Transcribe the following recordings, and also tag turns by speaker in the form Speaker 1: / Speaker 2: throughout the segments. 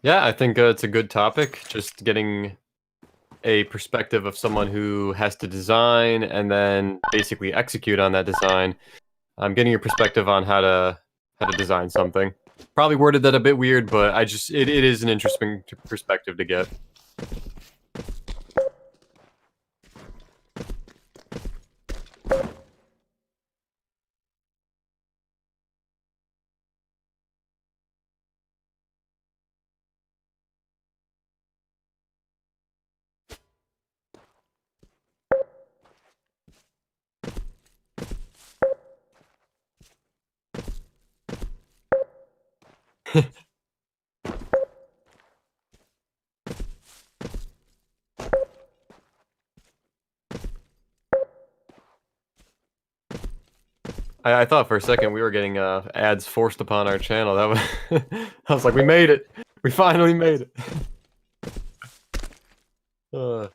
Speaker 1: Yeah, I think it's a good topic. Just getting a perspective of someone who has to design and then basically execute on that design. I'm getting your perspective on how to design something. Probably worded that a bit weird, but it is an interesting perspective to get. I thought for a second we were getting ads forced upon our channel. That was I was like, we made it. We finally made it. uh.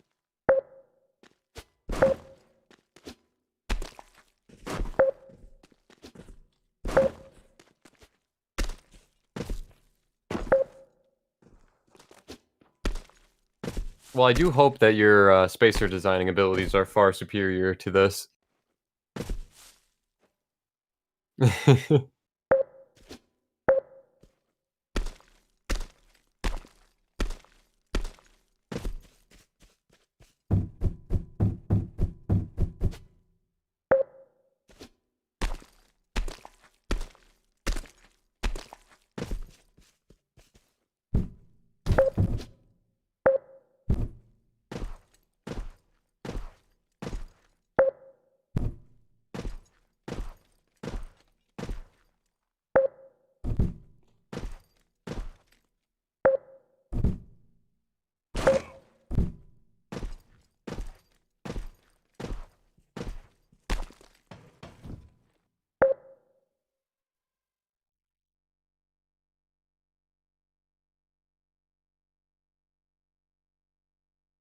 Speaker 1: Well, I do hope that your spacer designing abilities are far superior to this.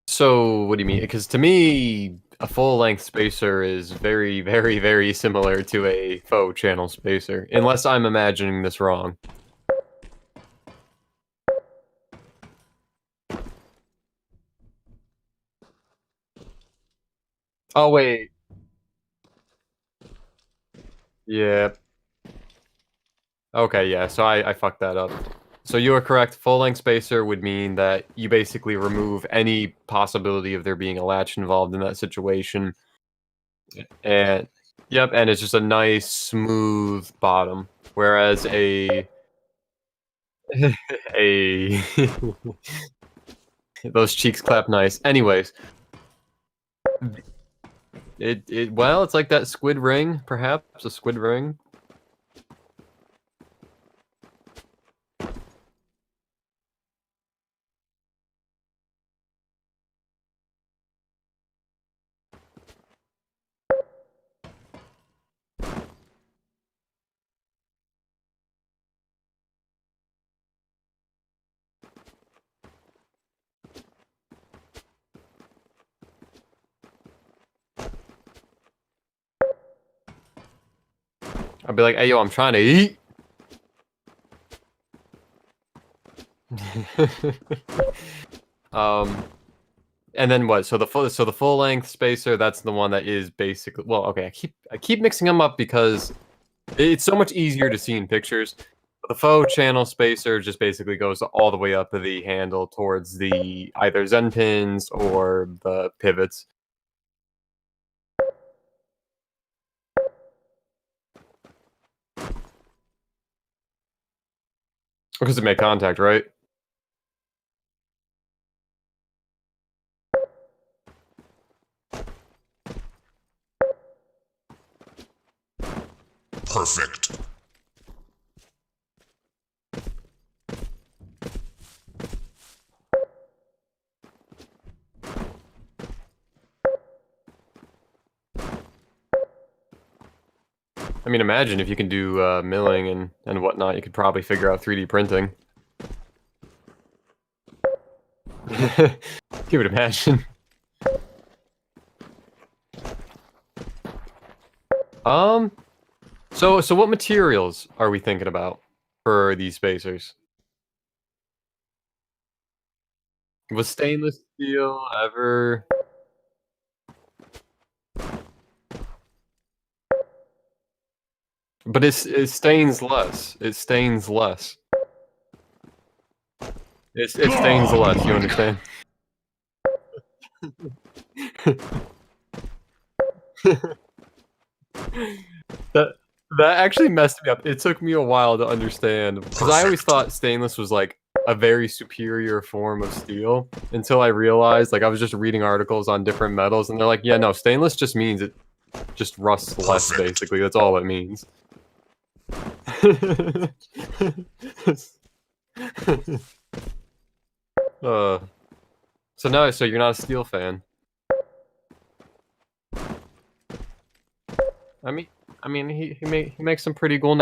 Speaker 1: So, what do you mean? Because to me, a full-length spacer is very, very, very similar to a faux channel spacer, unless I'm imagining this wrong. Oh, wait. Yeah. Okay, yeah, so I fucked that up. So you are correct. Full-length spacer would mean that you basically remove any possibility of there being a latch involved in that situation. And, yep, and it's just a nice, smooth bottom. Whereas a those cheeks clap nice. Anyways, well, it's like that squid ring, perhaps a squid ring. I'd be like, "Hey, yo, I'm trying to eat." um, and then what? So the full length spacer, that's the one that is basically well, okay. I keep mixing them up because it's so much easier to see in pictures. The faux channel spacer just basically goes all the way up to the handle towards the either Zen pins or the pivots. Because it made contact, right?
Speaker 2: Perfect.
Speaker 1: I mean, imagine if you can do milling and whatnot, you could probably figure out 3D printing. You would imagine. Um, so what materials are we thinking about for these spacers? Was stainless steel ever... But it stains less. It stains less. It stains less, you understand? That actually messed me up. It took me a while to understand, because I always thought stainless was like a very superior form of steel until I realized, like, I was just reading articles on different metals, and they're like, yeah, no, stainless just means it just rusts less, basically. That's all it means. So you're not a steel fan. I mean, he makes some pretty cool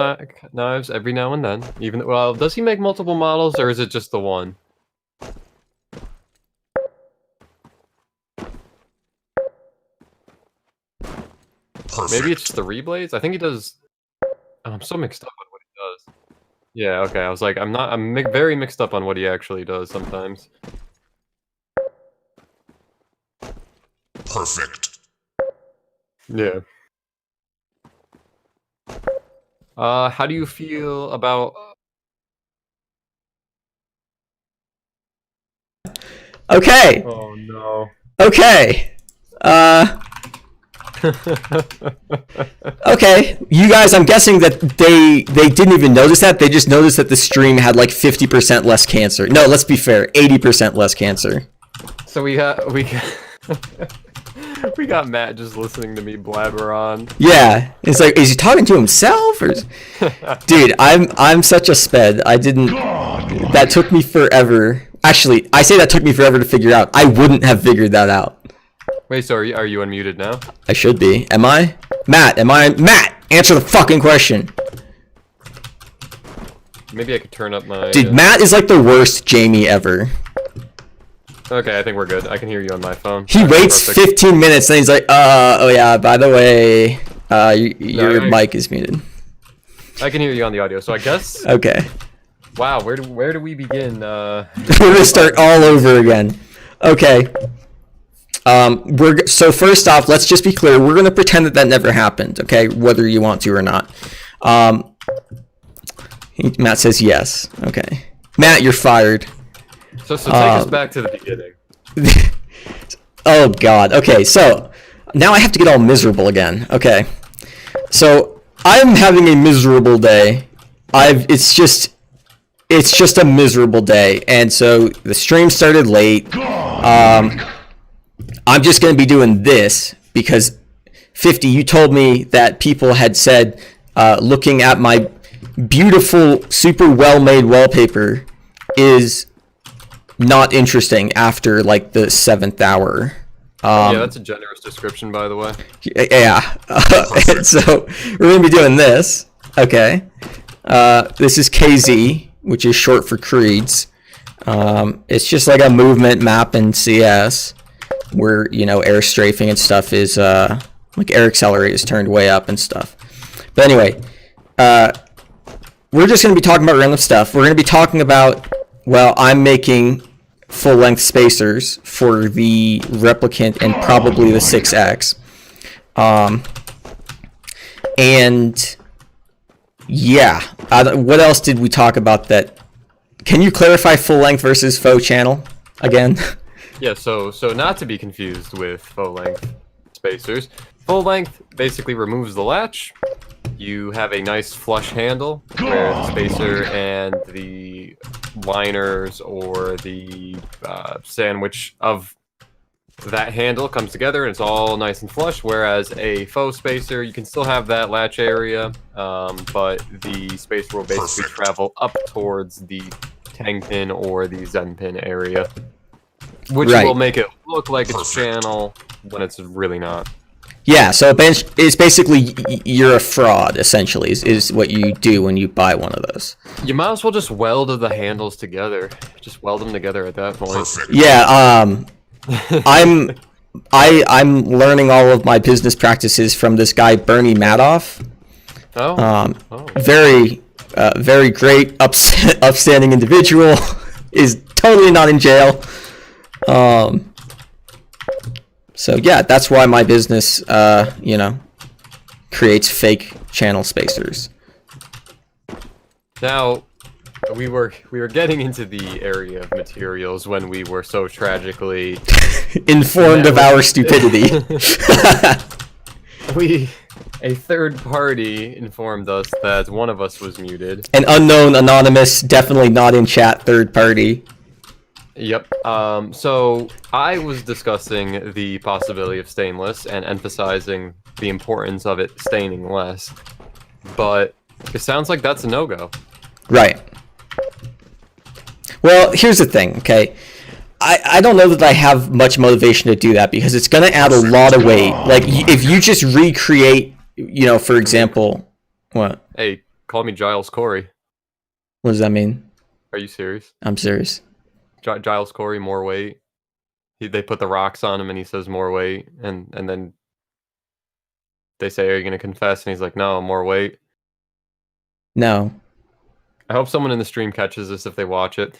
Speaker 1: knives every now and then. Even well, does he make multiple models, or is it just the one? Maybe it's 3 blades. I think he does. Oh, I'm so mixed up on what he does. Yeah, okay. I was like, I'm very mixed up on what he actually does sometimes.
Speaker 2: Perfect.
Speaker 1: Yeah. How do you feel about...
Speaker 3: Okay.
Speaker 1: Oh, no.
Speaker 3: Okay. Okay. You guys, I'm guessing that they didn't even notice that. They just noticed that the stream had like 50% less cancer. No, let's be fair. 80% less cancer.
Speaker 1: So we got we got Matt just listening to me blabber on.
Speaker 3: Yeah. It's like, is he talking to himself or... Dude, I'm such a sped. That took me forever. Actually, I say that took me forever to figure out. I wouldn't have figured that out.
Speaker 1: Wait, so are you unmuted now?
Speaker 3: I should be. Am I? Matt, Matt, answer the fucking question.
Speaker 1: Maybe I could turn up my...
Speaker 3: Dude, Matt is like the worst Jamie ever.
Speaker 1: Okay, I think we're good. I can hear you on my phone.
Speaker 3: He waits 15 minutes and he's like, oh yeah, by the way, your mic is muted.
Speaker 1: I can hear you on the audio, so I guess...
Speaker 3: Okay.
Speaker 1: Wow, where do we begin?
Speaker 3: We're gonna start all over again. Okay. So first off, let's just be clear. We're gonna pretend that never happened, okay? Whether you want to or not. Matt says yes. Okay. Matt, you're fired.
Speaker 1: So take us back to the beginning.
Speaker 3: Oh God. Okay, so now I have to get all miserable again. Okay. So I'm having a miserable day. It's just a miserable day, and so the stream started late. I'm just gonna be doing this because 50, you told me that people had said looking at my beautiful, super well-made wallpaper is not interesting after like the 7th hour.
Speaker 1: Yeah, that's a generous description, by the way.
Speaker 3: Yeah. So we're gonna be doing this. Okay. This is KZ, which is short for Creeds. It's just like a movement map in CS where, you know, air strafing and stuff is like air accelerate is turned way up and stuff. But anyway, we're just gonna be talking about random stuff. We're gonna be talking about, well, I'm making full-length spacers for the replicant and probably the 6X. And yeah, what else did we talk about that? Can you clarify full-length versus faux channel again?
Speaker 1: Yeah, so not to be confused with faux-length spacers. Full-length basically removes the latch. You have a nice flush handle where the spacer and the liners or the sandwich of that handle comes together and it's all nice and flush, whereas a faux spacer, you can still have that latch area, but the spacer will basically travel up towards the tang pin or the zen pin area, which will make it look like it's channel when it's really not.
Speaker 3: Yeah, so it's basically you're a fraud, essentially, is what you do when you buy one of those.
Speaker 1: You might as well just weld the handles together. Just weld them together at that point.
Speaker 3: Yeah, I'm learning all of my business practices from this guy Bernie Madoff. Very great, upstanding individual. Is totally not in jail. So yeah, that's why my business, creates fake channel spacers.
Speaker 1: Now, we were getting into the area of materials when we were so tragically
Speaker 3: Informed of our stupidity.
Speaker 1: A third party informed us that one of us was muted.
Speaker 3: An unknown, anonymous, definitely not in chat third party.
Speaker 1: Yep. So I was discussing the possibility of stainless and emphasizing the importance of it staining less, but it sounds like that's a no-go.
Speaker 3: Right. Well, here's the thing, okay? I don't know that I have much motivation to do that because it's going to add a lot of weight. Like, if you just recreate, for example, what?
Speaker 1: Hey, call me Giles Corey.
Speaker 3: What does that mean?
Speaker 1: Are you serious?
Speaker 3: I'm serious.
Speaker 1: Giles Corey, more weight. They put the rocks on him and he says more weight. And then they say, are you going to confess? And he's like, no, more weight.
Speaker 3: No.
Speaker 1: I hope someone in the stream catches this if they watch it.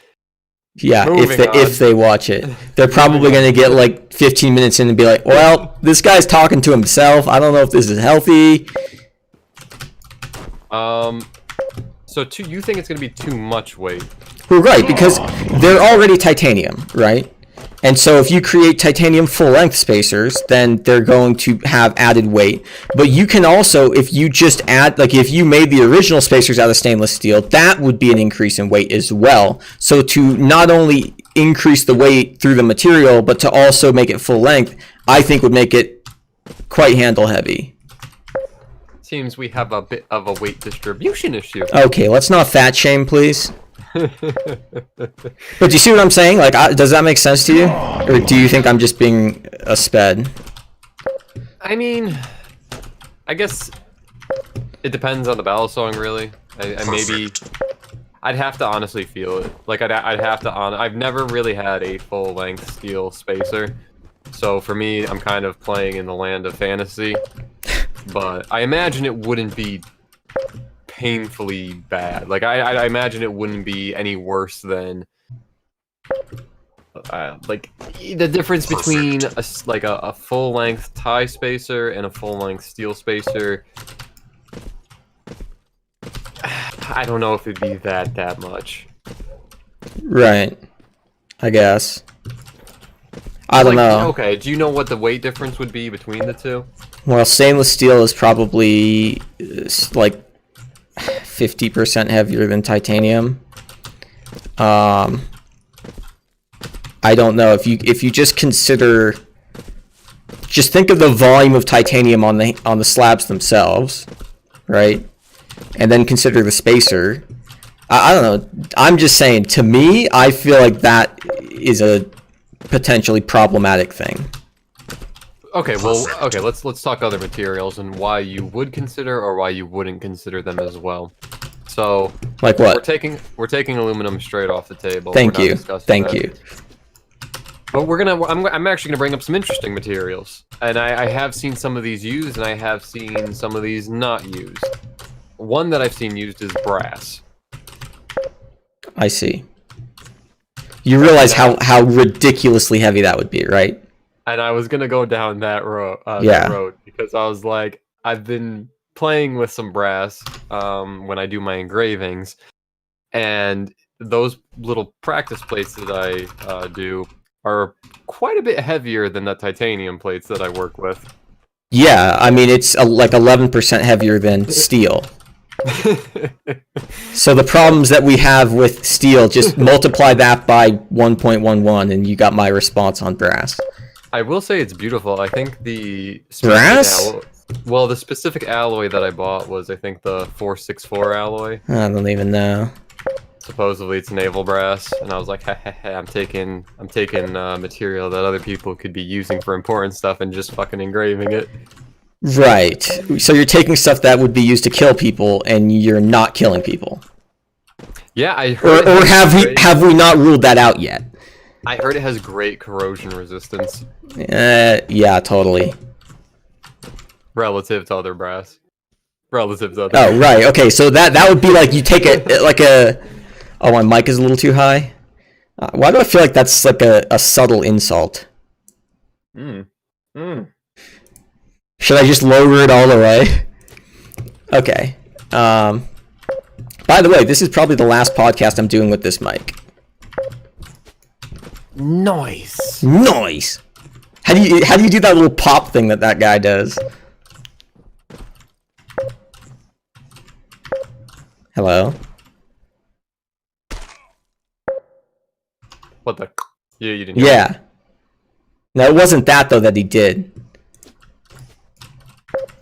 Speaker 3: Yeah, if they watch it. They're probably going to get like 15 minutes in and be like, well, this guy's talking to himself. I don't know if this is healthy.
Speaker 1: So you think it's going to be too much weight?
Speaker 3: Well, right, because they're already titanium, right? And so if you create titanium full-length spacers, then they're going to have added weight. But you can also, if you just add, like if you made the original spacers out of stainless steel, that would be an increase in weight as well. So to not only increase the weight through the material, but to also make it full-length, I think would make it quite handle-heavy.
Speaker 1: Seems we have a bit of a weight distribution issue.
Speaker 3: Okay, let's not fat shame, please. But do you see what I'm saying? Like, does that make sense to you? Or do you think I'm just being a sped?
Speaker 1: I mean, I guess it depends on the battle song, really. I'd have to honestly feel it. Like, I'd have to I've never really had a full-length steel spacer. So for me, I'm kind of playing in the land of fantasy. But I imagine it wouldn't be painfully bad. Like I imagine it wouldn't be any worse than like the difference between a full-length tie spacer and a full-length steel spacer. I don't know if it'd be that much.
Speaker 3: Right. I guess. I don't know.
Speaker 1: Okay, do you know what the weight difference would be between the two?
Speaker 3: Well, stainless steel is probably like 50% heavier than titanium. I don't know if you just consider, just think of the volume of titanium on the slabs themselves, right? And then consider the spacer. I don't know. I'm just saying, to me, I feel like that is a potentially problematic thing.
Speaker 1: Okay, well, let's talk other materials and why you would consider or why you wouldn't consider them as well. So,
Speaker 3: like what?
Speaker 1: We're taking aluminum straight off the table.
Speaker 3: Thank you.
Speaker 1: But I'm actually gonna bring up some interesting materials, and I have seen some of these used, and I have seen some of these not used. One that I've seen used is brass.
Speaker 3: I see. You realize how ridiculously heavy that would be, right?
Speaker 1: And I was gonna go down that road, because I was like, I've been playing with some brass when I do my engravings, and those little practice plates that I do are quite a bit heavier than the titanium plates that I work with.
Speaker 3: Yeah, I mean, it's like 11% heavier than steel. So the problems that we have with steel, just multiply that by 1.11 and you got my response on brass.
Speaker 1: I will say it's beautiful. I think the
Speaker 3: brass?
Speaker 1: The specific alloy that I bought was, I think, the 464 alloy.
Speaker 3: I don't even know.
Speaker 1: Supposedly it's naval brass, and I was like, I'm taking material that other people could be using for important stuff and just fucking engraving it.
Speaker 3: Right. So you're taking stuff that would be used to kill people, and you're not killing people.
Speaker 1: Yeah, I heard.
Speaker 3: Or have we not ruled that out yet?
Speaker 1: I heard it has great corrosion resistance.
Speaker 3: Yeah, totally.
Speaker 1: Relative to other brass. Relative to other.
Speaker 3: Oh, right. Okay, so that would be like you take it like a. Oh, my mic is a little too high. Why do I feel like that's like a subtle insult?
Speaker 1: Mm. Mm.
Speaker 3: Should I just lower it all the way? Okay. By the way, this is probably the last podcast I'm doing with this mic.
Speaker 1: Nice.
Speaker 3: Nice. How do you do that little pop thing that guy does? Hello?
Speaker 1: What the? Yeah, you didn't.
Speaker 3: Yeah. No, it wasn't that though that he did.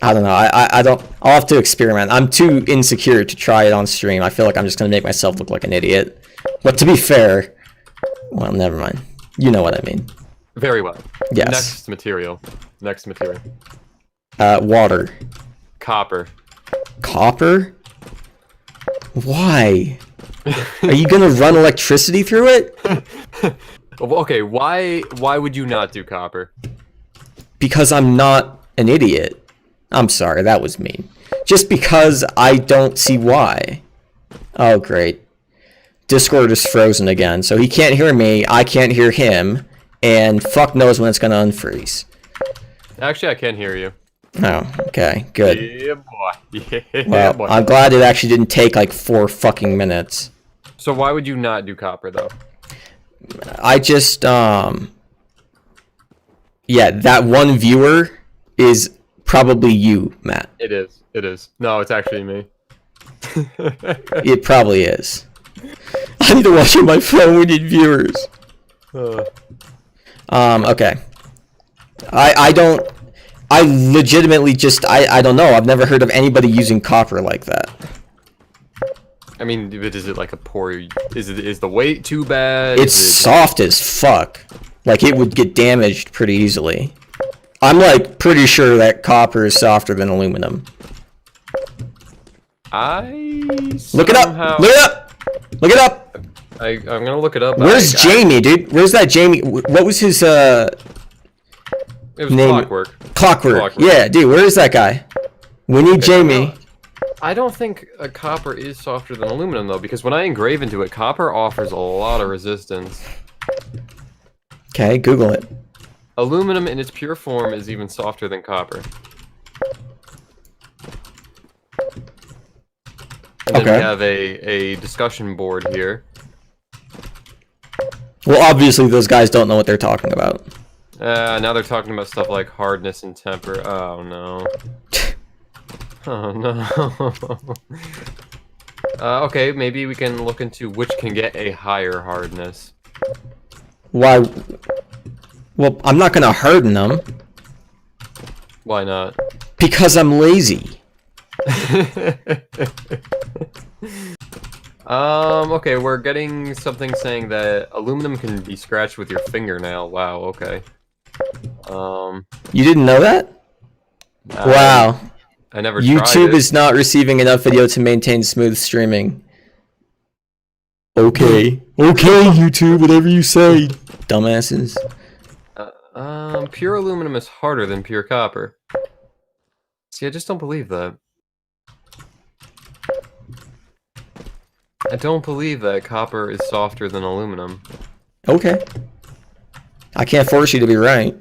Speaker 3: I don't know. I don't. I'll have to experiment. I'm too insecure to try it on stream. I feel like I'm just gonna make myself look like an idiot. But to be fair, well, never mind. You know what I mean.
Speaker 1: Very well.
Speaker 3: Yes.
Speaker 1: Next material.
Speaker 3: Water.
Speaker 1: Copper.
Speaker 3: Copper? Why? Are you gonna run electricity through it?
Speaker 1: Okay, why would you not do copper?
Speaker 3: Because I'm not an idiot. I'm sorry, that was mean. Just because I don't see why. Oh, great. Discord is frozen again, so he can't hear me, I can't hear him, and fuck knows when it's gonna unfreeze.
Speaker 1: Actually, I can hear you.
Speaker 3: Oh, okay, good.
Speaker 1: Yeah, boy. Yeah,
Speaker 3: Well,
Speaker 1: boy.
Speaker 3: I'm glad it actually didn't take like 4 fucking minutes.
Speaker 1: So why would you not do copper, though?
Speaker 3: I just, yeah, that one viewer is probably you, Matt.
Speaker 1: It is. It is. No, it's actually me.
Speaker 3: It probably is. I need to watch on my phone. We need viewers. Okay. I legitimately just, I don't know. I've never heard of anybody using copper like that.
Speaker 1: I mean, is it like a poor? Is the weight too bad?
Speaker 3: It's soft as fuck. Like, it would get damaged pretty easily. I'm, like, pretty sure that copper is softer than aluminum. Look it up! Look it up! Look it up!
Speaker 1: I'm gonna look it up.
Speaker 3: Where's Jamie, dude? Where's that Jamie? What was his,
Speaker 1: It was
Speaker 3: name?
Speaker 1: Clockwork.
Speaker 3: Yeah, dude, where is that guy? We need Jamie.
Speaker 1: I don't think a copper is softer than aluminum, though, because when I engrave into it, copper offers a lot of resistance.
Speaker 3: Okay, Google it.
Speaker 1: Aluminum in its pure form is even softer than copper. And then we have a discussion board here.
Speaker 3: Well, obviously those guys don't know what they're talking about.
Speaker 1: Now they're talking about stuff like hardness and temper. Oh, no. Oh, no. Okay, maybe we can look into which can get a higher hardness.
Speaker 3: Why? Well, I'm not gonna harden them.
Speaker 1: Why not?
Speaker 3: Because I'm lazy.
Speaker 1: Okay, we're getting something saying that aluminum can be scratched with your fingernail. Wow, okay.
Speaker 3: You didn't know that? Wow.
Speaker 1: I never tried
Speaker 3: YouTube
Speaker 1: it.
Speaker 3: is not receiving enough video to maintain smooth streaming. Okay. Okay, YouTube, whatever you say, dumbasses.
Speaker 1: Pure aluminum is harder than pure copper. See, I just don't believe that. I don't believe that copper is softer than aluminum.
Speaker 3: Okay. I can't force you to be right.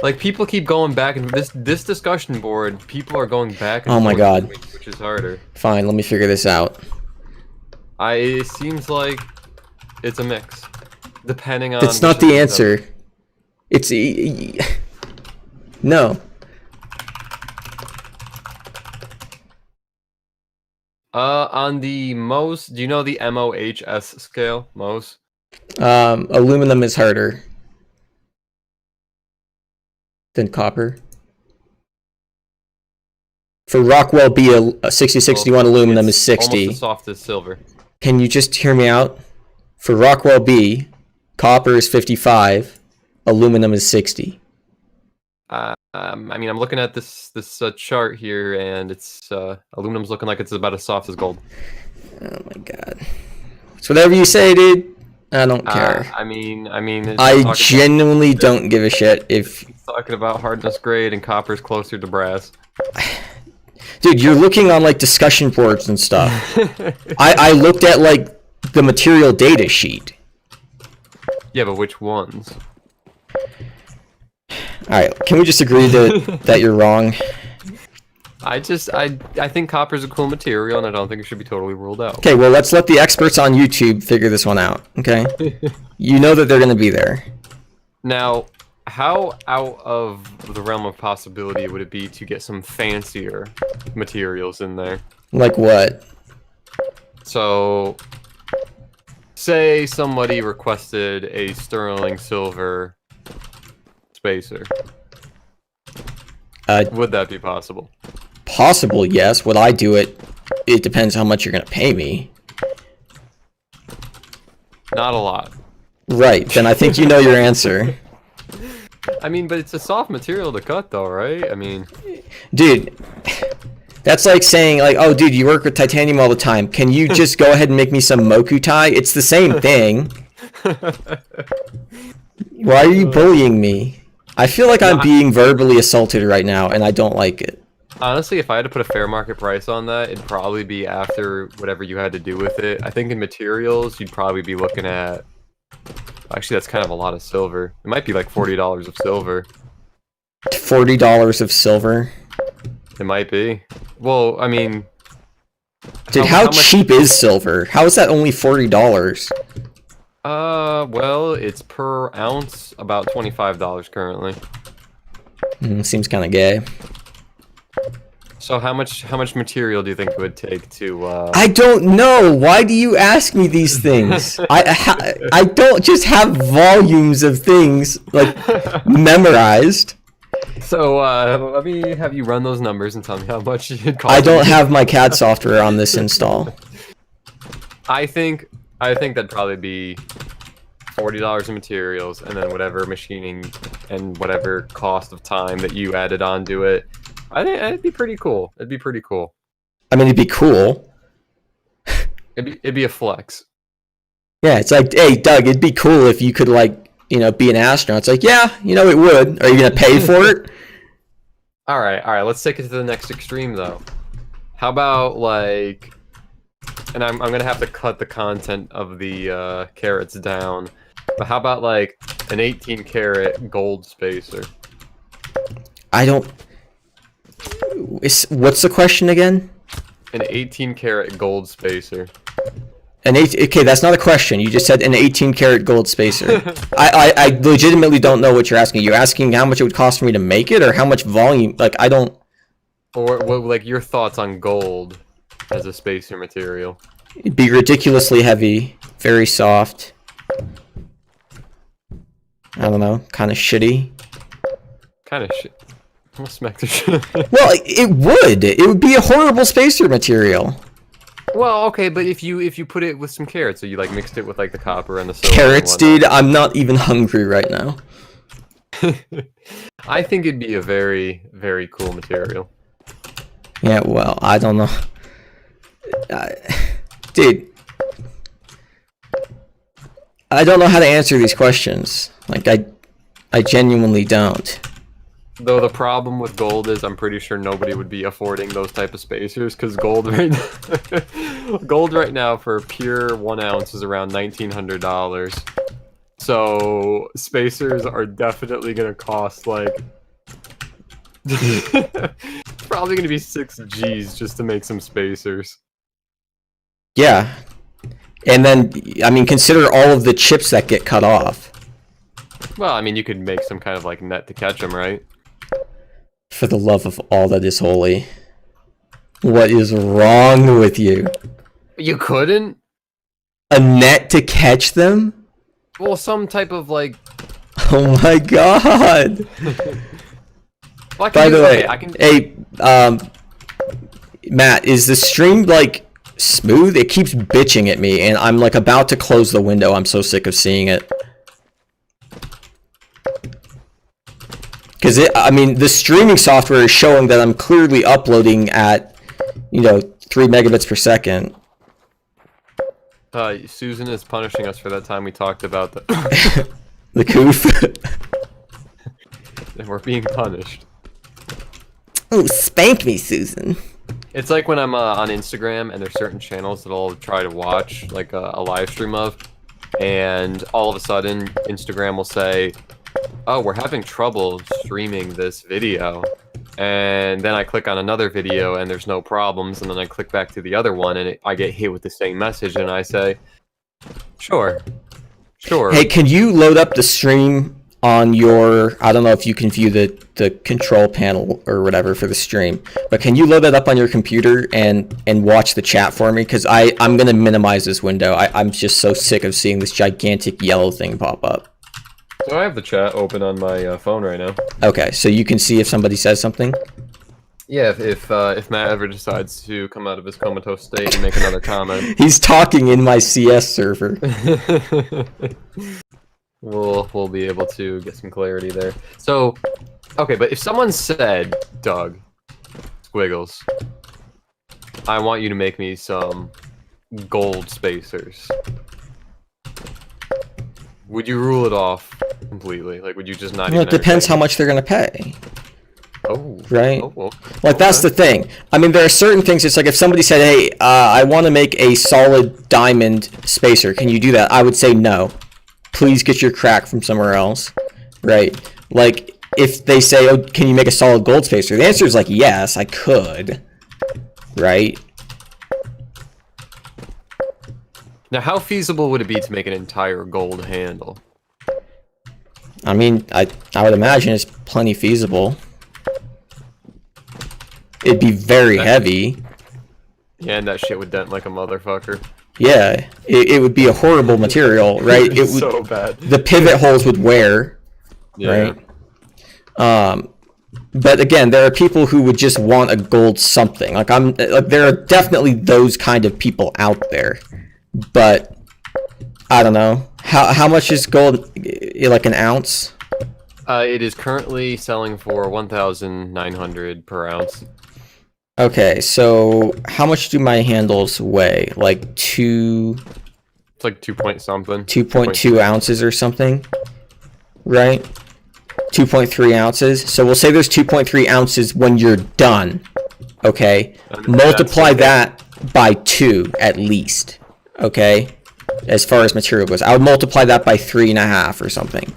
Speaker 1: Like, people keep going back, and this discussion board, people are going back and
Speaker 3: Oh my god.
Speaker 1: which is harder.
Speaker 3: Fine, let me figure this out.
Speaker 1: It seems like it's a mix, depending on...
Speaker 3: That's not the answer. It's... No.
Speaker 1: On the Mohs, do you know the MOHS scale, Mohs?
Speaker 3: Aluminum is harder than copper. For Rockwell B, a 6061 aluminum is 60.
Speaker 1: Almost as soft as silver.
Speaker 3: Can you just hear me out? For Rockwell B, copper is 55, aluminum is 60.
Speaker 1: I mean, I'm looking at this chart here, and it's aluminum's looking like it's about as soft as gold.
Speaker 3: Oh my god. It's whatever you say, dude. I don't care.
Speaker 1: I mean,
Speaker 3: I genuinely don't give a shit if...
Speaker 1: Talking about hardness grade, and copper's closer to brass.
Speaker 3: Dude, you're looking on, like, discussion boards and stuff. I looked at, like, the material data sheet.
Speaker 1: Yeah, but which ones?
Speaker 3: Alright, can we just agree that you're wrong?
Speaker 1: I think copper's a cool material, and I don't think it should be totally ruled out.
Speaker 3: Okay, well, let's let the experts on YouTube figure this one out, okay? You know that they're going to be there.
Speaker 1: Now, how out of the realm of possibility would it be to get some fancier materials in there?
Speaker 3: Like what?
Speaker 1: So, say somebody requested a sterling silver spacer. Would that be possible?
Speaker 3: Possible, yes. Would I do it? It depends how much you're going to pay me.
Speaker 1: Not a lot.
Speaker 3: Right, then I think you know your answer.
Speaker 1: I mean, but it's a soft material to cut, though, right? I mean...
Speaker 3: Dude, that's like saying, like, oh, dude, you work with titanium all the time. Can you just go ahead and make me some mokutai? It's the same thing. Why are you bullying me? I feel like I'm being verbally assaulted right now, and I don't like it.
Speaker 1: Honestly, if I had to put a fair market price on that, it'd probably be after whatever you had to do with it. I think in materials, you'd probably be looking at... Actually, that's kind of a lot of silver. It might be like $40 of silver.
Speaker 3: $40 of silver?
Speaker 1: It might be. Well, I mean...
Speaker 3: Dude, how cheap is silver? How is that only $40?
Speaker 1: Well, it's per ounce about $25 currently.
Speaker 3: Seems kind of gay.
Speaker 1: So how much material do you think it would take to
Speaker 3: I don't know. Why do you ask me these things? I don't just have volumes of things like memorized.
Speaker 1: So let me have you run those numbers and tell me how much it costs.
Speaker 3: I don't have my CAD software on this install.
Speaker 1: I think that'd probably be $40 in materials, and then whatever machining and whatever cost of time that you added onto it. I think it'd be pretty cool. It'd be pretty cool.
Speaker 3: I mean, it'd be cool.
Speaker 1: It'd be a flex.
Speaker 3: Yeah, it's like, hey, Doug, it'd be cool if you could, like, you know, be an astronaut. It's like, yeah, you know, it would. Are you gonna pay for it?
Speaker 1: All right. Let's take it to the next extreme, though. How about like, and I'm gonna have to cut the content of the carats down. But how about like an 18-karat gold spacer?
Speaker 3: I don't. What's the question again?
Speaker 1: An 18-karat gold spacer.
Speaker 3: Okay, that's not a question. You just said an 18-karat gold spacer. I legitimately don't know what you're asking. You're asking how much it would cost for me to make it, or how much volume? Like, I don't.
Speaker 1: Or what, like your thoughts on gold as a spacer material?
Speaker 3: It'd be ridiculously heavy, very soft. I don't know, kind of shitty.
Speaker 1: Kind of shit. I'll smack the shit.
Speaker 3: Well, it would. It would be a horrible spacer material.
Speaker 1: Well, okay, but if you put it with some carrots, so you like mixed it with like the copper and the silver.
Speaker 3: Carrots, dude. I'm not even hungry right now.
Speaker 1: I think it'd be a very, very cool material.
Speaker 3: Yeah, well, I don't know. Dude. I don't know how to answer these questions. Like, I genuinely don't.
Speaker 1: Though the problem with gold is I'm pretty sure nobody would be affording those type of spacers, because gold right now for pure 1 ounce is around $1,900. So spacers are definitely gonna cost like it's probably gonna be 6 G's just to make some spacers.
Speaker 3: Yeah. And then, I mean, consider all of the chips that get cut off.
Speaker 1: Well, I mean, you could make some kind of like net to catch them, right?
Speaker 3: For the love of all that is holy. What is wrong with you?
Speaker 1: You couldn't?
Speaker 3: A net to catch them?
Speaker 1: Well, some type of like...
Speaker 3: Oh my god!
Speaker 1: Well,
Speaker 3: by the way, hey, Matt, is the stream, like, smooth? It keeps bitching at me, and I'm, like, about to close the window. I'm so sick of seeing it. Because, I mean, the streaming software is showing that I'm clearly uploading at, you know, 3 megabits per second.
Speaker 1: Susan is punishing us for that time we talked about the...
Speaker 3: the coof.
Speaker 1: And we're being punished.
Speaker 3: Oh, spank me, Susan.
Speaker 1: It's like when I'm on Instagram and there's certain channels that I'll try to watch, like a live stream of, and all of a sudden Instagram will say, "Oh, we're having trouble streaming this video," and then I click on another video and there's no problems, and then I click back to the other one and I get hit with the same message, and I say, "Sure, sure."
Speaker 3: Hey, can you load up the stream on your, I don't know if you can view the control panel or whatever for the stream, but can you load that up on your computer and watch the chat for me? Because I'm going to minimize this window. I'm just so sick of seeing this gigantic yellow thing pop up.
Speaker 1: So I have the chat open on my phone right now.
Speaker 3: Okay, so you can see if somebody says something?
Speaker 1: Yeah, if Matt ever decides to come out of his comatose state and make another comment.
Speaker 3: He's talking in my CS server.
Speaker 1: We'll be able to get some clarity there. So, okay, but if someone said, Doug, Squiggles, I want you to make me some gold spacers, would you rule it off completely? Like, would you just not
Speaker 3: Well,
Speaker 1: even
Speaker 3: it depends how
Speaker 1: entertain
Speaker 3: much they're going to pay.
Speaker 1: Oh.
Speaker 3: Right?
Speaker 1: Oh, well,
Speaker 3: Like, that's the thing. I mean, there are certain things, it's like if somebody said, hey, I want to make a solid diamond spacer, can you do that? I would say no. Please get your crack from somewhere else. Right? Like, if they say, oh, can you make a solid gold spacer? The answer is like, yes, I could. Right?
Speaker 1: Now, how feasible would it be to make an entire gold handle?
Speaker 3: I mean, I would imagine it's plenty feasible. It'd be very heavy.
Speaker 1: Yeah, and that shit would dent like a motherfucker.
Speaker 3: Yeah, it would be a horrible material, right? It would,
Speaker 1: so bad.
Speaker 3: The pivot holes would wear,
Speaker 1: Yeah.
Speaker 3: right? But again, there are people who would just want a gold something. Like there are definitely those kind of people out there. But I don't know. How much is gold? Like an ounce?
Speaker 1: It is currently selling for 1,900 per ounce.
Speaker 3: Okay, so how much do my handles weigh? Like
Speaker 1: It's like 2 point something.
Speaker 3: 2.2 ounces or something, right? 2.3 ounces. So we'll say there's 2.3 ounces when you're done. Okay, multiply that by 2 at least. Okay, as far as material goes, I would multiply that by 3.5 or something.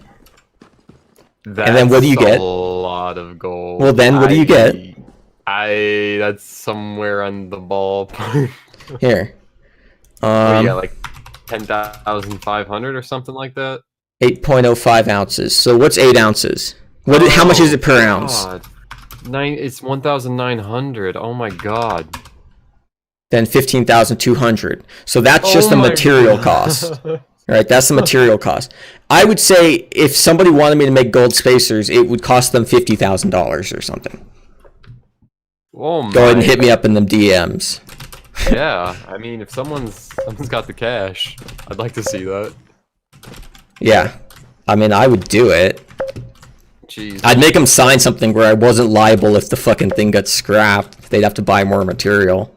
Speaker 1: That's
Speaker 3: and then what do you get?
Speaker 1: A lot of gold.
Speaker 3: Well, then what do you get?
Speaker 1: That's somewhere on the ballpark.
Speaker 3: Here.
Speaker 1: Yeah, like 10,500 or something like that.
Speaker 3: 8.05 ounces. So what's 8 ounces? How much is it per ounce?
Speaker 1: God. It's 1,900. Oh my god.
Speaker 3: Then 15,200. So that's just the material cost. Right, that's the material cost. I would say if somebody wanted me to make gold spacers, it would cost them $50,000 or something.
Speaker 1: Oh my.
Speaker 3: Go ahead and hit me up in them DMs.
Speaker 1: Yeah, I mean, if someone's got the cash, I'd like to see that.
Speaker 3: Yeah, I mean, I would do it.
Speaker 1: Jeez.
Speaker 3: I'd make them sign something where I wasn't liable if the fucking thing got scrapped. They'd have to buy more material.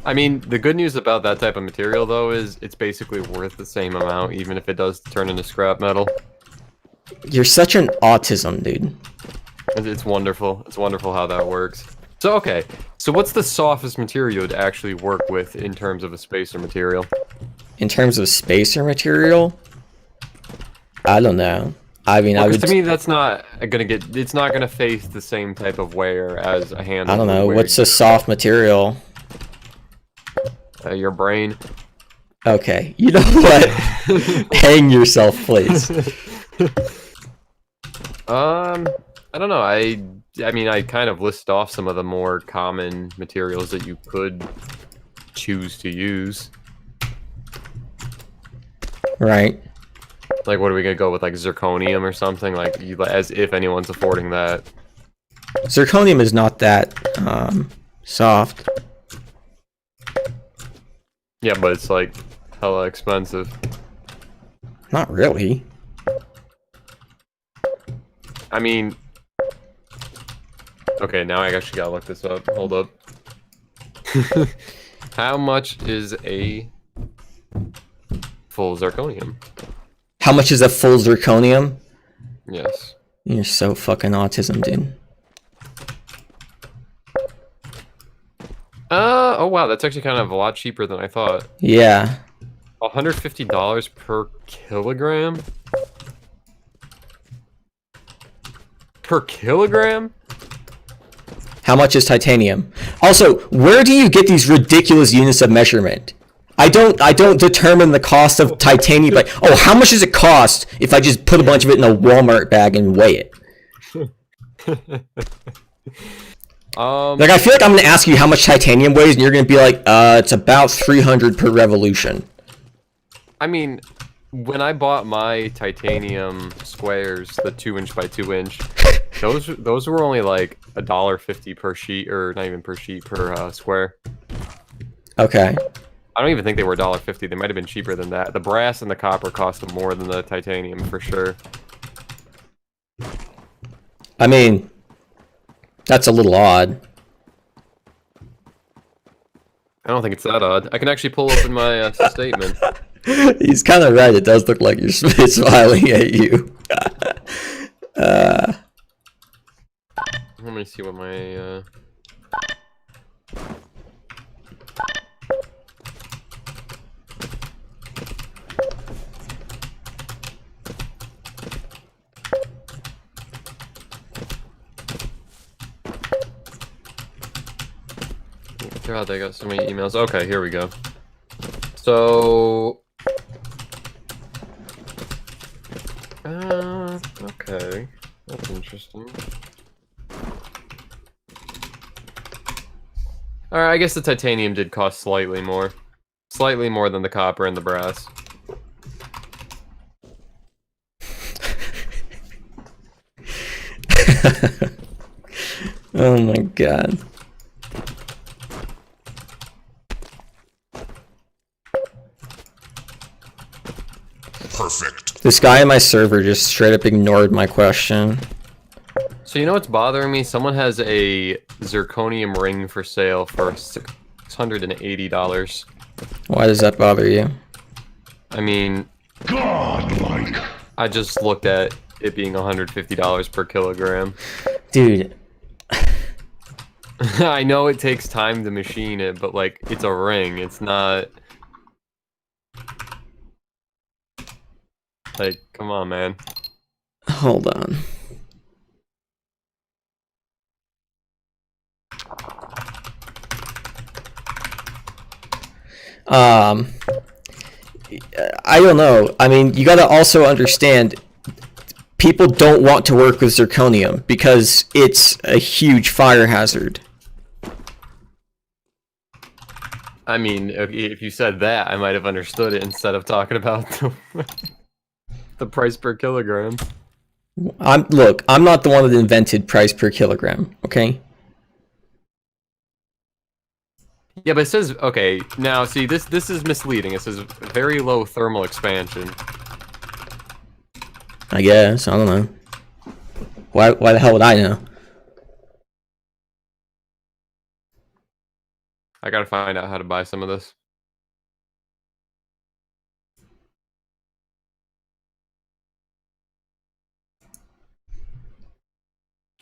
Speaker 1: I mean, the good news about that type of material, though, is it's basically worth the same amount, even if it does turn into scrap metal.
Speaker 3: You're such an autism, dude.
Speaker 1: It's wonderful. It's wonderful how that works. So, okay. So what's the softest material to actually work with in terms of a spacer material?
Speaker 3: In terms of spacer material? I don't know. I mean,
Speaker 1: Well,
Speaker 3: I would...
Speaker 1: to me, that's not gonna get... It's not gonna face the same type of wear as a handle.
Speaker 3: I don't know. What's a soft material?
Speaker 1: Your brain.
Speaker 3: Okay. You know what? Hang yourself, please.
Speaker 1: I don't know. I mean, I kind of list off some of the more common materials that you could choose to use.
Speaker 3: Right.
Speaker 1: Like, what are we gonna go with? Like zirconium or something? Like, as if anyone's affording that.
Speaker 3: Zirconium is not that soft.
Speaker 1: Yeah, but it's like hella expensive.
Speaker 3: Not really.
Speaker 1: I mean, okay, now I actually gotta look this up. Hold up. How much is a full zirconium?
Speaker 3: How much is a full zirconium?
Speaker 1: Yes.
Speaker 3: You're so fucking autism, dude.
Speaker 1: Oh wow, that's actually kind of a lot cheaper than I thought.
Speaker 3: Yeah.
Speaker 1: $150 per kilogram? Per kilogram?
Speaker 3: How much is titanium? Also, where do you get these ridiculous units of measurement? I don't determine the cost of titanium like, oh, how much does it cost if I just put a bunch of it in a Walmart bag and weigh it? Like, I feel like I'm gonna ask you how much titanium weighs, and you're gonna be like, it's about 300 per revolution.
Speaker 1: I mean, when I bought my titanium squares, the 2" by 2". Those were only like $1.50 per sheet, or not even per sheet, per square.
Speaker 3: Okay.
Speaker 1: I don't even think they were $1.50. They might have been cheaper than that. The brass and the copper cost more than the titanium for sure.
Speaker 3: I mean, that's a little odd.
Speaker 1: I don't think it's that odd. I can actually pull open my statement.
Speaker 3: He's kind of right. It does look like you're smiling at you.
Speaker 1: Let me see what my God, they got so many emails. Okay, here we go. So, okay, that's interesting. All right, I guess the titanium did cost slightly more than the copper and the brass.
Speaker 3: Oh my god.
Speaker 2: Perfect.
Speaker 3: This guy in my server just straight up ignored my question.
Speaker 1: So you know what's bothering me? Someone has a zirconium ring for sale for $680.
Speaker 3: Why does that bother you?
Speaker 1: I mean,
Speaker 2: Godlike.
Speaker 1: I just looked at it being $150 per kilogram.
Speaker 3: Dude.
Speaker 1: I know it takes time to machine it, but like, it's a ring. It's not... Like, come on, man.
Speaker 3: Hold on. I don't know. I mean, you gotta also understand, people don't want to work with zirconium because it's a huge fire hazard.
Speaker 1: I mean, if you said that, I might have understood it instead of talking about the price per kilogram.
Speaker 3: Look, I'm not the one that invented price per kilogram, okay?
Speaker 1: Yeah, but it says, okay, now see, this is misleading. It says very low thermal expansion.
Speaker 3: I guess, I don't know. Why the hell would I know?
Speaker 1: I gotta find out how to buy some of this.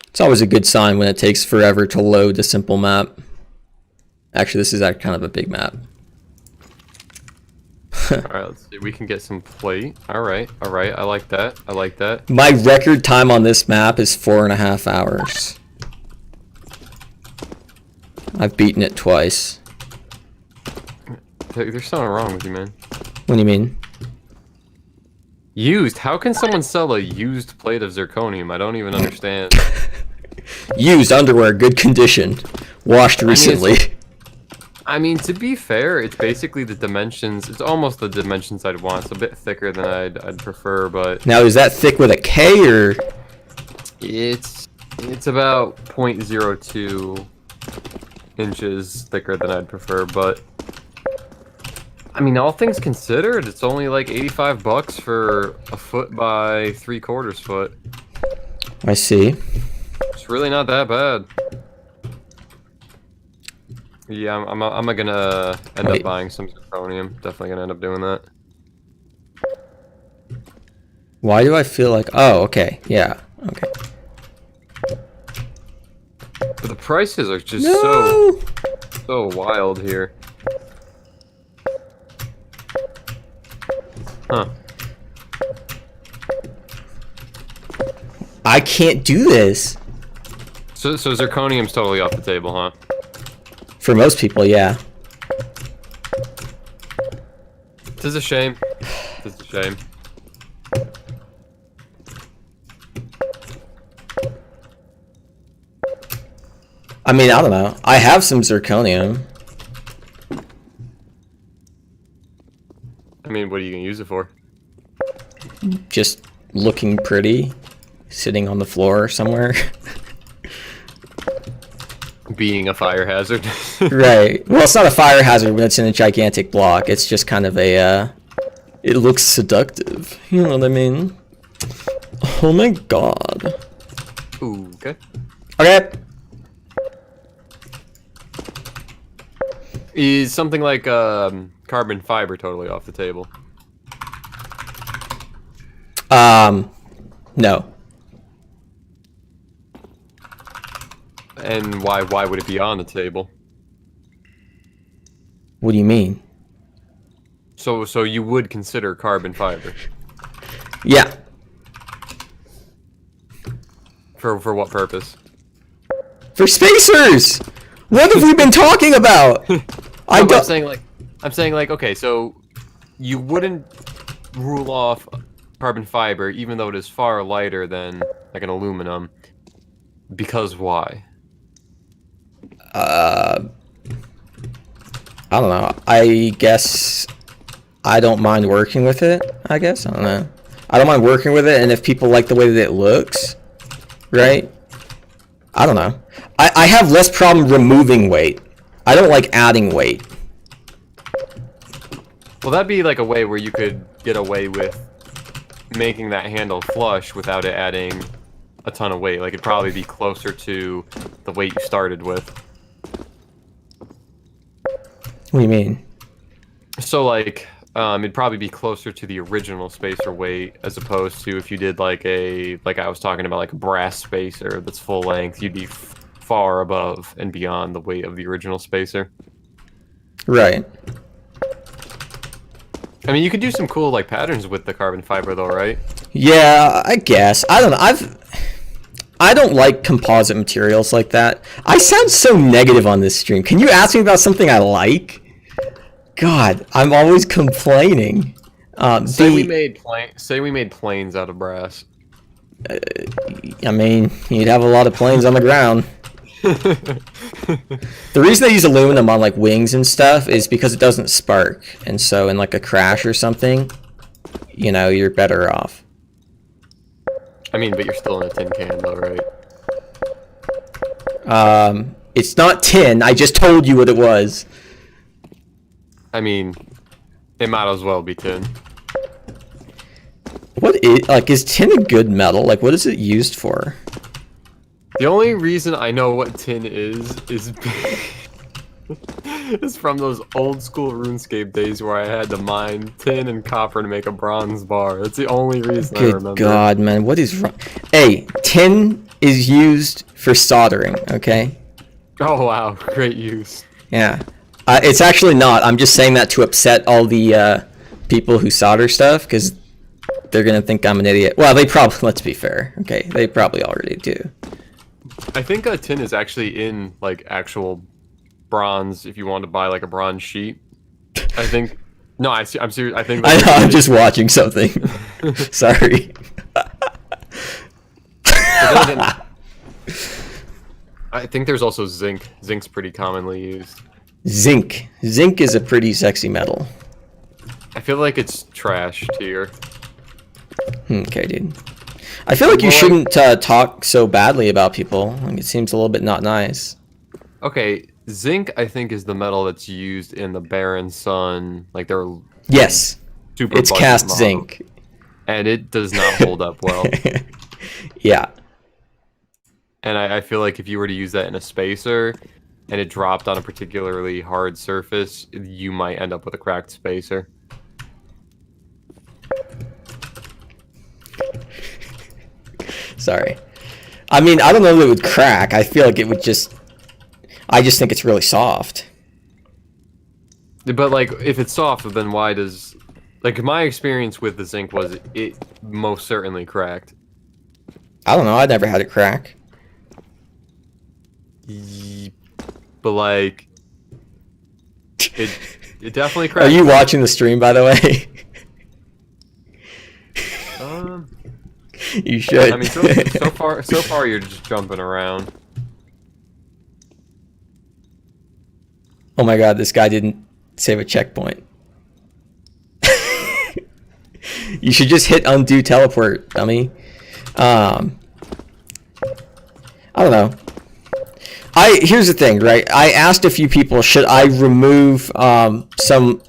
Speaker 3: It's always a good sign when it takes forever to load a simple map. Actually, this is kind of a big map.
Speaker 1: Alright, let's see. We can get some plate. Alright, I like that. I like that.
Speaker 3: My record time on this map is 4.5 hours. I've beaten it twice.
Speaker 1: There's something wrong with you, man.
Speaker 3: What do you mean?
Speaker 1: Used? How can someone sell a used plate of zirconium? I don't even understand.
Speaker 3: Used underwear, good condition. Washed recently.
Speaker 1: I mean, to be fair, it's basically the dimensions. It's almost the dimensions I'd want. It's a bit thicker than I'd prefer, but...
Speaker 3: Now, is that thick with a K, or...?
Speaker 1: It's about 0.02 inches thicker than I'd prefer, but... I mean, all things considered, it's only like $85 for a 1 by 3/4 foot.
Speaker 3: I see.
Speaker 1: It's really not that bad. Yeah, I'm gonna end up buying some zirconium. Definitely gonna end up doing that.
Speaker 3: Why do I feel like... Oh, okay. Yeah. Okay.
Speaker 1: But the prices are just
Speaker 3: No!
Speaker 1: so so wild here. Huh.
Speaker 3: I can't do this.
Speaker 1: So zirconium's totally off the table, huh?
Speaker 3: For most people, yeah.
Speaker 1: This is a shame. This is a shame.
Speaker 3: I mean, I don't know. I have some zirconium.
Speaker 1: I mean, what are you gonna use it for?
Speaker 3: Just looking pretty, sitting on the floor somewhere.
Speaker 1: Being a fire hazard.
Speaker 3: Right. Well, it's not a fire hazard when it's in a gigantic block. It's just kind of a, it looks seductive. You know what I mean? Oh my god.
Speaker 1: Ooh, okay.
Speaker 3: Okay.
Speaker 1: Is something like carbon fiber totally off the table?
Speaker 3: No.
Speaker 1: And why would it be on the table?
Speaker 3: What do you mean?
Speaker 1: So you would consider carbon fiber?
Speaker 3: Yeah.
Speaker 1: For what purpose?
Speaker 3: For spacers! What have we been talking about?
Speaker 1: I'm saying like okay, so you wouldn't rule off carbon fiber even though it is far lighter than like an aluminum. Because why?
Speaker 3: I don't know. I guess I don't mind working with it, I guess. I don't know. I don't mind working with it, and if people like the way that it looks, right? I don't know. I have less problem removing weight. I don't like adding weight.
Speaker 1: Well, that'd be like a way where you could get away with making that handle flush without it adding a ton of weight. Like, it'd probably be closer to the weight you started with.
Speaker 3: What do you mean?
Speaker 1: So, like, it'd probably be closer to the original spacer weight as opposed to if you did like I was talking about, like a brass spacer that's full length, you'd be far above and beyond the weight of the original spacer.
Speaker 3: Right.
Speaker 1: I mean, you could do some cool like patterns with the carbon fiber though, right?
Speaker 3: Yeah, I guess. I don't know. I don't like composite materials like that. I sound so negative on this stream. Can you ask me about something I like? God, I'm always complaining.
Speaker 1: Say we made planes out of brass.
Speaker 3: I mean, you'd have a lot of planes on the ground. The reason they use aluminum on like wings and stuff is because it doesn't spark, and so in like a crash or something, you know, you're better off.
Speaker 1: I mean, but you're still in a tin can though, right?
Speaker 3: It's not tin. I just told you what it was.
Speaker 1: I mean, it might as well be tin.
Speaker 3: What is, like, is tin a good metal? Like, what is it used for?
Speaker 1: The only reason I know what tin is is from those old school RuneScape days where I had to mine tin and copper to make a bronze bar. That's the only reason I remember.
Speaker 3: Good God, man, what is wrong? Hey, tin is used for soldering, okay?
Speaker 1: Oh wow, great use.
Speaker 3: Yeah. It's actually not. I'm just saying that to upset all the people who solder stuff, because they're going to think I'm an idiot. Well, they probably, let's be fair, okay? They probably already do.
Speaker 1: I think tin is actually in, like, actual bronze, if you want to buy, like, a bronze sheet. I think... No, I'm serious. I think...
Speaker 3: I'm just watching something. Sorry.
Speaker 1: I think there's also zinc. Zinc's pretty commonly used.
Speaker 3: Zinc. Zinc is a pretty sexy metal.
Speaker 1: I feel like it's trash tier.
Speaker 3: Okay, dude. I feel like you shouldn't talk so badly about people. Like, it seems a little bit not nice.
Speaker 1: Okay, zinc I think is the metal that's used in the Barren Sun. Like they're
Speaker 3: yes,
Speaker 1: super.
Speaker 3: It's cast model, zinc,
Speaker 1: and it does not hold up well.
Speaker 3: Yeah.
Speaker 1: And I feel like if you were to use that in a spacer, and it dropped on a particularly hard surface, you might end up with a cracked spacer.
Speaker 3: Sorry. I mean, I don't know if it would crack. I feel like it would just... I just think it's really soft.
Speaker 1: But like, if it's soft, then why does... Like, my experience with the zinc was it most certainly cracked.
Speaker 3: I don't know. I never had it crack.
Speaker 1: But like, it definitely cracked.
Speaker 3: Are you watching the stream, by the way? You should.
Speaker 1: I mean, so far you're just jumping around.
Speaker 3: Oh my god, this guy didn't save a checkpoint. You should just hit undo teleport, dummy. I don't know. Here's the thing, right? I asked a few people, should I remove some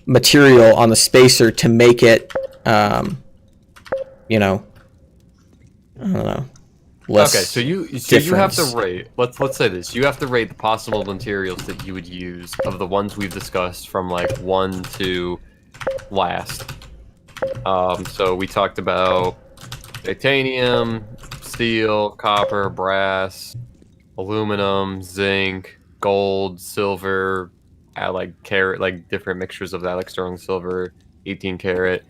Speaker 3: material on the spacer to make it, you know, I don't know. Less
Speaker 1: okay, so you have to rate. Let's say this. You have to rate the possible materials that you would use of the ones we've discussed from like 1 to last. So we talked about titanium, steel, copper, brass, aluminum, zinc, gold, silver, like carat, like different mixtures of that, like sterling silver, 18 karat,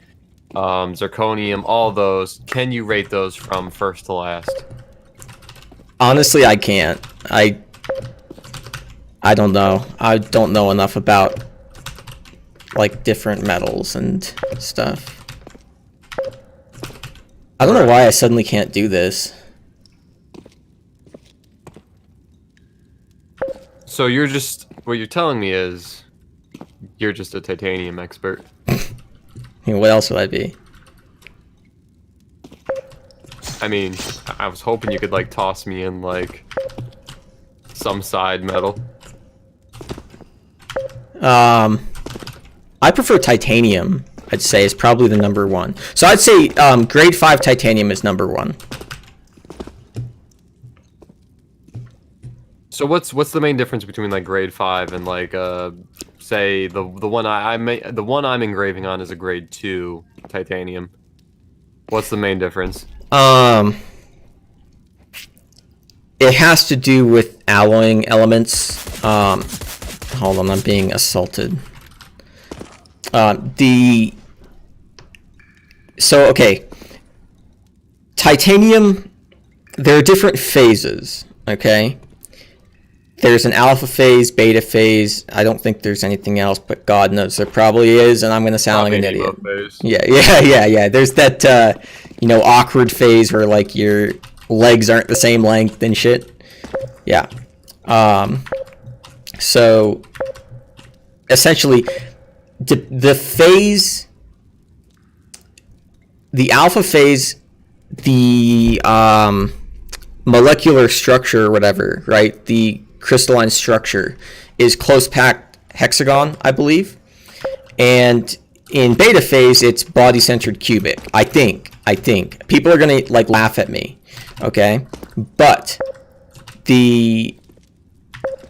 Speaker 1: zirconium, all those. Can you rate those from first to last?
Speaker 3: Honestly, I can't. I don't know. I don't know enough about like different metals and stuff. I don't know why I suddenly can't do this.
Speaker 1: So you're just, what you're telling me is you're just a titanium expert.
Speaker 3: I mean, what else would I be?
Speaker 1: I mean, I was hoping you could like toss me in like some side metal.
Speaker 3: I prefer titanium. I'd say is probably the number one. So I'd say grade 5 titanium is number 1.
Speaker 1: So what's the main difference between like grade 5 and like say the one the one I'm engraving on is a grade 2 titanium. What's the main difference?
Speaker 3: It has to do with alloying elements. Hold on, I'm being assaulted. So okay, titanium, there are different phases, okay? There's an alpha phase, beta phase. I don't think there's anything else, but God knows there probably is, and I'm gonna sound like an idiot. Yeah. There's that, you know, awkward phase where like your legs aren't the same length and shit. Yeah. So essentially, the phase, the alpha phase, the molecular structure or whatever, right? The crystalline structure is close packed hexagon, I believe. And in beta phase, it's body centered cubic. I think people are gonna like laugh at me, okay? But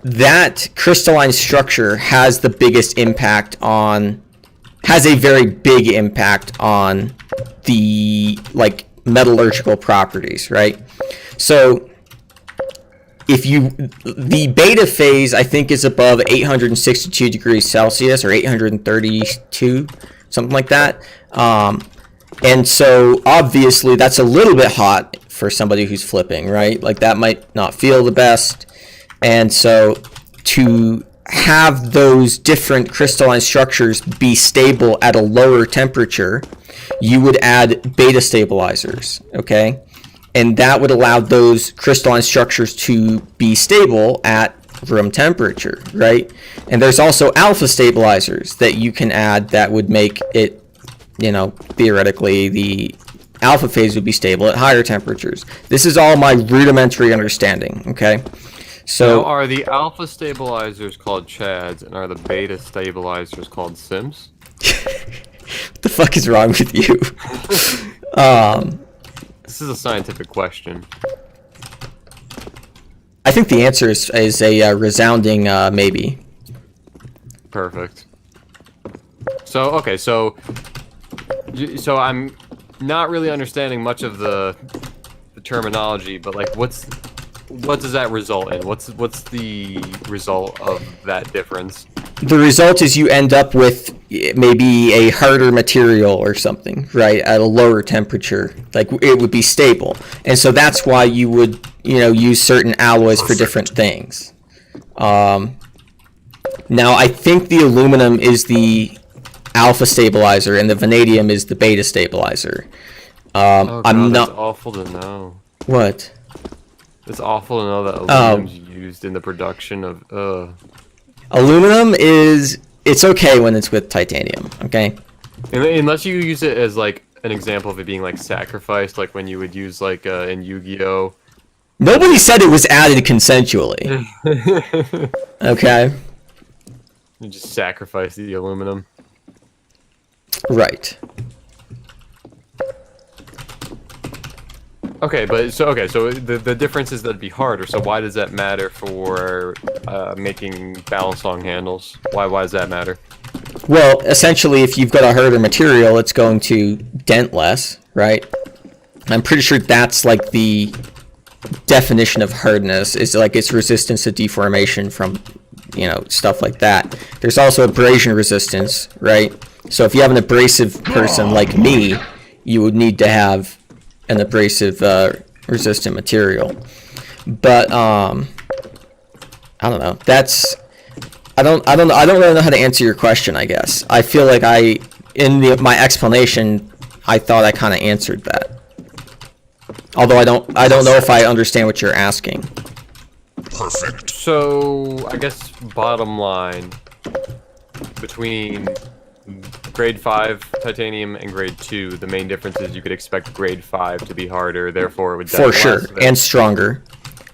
Speaker 3: that crystalline structure has the biggest impact on, has a very big impact on the like metallurgical properties, right? So if the beta phase, I think, is above 862 degrees Celsius or 832, something like that. And so obviously that's a little bit hot for somebody who's flipping, right? Like that might not feel the best. And so to have those different crystalline structures be stable at a lower temperature, you would add beta stabilizers, okay? And that would allow those crystalline structures to be stable at room temperature, right? And there's also alpha stabilizers that you can add that would make it, you know, theoretically the alpha phase would be stable at higher temperatures. This is all my rudimentary understanding, okay? So
Speaker 1: now, are the alpha stabilizers called Chads and are the beta stabilizers called Sims?
Speaker 3: What the fuck is wrong with you?
Speaker 1: This is a scientific question.
Speaker 3: I think the answer is a resounding maybe.
Speaker 1: Perfect. So okay, so I'm not really understanding much of the terminology, but like, what does that result in? What's the result of that difference?
Speaker 3: the result is you end up with maybe a harder material or something, right, at a lower temperature. Like, it would be stable. And so that's why you would, use certain alloys for different things. Now, I think the aluminum is the alpha stabilizer and the vanadium is the beta stabilizer.
Speaker 1: Oh, God,
Speaker 3: I'm not.
Speaker 1: That's awful to know.
Speaker 3: What?
Speaker 1: It's awful to know that aluminum's used in the production of.
Speaker 3: Aluminum it's okay when it's with titanium. Okay.
Speaker 1: Unless you use it as like an example of it being like sacrificed, like when you would use like in Yu-Gi-Oh.
Speaker 3: Nobody said it was added consensually. Okay.
Speaker 1: You just sacrifice the aluminum.
Speaker 3: Right.
Speaker 1: Okay, so the difference is that'd be harder. So why does that matter for making balance song handles? Why does that matter?
Speaker 3: Well, essentially, if you've got a harder material, it's going to dent less, right? I'm pretty sure that's like the definition of hardness, is like its resistance to deformation from, stuff like that. There's also abrasion resistance, right? So if you have an abrasive person like me, you would need to have an abrasive resistant material. But I don't know. I don't really know how to answer your question, I guess. I feel like my explanation, I thought I kind of answered that. Although I don't know if I understand what you're asking.
Speaker 2: Perfect.
Speaker 1: So I guess bottom line, between grade 5 titanium and grade 2, the main difference is you could expect grade 5 to be harder, therefore it would
Speaker 3: For sure, and stronger.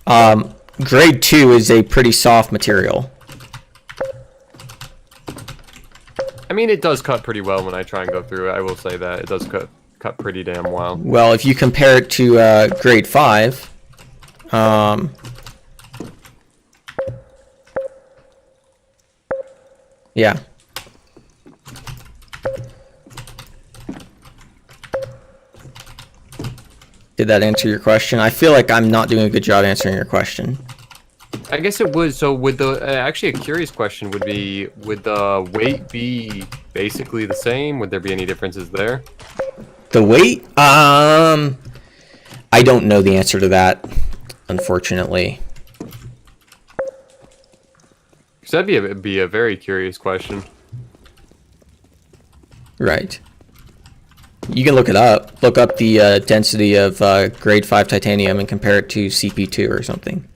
Speaker 3: Grade 2 is a pretty soft material.
Speaker 1: I mean, it does cut pretty well when I try and go through it. I will say that. It does cut pretty damn well.
Speaker 3: Well, if you compare it to grade 5, yeah. Did that answer your question? I feel like I'm not doing a good job answering your question.
Speaker 1: I guess it would. So would actually a curious question would be, would the weight be basically the same? Would there be any differences there?
Speaker 3: The weight? I don't know the answer to that, unfortunately.
Speaker 1: Because that'd be a very curious question.
Speaker 3: Right. You can look it up. Look up the density of grade 5 titanium and compare it to CP2 or something.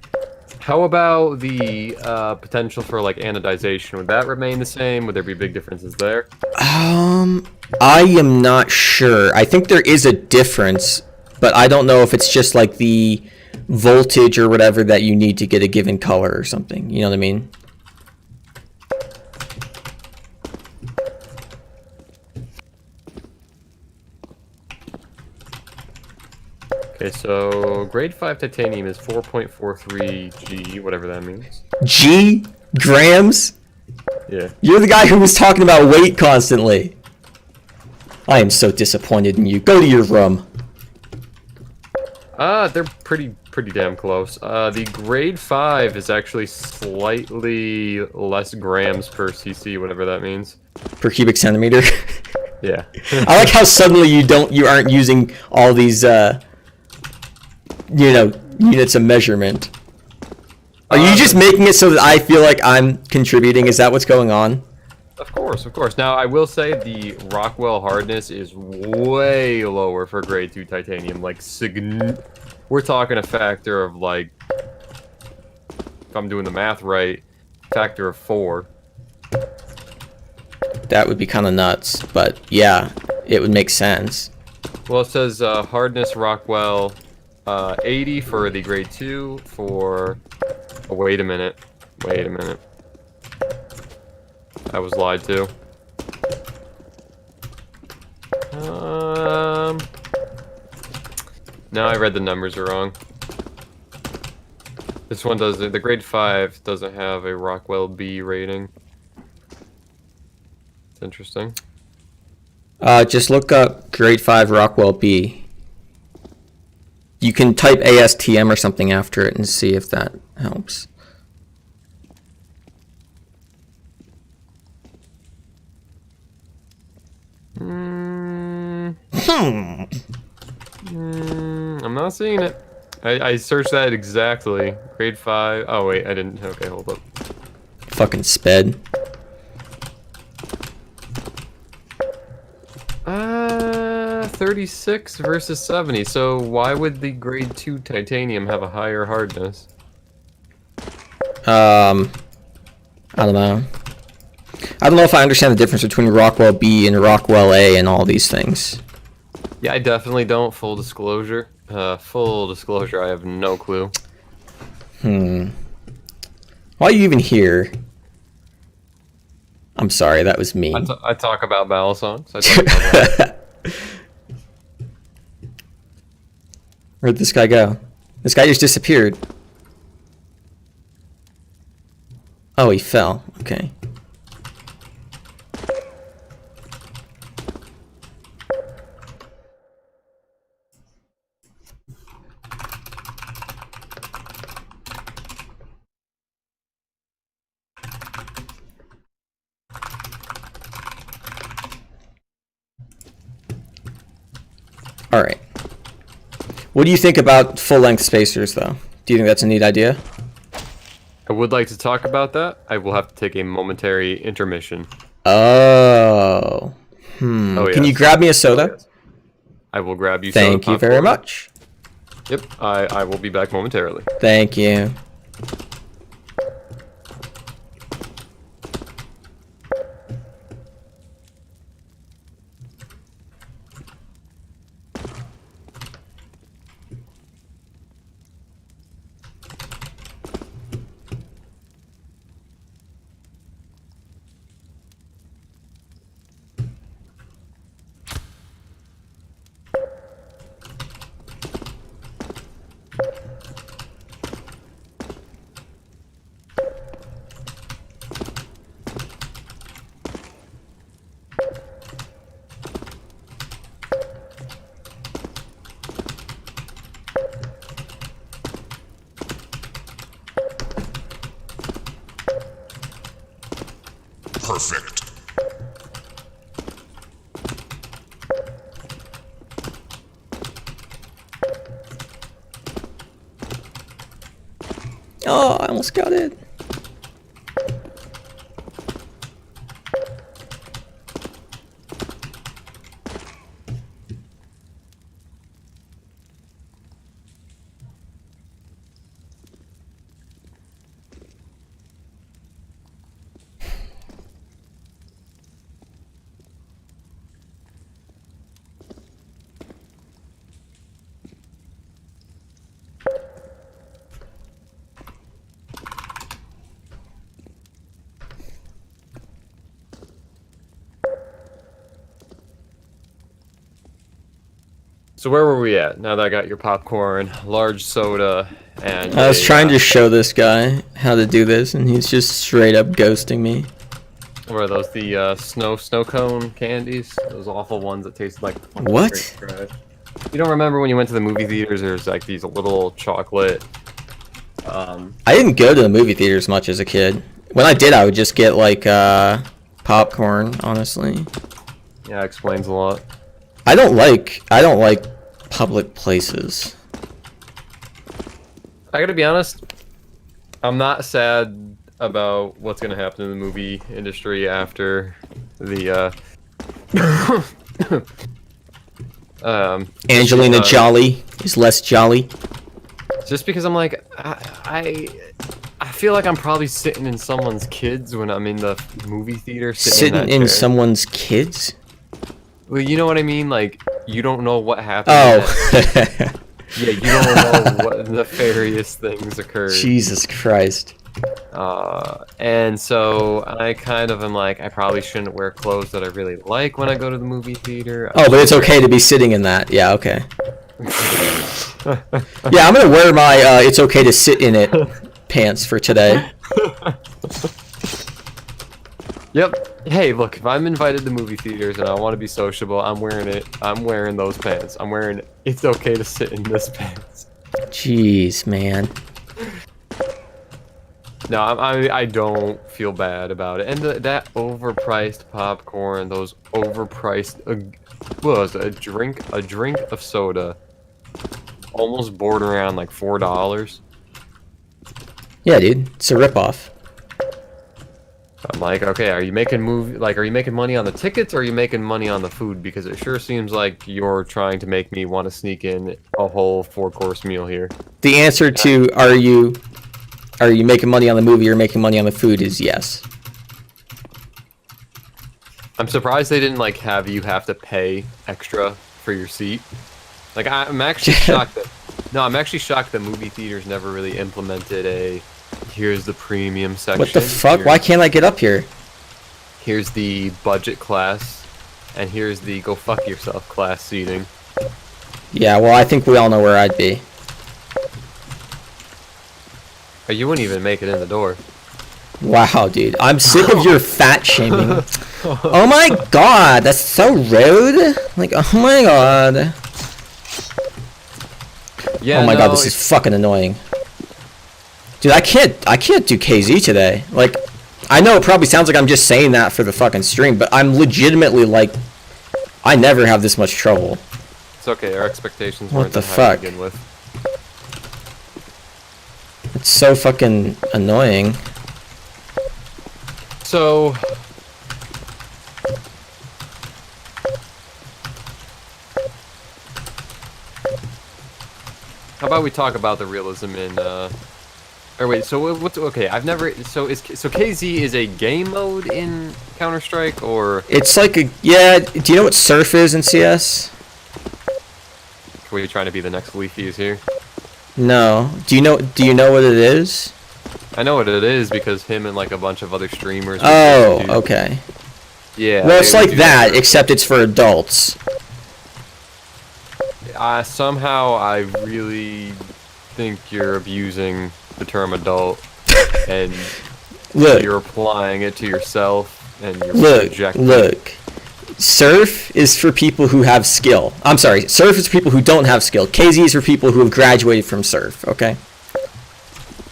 Speaker 1: How about the potential for like anodization? Would that remain the same? Would there be big differences there?
Speaker 3: I am not sure. I think there is a difference, but I don't know if it's just like the voltage or whatever that you need to get a given color or something. You know what I mean?
Speaker 1: Okay, so grade 5 titanium is 4.43 G, whatever that means.
Speaker 3: G? Grams?
Speaker 1: Yeah.
Speaker 3: You're the guy who was talking about weight constantly. I am so disappointed in you. Go to your room.
Speaker 1: They're pretty damn close. The grade 5 is actually slightly less grams per cc, whatever that means.
Speaker 3: Per cubic centimeter?
Speaker 1: Yeah.
Speaker 3: I like how suddenly you aren't using all these units of measurement. Are you just making it so that I feel like I'm contributing? Is that what's going on?
Speaker 1: Of course, of course. Now, I will say the Rockwell hardness is way lower for grade 2 titanium. Like, we're talking a factor of, like, if I'm doing the math right, factor of 4.
Speaker 3: That would be kind of nuts, but yeah, it would make sense.
Speaker 1: Well, it says hardness Rockwell 80 for the grade 2 for... Oh, wait a minute. I was lied to. No, I read the numbers wrong. This one doesn't. The grade 5 doesn't have a Rockwell B rating. It's interesting.
Speaker 3: Just look up grade 5 Rockwell B. You can type ASTM or something after it and see if that helps.
Speaker 1: I'm not seeing it. I searched that exactly. Grade 5. Oh wait, I didn't. Okay, hold up.
Speaker 3: Fucking sped.
Speaker 1: 36 versus 70. So why would the grade 2 titanium have a higher hardness?
Speaker 3: I don't know. I don't know if I understand the difference between Rockwell B and Rockwell A and all these things.
Speaker 1: Yeah, I definitely don't. Full disclosure. Full disclosure, I have no clue.
Speaker 3: Why are you even here? I'm sorry, that was mean.
Speaker 1: I talk about battle songs. I talk about
Speaker 3: Where'd this guy go? This guy just disappeared. Oh, he fell. Okay. All right. What do you think about full-length spacers, though? Do you think that's a neat idea?
Speaker 1: I would like to talk about that. I will have to take a momentary intermission.
Speaker 3: Oh.
Speaker 1: Oh,
Speaker 3: Can you
Speaker 1: yes.
Speaker 3: grab me a soda?
Speaker 1: Oh, yes. I will grab you.
Speaker 3: Thank you very much.
Speaker 1: Yep, I will be back momentarily.
Speaker 3: Thank you.
Speaker 2: Perfect.
Speaker 3: Oh, I almost got it.
Speaker 1: So where were we at? Now that I got your popcorn, large soda, and
Speaker 3: I was trying to show this guy how to do this, and he's just straight up ghosting me.
Speaker 1: What are those? The snow cone candies? Those awful ones that tasted like
Speaker 3: What?
Speaker 1: straight trash. You don't remember when you went to the movie theaters? There's like these little chocolate.
Speaker 3: I didn't go to the movie theaters much as a kid. When I did, I would just get like popcorn. Honestly,
Speaker 1: Yeah, explains a lot.
Speaker 3: I don't like public places.
Speaker 1: I gotta be honest. I'm not sad about what's gonna happen in the movie industry after the
Speaker 3: Angelina Jolie is less jolly.
Speaker 1: Just because I'm like, I feel like I'm probably sitting in someone's kids when I'm in the movie theater.
Speaker 3: Sitting in someone's kids?
Speaker 1: Well, you know what I mean? Like, you don't know what happened.
Speaker 3: Oh.
Speaker 1: Yeah, you don't know what nefarious things occurred.
Speaker 3: Jesus Christ.
Speaker 1: And so I kind of am like, I probably shouldn't wear clothes that I really like when I go to the movie theater.
Speaker 3: Oh, but it's okay to be sitting in that. Yeah, okay. Yeah, I'm gonna wear my it's okay to sit in it pants for today.
Speaker 1: Yep. Hey, look, if I'm invited to movie theaters and I want to be sociable, I'm wearing it. I'm wearing those pants. I'm wearing it's okay to sit in this pants.
Speaker 3: Jeez, man.
Speaker 1: No, I don't feel bad about it. And that overpriced popcorn, those overpriced, what was it, a drink of soda, almost bordering around like $4.
Speaker 3: Yeah, dude, it's a ripoff.
Speaker 1: I'm like, okay, are you making money on the tickets, or are you making money on the food? Because it sure seems like you're trying to make me want to sneak in a whole 4-course meal here.
Speaker 3: The answer to are you making money on the movie or making money on the food is yes.
Speaker 1: I'm surprised they didn't like have to pay extra for your seat. Like I'm actually shocked that movie theaters never really implemented a here's the premium section.
Speaker 3: What the fuck? Why can't I get up here?
Speaker 1: Here's the budget class, and here's the go fuck yourself class seating.
Speaker 3: Yeah, well, I think we all know where I'd be.
Speaker 1: Oh, you wouldn't even make it in the door.
Speaker 3: Wow, dude. I'm sick of your fat shaming. Oh my god, that's so rude. Like, oh my god.
Speaker 1: Yeah,
Speaker 3: oh my god, this is fucking annoying. Dude, I can't do KZ today. Like, I know it probably sounds like I'm just saying that for the fucking stream, but I'm legitimately like, I never have this much trouble.
Speaker 1: It's okay, our expectations
Speaker 3: What
Speaker 1: weren't
Speaker 3: the
Speaker 1: that high
Speaker 3: fuck?
Speaker 1: to begin with.
Speaker 3: It's so fucking annoying.
Speaker 1: So, how about we talk about the realism in, or wait, so what's, okay, I've never, so KZ is a game mode in Counter-Strike, or?
Speaker 3: It's like a, yeah, do you know what surf is in CS?
Speaker 1: Were you trying to be the next Leafy is here?
Speaker 3: No. Do you know what it is?
Speaker 1: I know what it is because him and like a bunch of other streamers.
Speaker 3: Oh, okay.
Speaker 1: Yeah.
Speaker 3: Well, it's like that, except it's for adults.
Speaker 1: Somehow I really think you're abusing the term adult, and
Speaker 3: Look.
Speaker 1: you're applying it to yourself, and you're projecting.
Speaker 3: Look. Surf is for people who have skill. I'm sorry, surf is for people who don't have skill. KZ is for people who have graduated from surf, okay?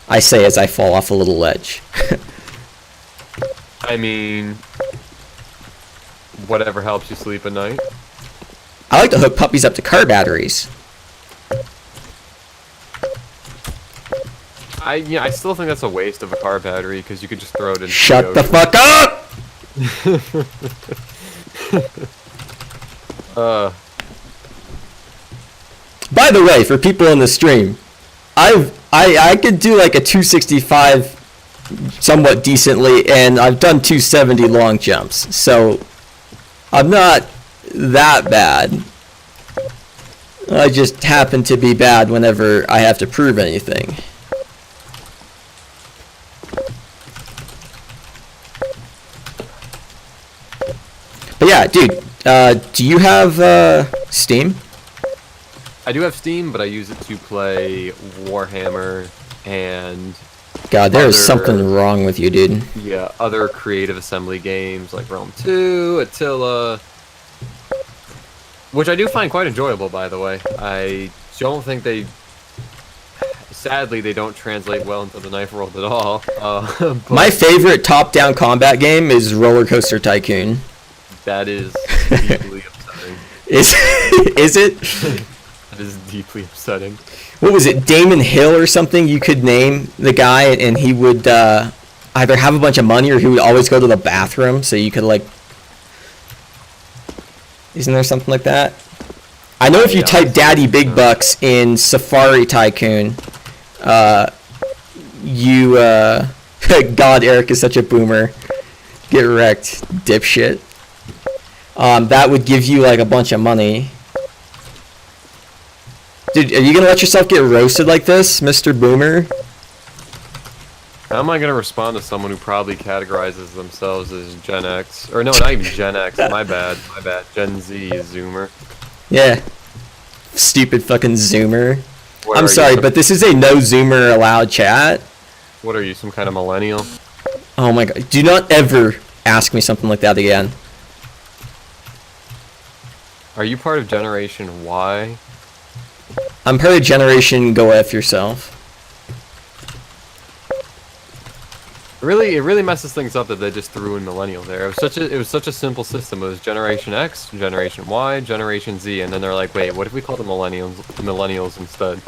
Speaker 3: I say as I fall off a little ledge.
Speaker 1: I mean, whatever helps you sleep at night.
Speaker 3: I like to hook puppies up to car batteries.
Speaker 1: I still think that's a waste of a car battery because you could just throw it in.
Speaker 3: Shut the fuck up! By the way, for people in the stream, I could do like a 265 somewhat decently, and I've done 270 long jumps, so I'm not that bad. I just happen to be bad whenever I have to prove anything. But yeah, dude, do you have Steam?
Speaker 1: I do have Steam, but I use it to play Warhammer and
Speaker 3: God, there is something wrong with you, dude.
Speaker 1: yeah, other creative assembly games like Rome 2, Attila, which I do find quite enjoyable, by the way. I don't think sadly, they don't translate well into the knife world at all.
Speaker 3: My favorite top-down combat game is Roller Coaster Tycoon.
Speaker 1: That is deeply upsetting.
Speaker 3: Is it?
Speaker 1: That is deeply upsetting.
Speaker 3: What was it, Damon Hill or something? You could name the guy, and he would either have a bunch of money or he would always go to the bathroom, so you could, like... Isn't there something like that? I know if you type Daddy Big Bucks in Safari Tycoon, you, God, Eric is such a boomer. Get wrecked, dipshit. That would give you, like, a bunch of money. Dude, are you gonna let yourself get roasted like this, Mr. Boomer?
Speaker 1: How am I gonna respond to someone who probably categorizes themselves as Gen X? Or no, not even Gen X, my bad. Gen Z is Zoomer.
Speaker 3: Yeah. Stupid fucking Zoomer.
Speaker 1: What
Speaker 3: I'm
Speaker 1: are
Speaker 3: sorry,
Speaker 1: you?
Speaker 3: but this is a no Zoomer allowed chat.
Speaker 1: What are you, some kind of millennial?
Speaker 3: Oh my god, do not ever ask me something like that again.
Speaker 1: Are you part of Generation Y?
Speaker 3: I'm part of Generation Go F Yourself.
Speaker 1: It really messes things up that they just threw in millennial there. It was such a simple system. It was Generation X, Generation Y, Generation Z, and then they're like, wait, what if we call the millennials instead?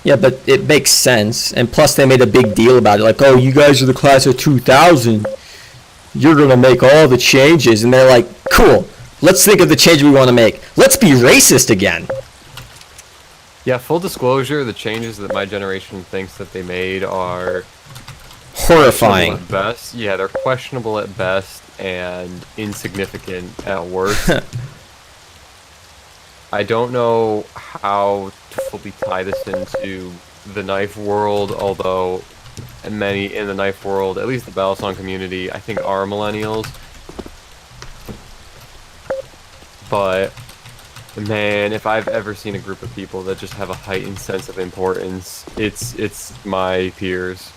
Speaker 3: Yeah, but it makes sense. And plus, they made a big deal about it. Like, oh, you guys are the class of 2000. You're gonna make all the changes. And they're like, cool. Let's think of the change we want to make. Let's be racist again.
Speaker 1: Yeah, full disclosure, the changes that my generation thinks that they made are
Speaker 3: Horrifying.
Speaker 1: at best. Yeah, they're questionable at best and insignificant at worst. I don't know how to fully tie this into the knife world, although many in the knife world, at least the Battlesong community, I think are millennials. But man, if I've ever seen a group of people that just have a heightened sense of importance, it's my peers.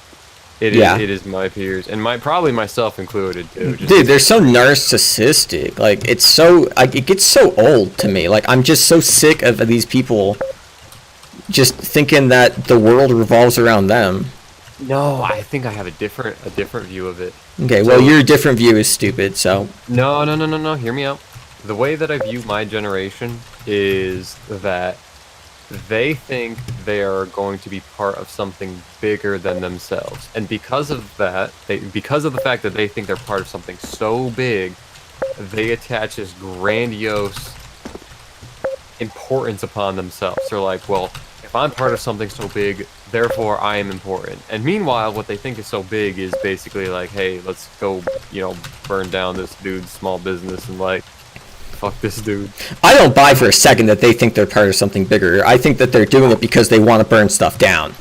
Speaker 1: It is my peers, and probably myself included too.
Speaker 3: Dude, they're so narcissistic. Like, it's so, it gets so old to me. Like, I'm just so sick of these people just thinking that the world revolves around them.
Speaker 1: No, I think I have a different view of it.
Speaker 3: Okay, well, your different view is stupid. So
Speaker 1: no. Hear me out. The way that I view my generation is that they think they are going to be part of something bigger than themselves, and because of that, because of the fact that they think they're part of something so big, they attach this grandiose importance upon themselves. They're like, well, if I'm part of something so big, therefore I am important. And meanwhile, what they think is so big is basically like, hey, let's go, burn down this dude's small business and like, fuck this dude. I
Speaker 3: don't buy for a second that they think they're part of something bigger. I think that they're doing it because they want to burn stuff down.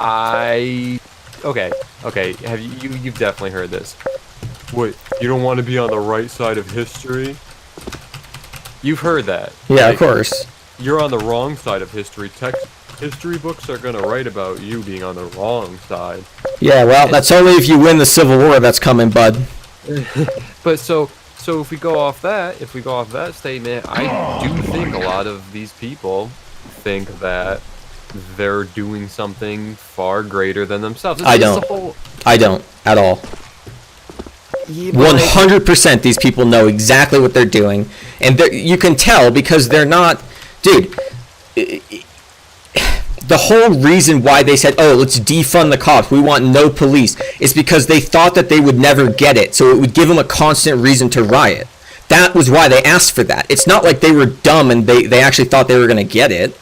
Speaker 1: Okay. Have you've definitely heard this. Wait, you don't want to be on the right side of history? You've heard that.
Speaker 3: Yeah, of course.
Speaker 1: You're on the wrong side of history. History books are going to write about you being on the wrong side. Yeah,
Speaker 3: well, that's only if you win the Civil War that's coming, bud.
Speaker 1: But so if we go off that statement, I do think a lot of these people think that they're doing something far greater than themselves.
Speaker 3: I don't at all. 100% these people know exactly what they're doing, and you can tell because they're not, dude. The whole reason why they said, oh, let's defund the cops, we want no police, is because they thought that they would never get it, so it would give them a constant reason to riot. That was why they asked for that. It's not like they were dumb and they actually thought they were going to get it.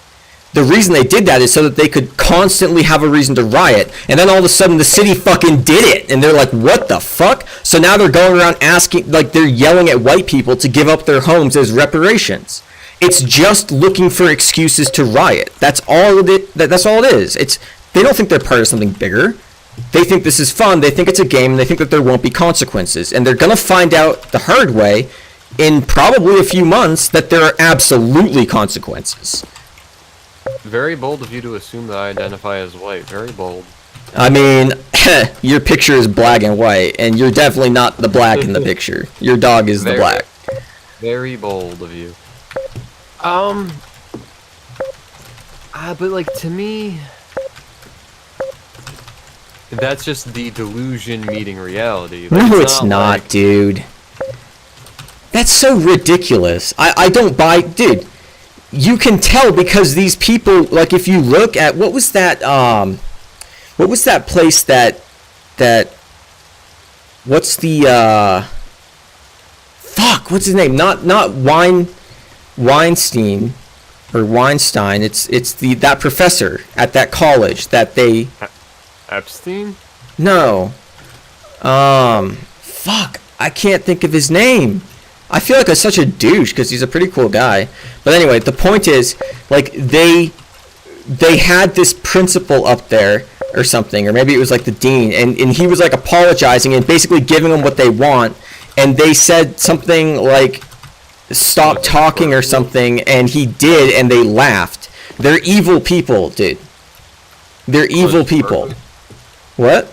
Speaker 3: The reason they did that is so that they could constantly have a reason to riot, and then all of a sudden the city fucking did it, and they're like, what the fuck? So now they're going around asking, like, they're yelling at white people to give up their homes as reparations. It's just looking for excuses to riot. That's all it is. They don't think they're part of something bigger. They think this is fun. They think it's a game, and they think that there won't be consequences. And they're gonna find out the hard way in probably a few months that there are absolutely consequences.
Speaker 1: Very bold of you to assume that I identify as white. Very bold.
Speaker 3: I mean, your picture is black and white, and you're definitely not the black in the picture. Your dog is the black.
Speaker 1: Very bold of you. But like, to me, that's just the delusion meeting reality. Like,
Speaker 3: no, it's not, like... dude. That's so ridiculous. I don't buy, dude. You can tell because these people, like, if you look at, what was that place what's the, what's his name? Not Weinstein or Weinstein. It's that professor at that college that they...
Speaker 1: Epstein?
Speaker 3: No. I can't think of his name. I feel like I'm such a douche because he's a pretty cool guy. But anyway, the point is, like, they had this principal up there or something, or maybe it was like the dean, and he was like apologizing and basically giving them what they want, and they said something like, stop talking or something, and he did, and they laughed. They're evil people, dude. They're evil people.
Speaker 1: Berkeley?
Speaker 3: What?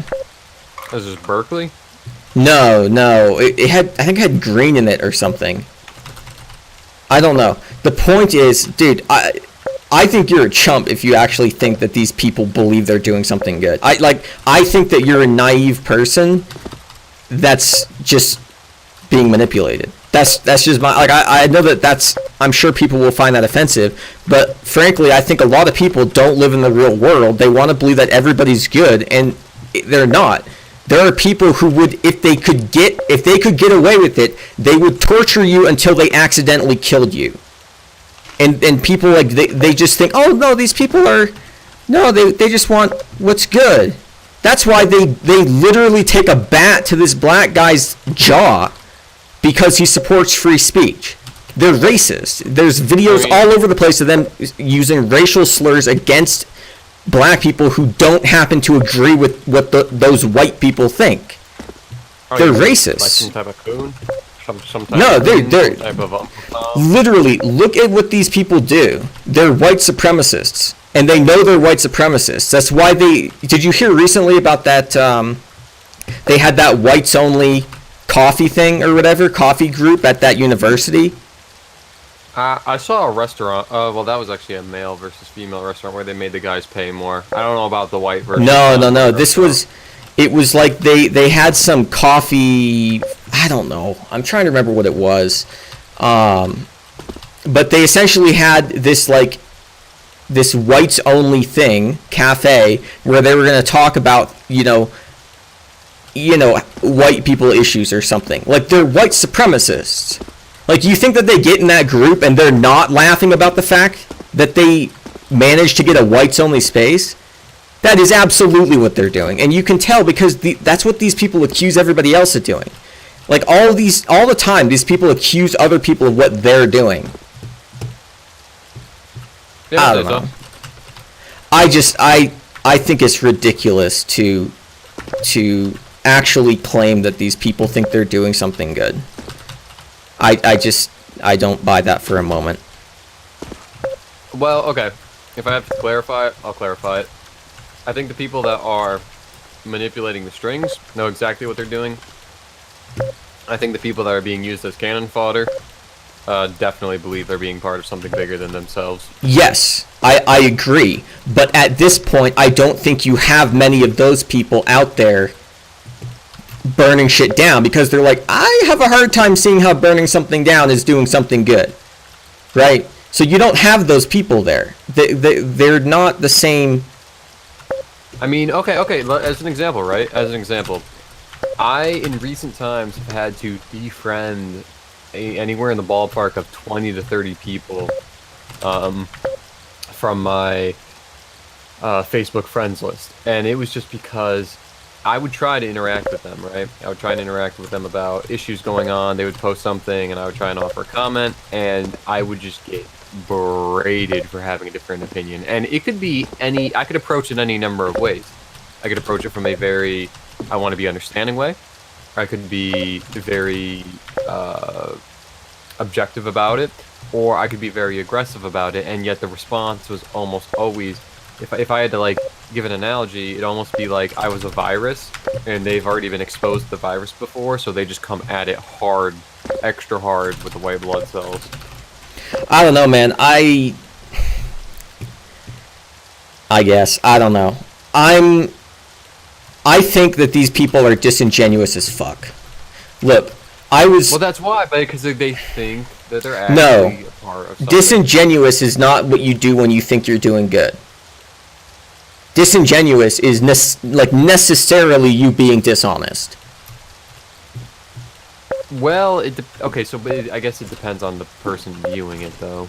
Speaker 1: Is this Berkeley?
Speaker 3: No. It had, I think it had green in it or something. I don't know. The point is, dude, I think you're a chump if you actually think that these people believe they're doing something good. I think that you're a naive person that's just being manipulated. That's just my, like, I know that's, I'm sure people will find that offensive, but frankly, I think a lot of people don't live in the real world. They want to believe that everybody's good, and they're not. There are people who would, if they could get away with it, they would torture you until they accidentally killed you. And people, like, they just think, oh no, these people are, no, they just want what's good. That's why they literally take a bat to this black guy's jaw because he supports free speech. They're racist. There's videos all over the place of them using racial slurs against black people who don't happen to agree with what those white people think. They're racist.
Speaker 1: Like some type of coon? Some type
Speaker 3: No,
Speaker 1: of
Speaker 3: they're
Speaker 1: type of,
Speaker 3: literally, look at what these people do. They're white supremacists, and they know they're white supremacists. That's why did you hear recently about that, they had that whites only coffee thing or whatever, coffee group at that university?
Speaker 1: I saw a restaurant. Well, that was actually a male versus female restaurant where they made the guys pay more. I don't know about the white versus.
Speaker 3: No. It was like they had some coffee. I don't know. I'm trying to remember what it was. But they essentially had this whites only thing, cafe, where they were going to talk about, you know, white people issues or something. Like, they're white supremacists. Like, you think that they get in that group and they're not laughing about the fact that they managed to get a whites-only space? That is absolutely what they're doing. And you can tell because that's what these people accuse everybody else of doing. Like, all the time, these people accuse other people of what they're doing.
Speaker 1: Yeah,
Speaker 3: I don't know. I think it's ridiculous to actually claim that these people think they're doing something good. I don't buy that for a moment.
Speaker 1: Well, okay. If I have to clarify it, I'll clarify it. I think the people that are manipulating the strings know exactly what they're doing. I think the people that are being used as cannon fodder definitely believe they're being part of something bigger than themselves.
Speaker 3: Yes, I agree. But at this point, I don't think you have many of those people out there burning shit down because they're like, I have a hard time seeing how burning something down is doing something good. Right? So you don't have those people there. They're not the same.
Speaker 1: I mean, okay, as an example, right? As an example, I, in recent times, have had to defriend anywhere in the ballpark of 20 to 30 people from my Facebook friends list. And it was just because I would try to interact with them, right? I would try and interact with them about issues going on. They would post something, and I would try and offer a comment, and I would just get berated for having a different opinion. And it could be I could approach it any number of ways. I could approach it from a very, I want to be understanding way. I could be very objective about it, or I could be very aggressive about it, and yet the response was almost always, if I had to, like, give an analogy, it'd almost be like I was a virus, and they've already been exposed to the virus before, so they just come at it hard, extra hard with the white blood cells.
Speaker 3: I don't know, man. I guess. I don't know. I think that these people are disingenuous as fuck. Look,
Speaker 1: Well, that's why, because they think that they're actually a part of something.
Speaker 3: Disingenuous is not what you do when you think you're doing good. Disingenuous is necessarily you being dishonest.
Speaker 1: Well, okay, so I guess it depends on the person viewing it, though.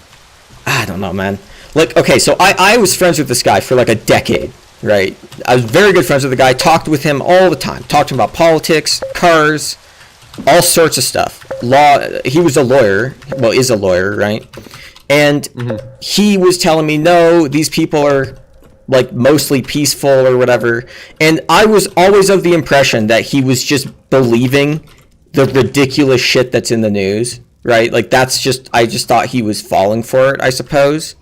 Speaker 3: I don't know, man. Like, okay, so I was friends with this guy for like a decade, right? I was very good friends with the guy, talked with him all the time, talked to him about politics, cars, all sorts of stuff. Law, he was a lawyer, well, is a lawyer, right? And he was telling me, no, these people are like mostly peaceful or whatever. And I was always of the impression that he was just believing the ridiculous shit that's in the news, right? Like, I just thought he was falling for it, I suppose.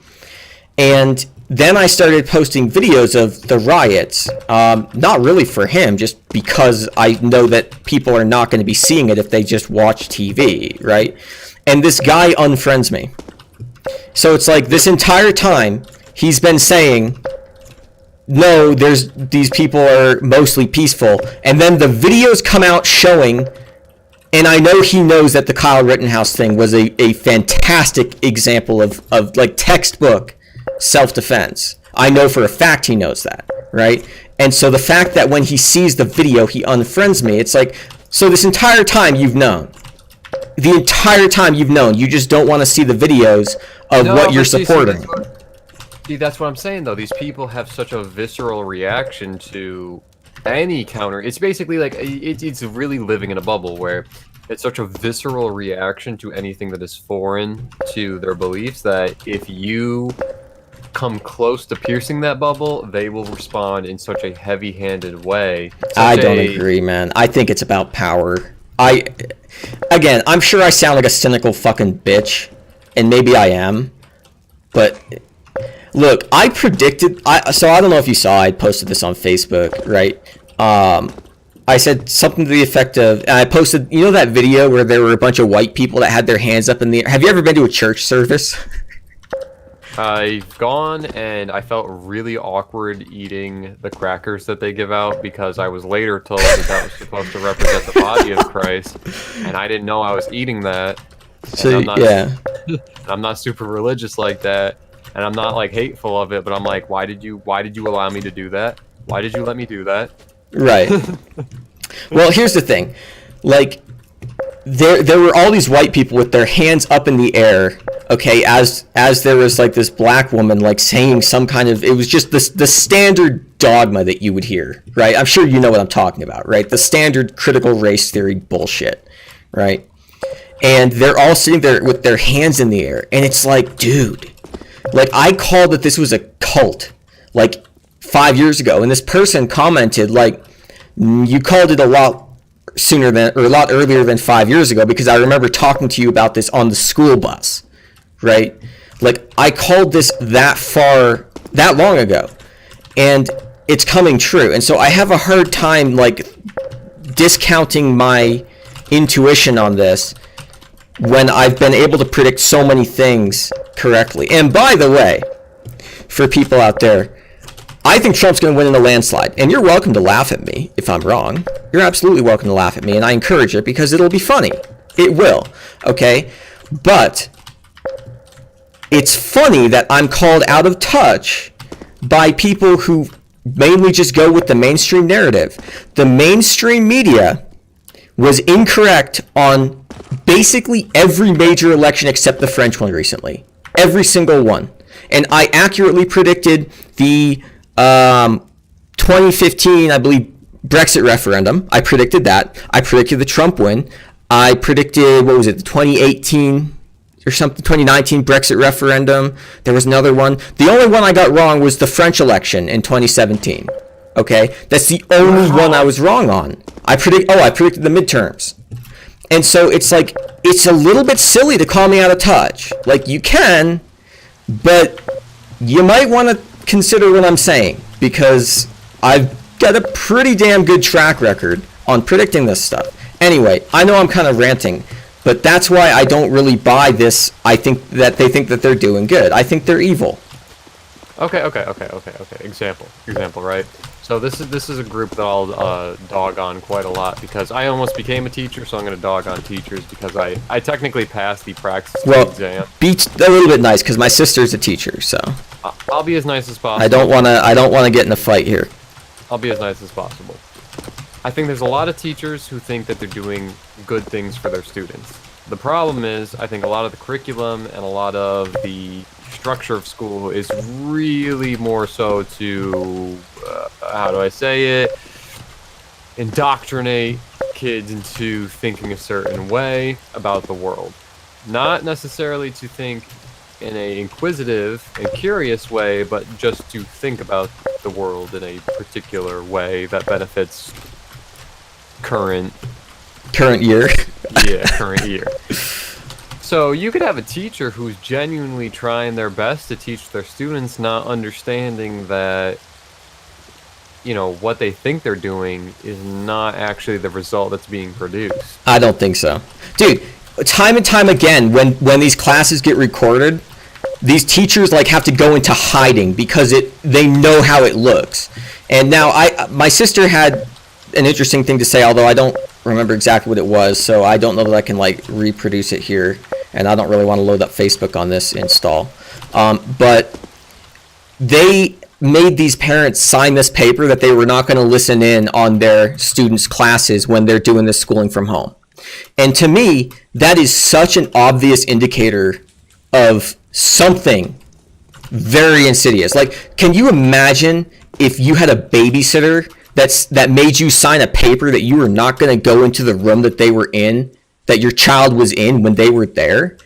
Speaker 3: And then I started posting videos of the riots, not really for him, just because I know that people are not going to be seeing it if they just watch TV, right? And this guy unfriends me. So it's like this entire time he's been saying, no, these people are mostly peaceful, and then the videos come out showing, and I know he knows that the Kyle Rittenhouse thing was a fantastic example of like textbook self-defense. I know for a fact he knows that, right? And so the fact that when he sees the video he unfriends me, it's like, so this entire time you've known. The entire time you've known. You just don't want to see the videos of what you're supporting.
Speaker 1: See, that's what I'm saying, though. These people have such a visceral reaction to any counter. It's basically like, it's really living in a bubble where it's such a visceral reaction to anything that is foreign to their beliefs that if you come close to piercing that bubble, they will respond in such a heavy-handed way.
Speaker 3: I don't agree, man. I think it's about power. Again, I'm sure I sound like a cynical fucking bitch, and maybe I am, but look, I predicted, so I don't know if you saw, I posted this on Facebook, right? I said something to the effect of, and I posted, you know that video where there were a bunch of white people that had their hands up in the air? Have you ever been to a church service?
Speaker 1: I've gone, and I felt really awkward eating the crackers that they give out because I was later told that was supposed to represent the body of Christ, and I didn't know I was eating that.
Speaker 3: So,
Speaker 1: I'm not super religious like that, and I'm not like hateful of it, but I'm like, why did you allow me to do that? Why did you let me do that?
Speaker 3: Right. Well, here's the thing. Like, there were all these white people with their hands up in the air, okay, as there was like this black woman like saying some kind of, it was just the standard dogma that you would hear, right? I'm sure you know what I'm talking about, right? The standard critical race theory bullshit, right? And they're all sitting there with their hands in the air, and it's like, dude, like I called that this was a cult like 5 years ago, and this person commented like, you called it a lot sooner than, or a lot earlier than 5 years ago, because I remember talking to you about this on the school bus, right? Like I called this that long ago, and it's coming true. And so I have a hard time like discounting my intuition on this when I've been able to predict so many things correctly. And by the way, for people out there, I think Trump's going to win in a landslide, and you're welcome to laugh at me if I'm wrong. You're absolutely welcome to laugh at me, and I encourage it because it'll be funny. It will, okay? But it's funny that I'm called out of touch by people who mainly just go with the mainstream narrative. The mainstream media was incorrect on basically every major election except the French one recently. Every single one. And I accurately predicted the 2015, I believe, Brexit referendum. I predicted that. I predicted the Trump win. I predicted, what was it, the 2018 or something, 2019 Brexit referendum. There was another one. The only one I got wrong was the French election in 2017. Okay? That's the only one I was wrong on. I predicted the midterms. And so it's like, it's a little bit silly to call me out of touch. Like, you can, but you might want to consider what I'm saying, because I've got a pretty damn good track record on predicting this stuff. Anyway, I know I'm kind of ranting, but that's why I don't really buy this. I think that they think that they're doing good. I think they're evil.
Speaker 1: Okay. Example, right? So this is a group that I'll dog on quite a lot because I almost became a teacher, so I'm going to dog on teachers because I technically passed the practice exam. Be
Speaker 3: a little bit nice, because my sister's a teacher, so
Speaker 1: I'll be as nice as possible.
Speaker 3: I don't want to get in a fight here.
Speaker 1: I'll be as nice as possible. I think there's a lot of teachers who think that they're doing good things for their students. The problem is, I think a lot of the curriculum and a lot of the structure of school is really more so to, how do I say it, indoctrinate kids into thinking a certain way about the world. Not necessarily to think in a inquisitive and curious way, but just to think about the world in a particular way that benefits current
Speaker 3: year.
Speaker 1: Yeah, current year. So you could have a teacher who's genuinely trying their best to teach their students, not understanding that, you know, what they think they're doing is not actually the result that's being produced.
Speaker 3: I don't think so. Dude, time and time again, when these classes get recorded, these teachers like have to go into hiding because they know how it looks. And now my sister had an interesting thing to say, although I don't remember exactly what it was, so I don't know that I can like reproduce it here, and I don't really want to load up Facebook on this install. But they made these parents sign this paper that they were not going to listen in on their students' classes when they're doing this schooling from home. And to me, that is such an obvious indicator of something very insidious. Like, can you imagine if you had a babysitter that made you sign a paper that you were not going to go into the room that they were in, that your child was in when they were there?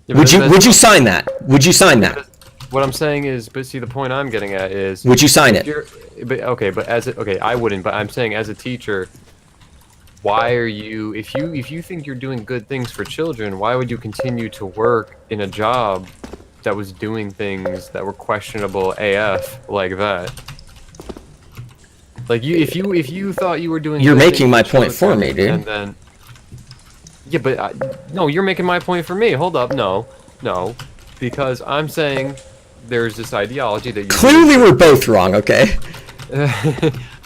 Speaker 3: Yeah, would you sign that? Would you sign that?
Speaker 1: What I'm saying is, but see, the point I'm getting at is,
Speaker 3: would you sign it?
Speaker 1: I wouldn't. But I'm saying, as a teacher, why are you? If you think you're doing good things for children, why would you continue to work in a job that was doing things that were questionable AF like that? Like if you thought you were doing,
Speaker 3: you're making my point for me, dude.
Speaker 1: And then, yeah, but no, you're making my point for me. Hold up, no, because I'm saying there's this ideology that you
Speaker 3: clearly we're both wrong. Okay.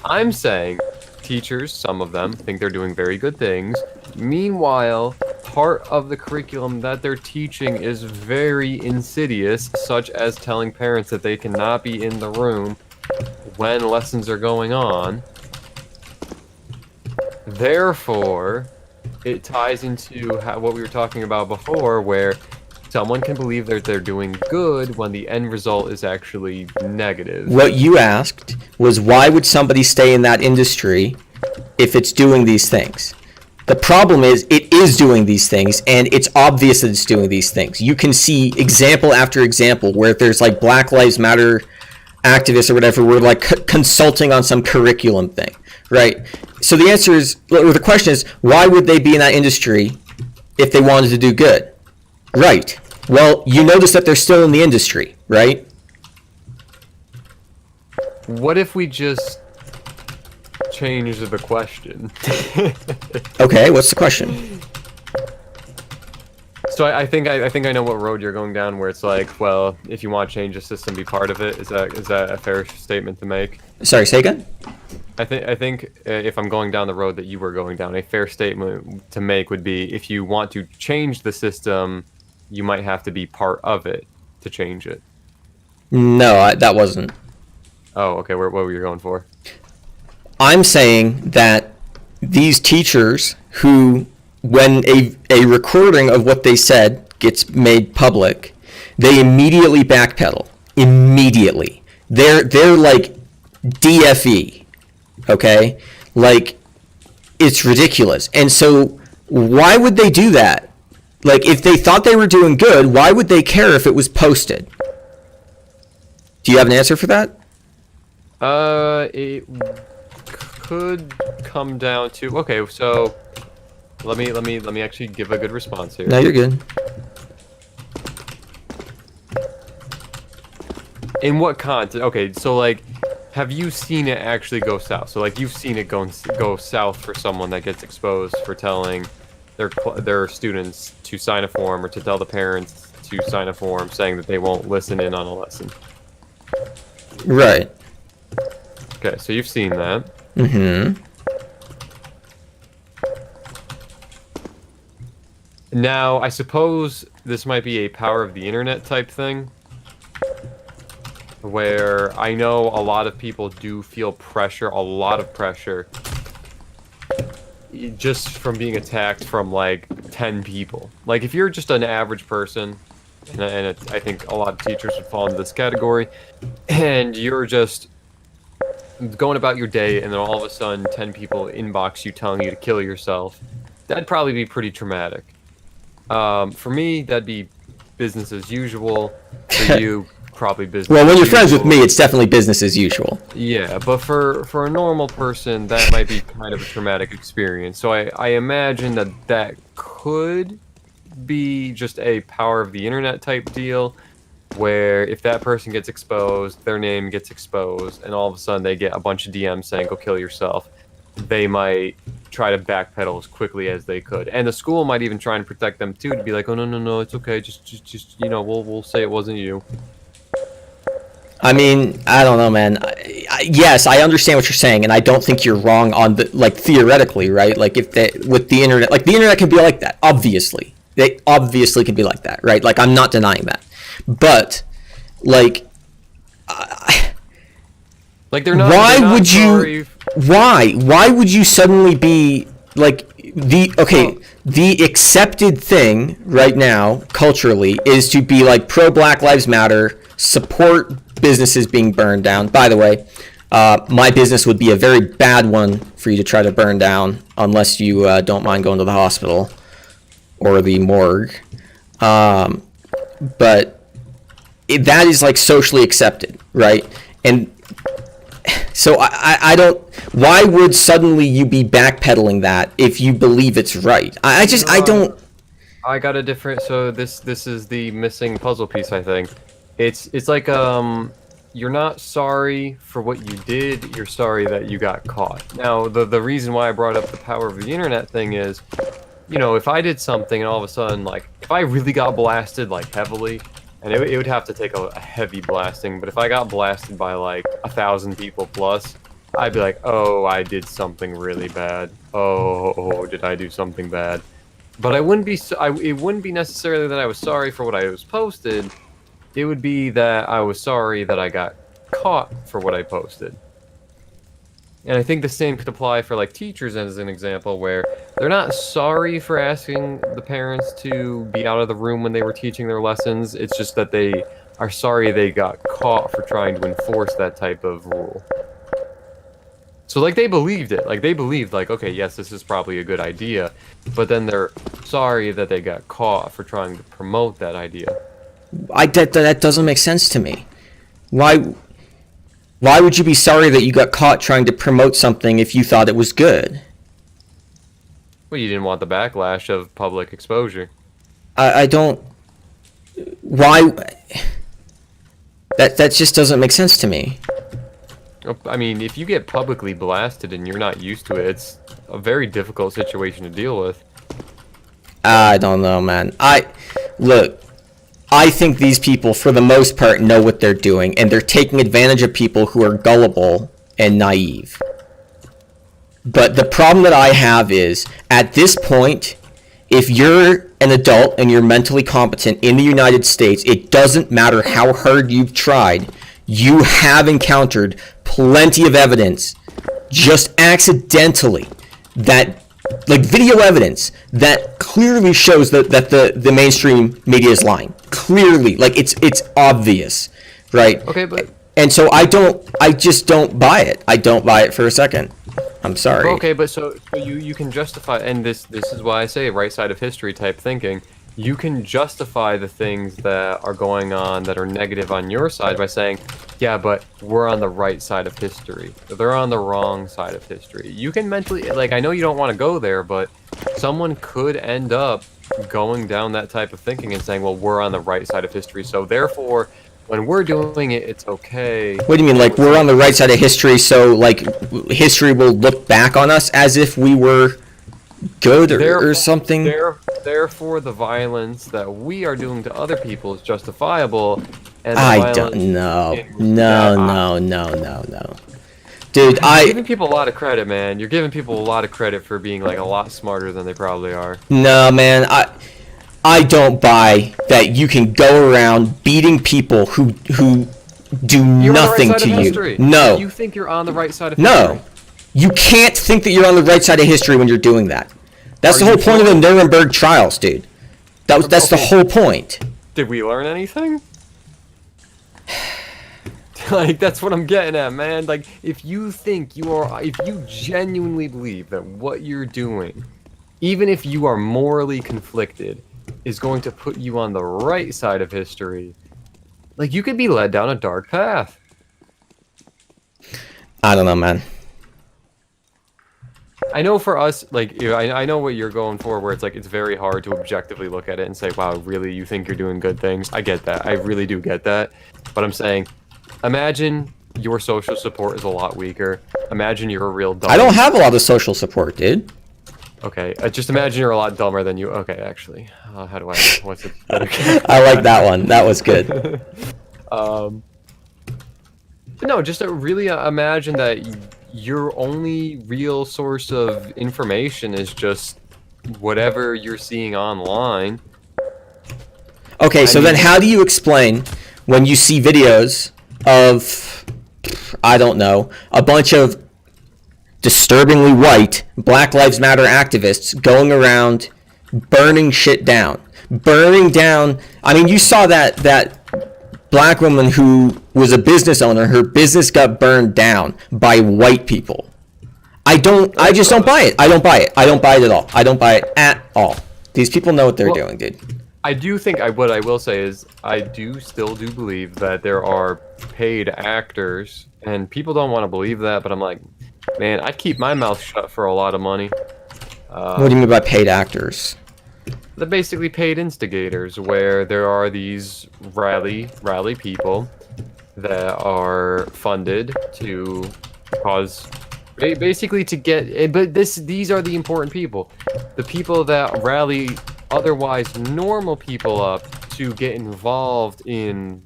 Speaker 1: I'm saying teachers, some of them, think they're doing very good things. Meanwhile, part of the curriculum that they're teaching is very insidious, such as telling parents that they cannot be in the room when lessons are going on. Therefore, it ties into what we were talking about before, where someone can believe that they're doing good when the end result is actually negative.
Speaker 3: What you asked was, why would somebody stay in that industry if it's doing these things? The problem is, it is doing these things, and it's obvious that it's doing these things. You can see example after example where there's like Black Lives Matter activists or whatever, were like consulting on some curriculum thing, right? So the answer is, or the question is, why would they be in that industry if they wanted to do good? Right. Well, you notice that they're still in the industry, right?
Speaker 1: What if we just change the question?
Speaker 3: Okay, what's the question?
Speaker 1: So I think I know what road you're going down, where it's like, well, if you want to change the system, be part of it. Is that a fair statement to make?
Speaker 3: Sorry, say again?
Speaker 1: I think if I'm going down the road that you were going down, a fair statement to make would be, if you want to change the system, you might have to be part of it to change it.
Speaker 3: No, that wasn't.
Speaker 1: Oh, okay. What were you going for?
Speaker 3: I'm saying that these teachers who, when a recording of what they said gets made public, they immediately backpedal. Immediately. They're like DFE. Okay? Like, it's ridiculous. And so why would they do that? Like, if they thought they were doing good, why would they care if it was posted? Do you have an answer for that?
Speaker 1: It could come down to, okay, so let me actually give a good response here.
Speaker 3: No, you're good.
Speaker 1: In what context? Okay, so like, have you seen it actually go south? So like, you've seen it go south for someone that gets exposed for telling their students to sign a form, or to tell the parents to sign a form saying that they won't listen in on a lesson.
Speaker 3: Right.
Speaker 1: Okay, so you've seen that.
Speaker 3: Mm-hmm.
Speaker 1: Now, I suppose this might be a power of the internet type thing, where I know a lot of people do feel pressure, a lot of pressure, just from being attacked from like 10 people. Like, if you're just an average person, and I think a lot of teachers would fall into this category, and you're just going about your day, and then all of a sudden 10 people inbox you telling you to kill yourself, that'd probably be pretty traumatic. For me, that'd be business as usual. For you, probably business
Speaker 3: well, when
Speaker 1: as
Speaker 3: you're friends
Speaker 1: usual.
Speaker 3: with me, it's definitely business as usual.
Speaker 1: Yeah, but for a normal person, that might be kind of a traumatic experience. So I imagine that could be just a power of the internet type deal, where if that person gets exposed, their name gets exposed, and all of a sudden they get a bunch of DMs saying, go kill yourself, they might try to backpedal as quickly as they could. And the school might even try and protect them too, to be like, oh no, it's okay, just you know, we'll say it wasn't you.
Speaker 3: I mean, I don't know, man. Yes, I understand what you're saying, and I don't think you're wrong on the, like, theoretically, right? Like, if they, with the internet, like, the internet can be like that, obviously. They obviously can be like that, right? Like, I'm not denying that. But, like,
Speaker 1: like they're not.
Speaker 3: Why
Speaker 1: they're not
Speaker 3: would
Speaker 1: sorry.
Speaker 3: you? Why would you suddenly be like the accepted thing right now culturally is to be like pro Black Lives Matter, support businesses being burned down. By the way, my business would be a very bad one for you to try to burn down unless you don't mind going to the hospital or the morgue. But that is like socially accepted, right? And so I don't. Why would suddenly you be backpedaling that if you believe it's right? I don't.
Speaker 1: I got a different. So this is the missing puzzle piece. I think it's like you're not sorry for what you did. You're sorry that you got caught. Now the reason why I brought up the power of the internet thing is, you know, if I did something and all of a sudden, like, if I really got blasted like heavily. And it would have to take a heavy blasting, but if I got blasted by like 1,000 people plus, I'd be like, oh, I did something really bad. Oh, did I do something bad? But I wouldn't be. It wouldn't be necessarily that I was sorry for what I was posted. It would be that I was sorry that I got caught for what I posted. And I think the same could apply for like teachers as an example, where they're not sorry for asking the parents to be out of the room when they were teaching their lessons. It's just that they are sorry they got caught for trying to enforce that type of rule. So like they believed it. Like they believed like, okay, yes, this is probably a good idea. But then they're sorry that they got caught for trying to promote that idea.
Speaker 3: That doesn't make sense to me. Why would you be sorry that you got caught trying to promote something if you thought it was good?
Speaker 1: Well, you didn't want the backlash of public exposure.
Speaker 3: I don't. Why? That just doesn't make sense to me.
Speaker 1: I mean, if you get publicly blasted and you're not used to it, it's a very difficult situation to deal with.
Speaker 3: I don't know, man. Look. I think these people, for the most part, know what they're doing, and they're taking advantage of people who are gullible and naive. But the problem that I have is, at this point, if you're an adult and you're mentally competent in the United States, it doesn't matter how hard you've tried, you have encountered plenty of evidence, just accidentally, that, like video evidence, that clearly shows that the mainstream media is lying. Clearly, like it's obvious, right?
Speaker 1: Okay, but
Speaker 3: and so I just don't buy it. I don't buy it for a second. I'm sorry.
Speaker 1: Okay, but so you can justify, and this is why I say right side of history type thinking. You can justify the things that are going on that are negative on your side by saying, yeah, but we're on the right side of history. They're on the wrong side of history. You can mentally, like, I know you don't want to go there, but someone could end up going down that type of thinking and saying, well, we're on the right side of history, so therefore, when we're doing it, it's okay.
Speaker 3: What do you mean, like, we're on the right side of history, so, like, history will look back on us as if we were good or something?
Speaker 1: Therefore, the violence that we are doing to other people is justifiable. And
Speaker 3: I don't know. No. Dude,
Speaker 1: You're giving people a lot of credit, man. You're giving people a lot of credit for being, like, a lot smarter than they probably are.
Speaker 3: No, man. I don't buy that you can go around beating people who do nothing to you. No.
Speaker 1: You think you're on the right side of history?
Speaker 3: No. You can't think that you're on the right side of history when you're doing that. That's the whole point of the Nuremberg trials, dude. That's the whole point.
Speaker 1: Did we learn anything? Like, that's what I'm getting at, man. Like, if you genuinely believe that what you're doing, even if you are morally conflicted, is going to put you on the right side of history, like, you could be led down a dark path.
Speaker 3: I don't know, man.
Speaker 1: I know for us, like, I know what you're going for, where it's like, it's very hard to objectively look at it and say, wow, really, you think you're doing good things? I get that. I really do get that. But I'm saying, imagine your social support is a lot weaker. Imagine you're a real dummy.
Speaker 3: I don't have a lot of social support, dude.
Speaker 1: Okay, just imagine you're a lot dumber than you. Okay, actually, how do I? What's it?
Speaker 3: I like that one. That was good.
Speaker 1: No, just really imagine that your only real source of information is just whatever you're seeing online.
Speaker 3: Okay, so then how do you explain when you see videos of, I don't know, a bunch of disturbingly white Black Lives Matter activists going around burning shit down? Burning down, I mean, you saw that black woman who was a business owner, her business got burned down by white people. I just don't buy it. I don't buy it. I don't buy it at all. I don't buy it at all. These people know what they're doing, dude.
Speaker 1: I do think what I will say is I still do believe that there are paid actors, and people don't want to believe that, but I'm like, man, I'd keep my mouth shut for a lot of money.
Speaker 3: What do you mean by paid actors?
Speaker 1: They're basically paid instigators, where there are these rally people that are funded to cause, basically to get, but these are the important people, the people that rally otherwise normal people up to get involved in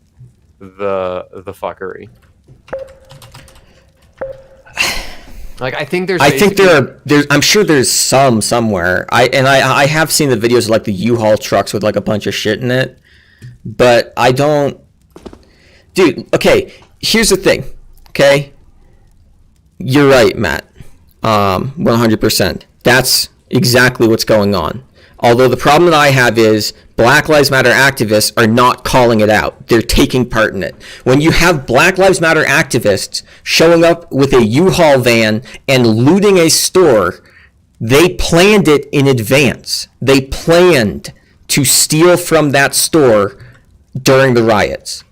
Speaker 1: the fuckery. Like, I think there's I'm sure there's somewhere. I have seen the videos of like the U-Haul trucks with like a bunch of shit in it, but I don't. Dude, okay, here's the thing. Okay, you're right, Matt. 100%. That's exactly what's going on. Although the problem that I have is Black Lives Matter activists are not calling it out. They're taking part in it. When you have Black Lives Matter activists showing up with a U-Haul van and looting a store, they planned it in advance. They planned to steal from that store during the riots.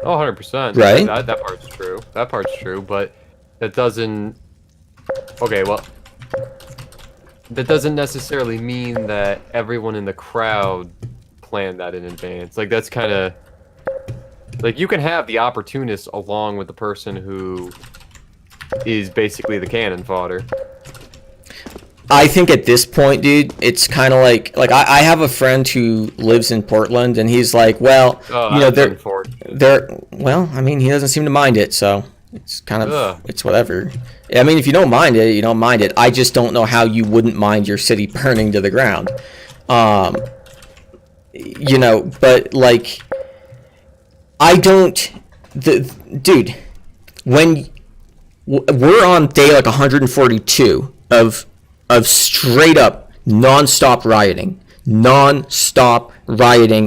Speaker 1: Oh, 100%.
Speaker 3: Right?
Speaker 1: That part's true. That part's true, but that doesn't... Okay, well... That doesn't necessarily mean that everyone in the crowd planned that in advance. Like, that's kind of... Like, you can have the opportunist along with the person who is basically the cannon fodder.
Speaker 3: I think at this point, dude, it's kind of like I have a friend who lives in Portland, and he's like, well, you know, they're well, I mean, he doesn't seem to mind it, so it's kind of it's whatever. I mean, if you don't mind it, you don't mind it. I just don't know how you wouldn't mind your city burning to the ground. You know, but like, I don't, dude, when we're on day like 142 of straight up non-stop rioting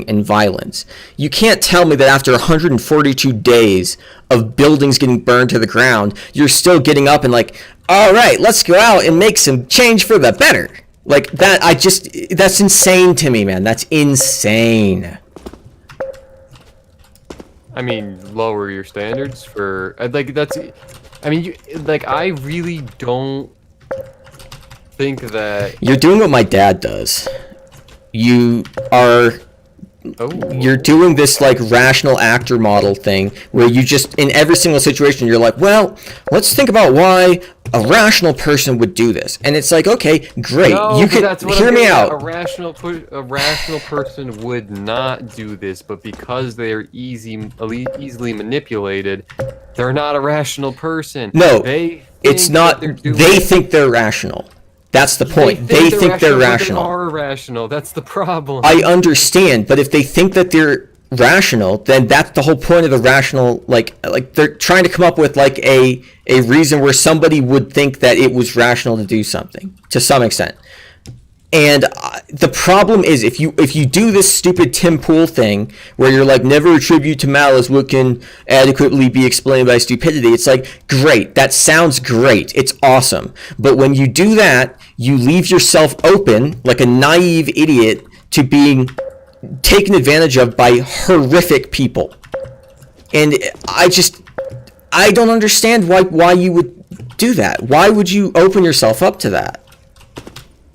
Speaker 3: and violence. You can't tell me that after 142 days of buildings getting burned to the ground, you're still getting up and like, all right, let's go out and make some change for the better. Like that, that's insane to me, man. That's insane.
Speaker 1: I mean, lower your standards for, like, that's, I mean, I really don't think that...
Speaker 3: You're doing what my dad does. You're doing this like rational actor model thing where you just, in every single situation, you're like, well, let's think about why a rational person would do this. And it's like, okay, great.
Speaker 1: No,
Speaker 3: you can hear me out.
Speaker 1: A rational person would not do this, but because they're easily manipulated, they're not a rational person.
Speaker 3: No, it's not. They think they're rational. That's the point. They think they're rational.
Speaker 1: They are rational. That's the problem.
Speaker 3: I understand, but if they think that they're rational, then that's the whole point of the rational. Like they're trying to come up with like a reason where somebody would think that it was rational to do something to some extent. And the problem is if you do this stupid Tim Pool thing where you're like, never attribute to malice what can adequately be explained by stupidity, it's like, great, that sounds great, it's awesome. But when you do that, you leave yourself open like a naive idiot to being taken advantage of by horrific people. And I don't understand why you would do that. Why would you open yourself up to that?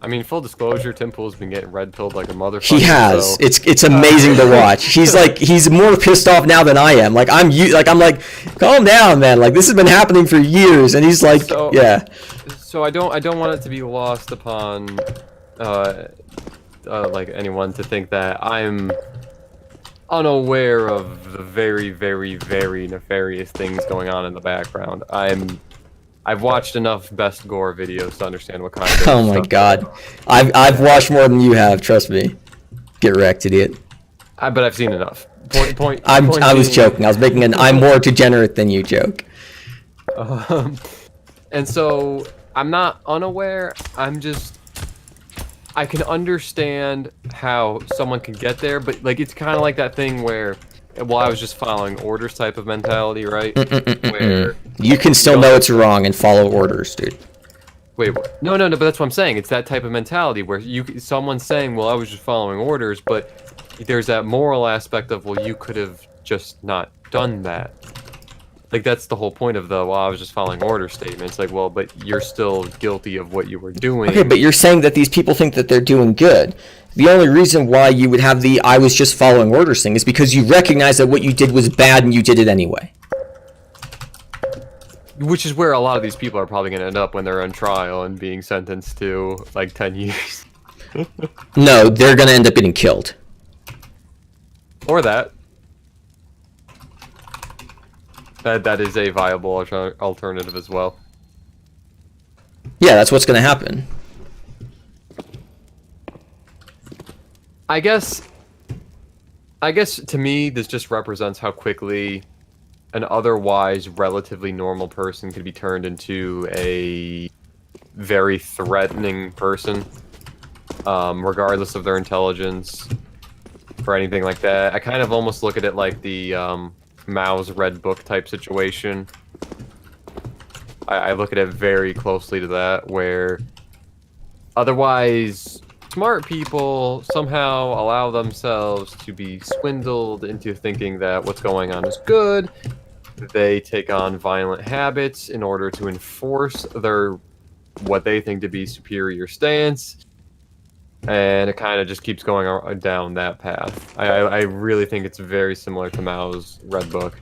Speaker 1: I mean, full disclosure, Tim Pool's been getting red pilled like a motherfucker.
Speaker 3: He has.
Speaker 1: So.
Speaker 3: It's amazing to watch. He's more pissed off now than I am. Like I'm like, calm down, man. Like this has been happening for years, and he's like, yeah.
Speaker 1: So I don't want it to be lost upon like anyone to think that I'm unaware of the very, very, very nefarious things going on in the background. I've watched enough best gore videos to understand what kind of
Speaker 3: Oh my
Speaker 1: stuff
Speaker 3: god. I've watched more than you have, trust me. Get wrecked, idiot.
Speaker 1: but I've seen enough.
Speaker 3: I was joking. I was making an I'm more degenerate than you joke.
Speaker 1: And so I'm not unaware. I can understand how someone can get there, but like it's kind of like that thing where, well, I was just following orders type of mentality, right? Where
Speaker 3: you can still know it's wrong and follow orders, dude.
Speaker 1: Wait, what? No, but that's what I'm saying. It's that type of mentality where someone's saying, well, I was just following orders, but there's that moral aspect of, well, you could have just not done that. Like, that's the whole point of the, well, I was just following order statement. It's like, well, but you're still guilty of what you were doing.
Speaker 3: Okay, but you're saying that these people think that they're doing good. The only reason why you would have the I was just following orders thing is because you recognize that what you did was bad and you did it anyway.
Speaker 1: Which is where a lot of these people are probably going to end up when they're on trial and being sentenced to, like, 10 years.
Speaker 3: No, they're going to end up getting killed.
Speaker 1: Or that. That is a viable alternative as well.
Speaker 3: Yeah, that's what's going to happen.
Speaker 1: I guess to me, this just represents how quickly an otherwise relatively normal person could be turned into a very threatening person, regardless of their intelligence or anything like that. I kind of almost look at it like the Mao's Red Book type situation. I look at it very closely to that, where otherwise smart people somehow allow themselves to be swindled into thinking that what's going on is good. They take on violent habits in order to enforce their what they think to be superior stance, and it kind of just keeps going down that path. I really think it's very similar to Mao's Red Book.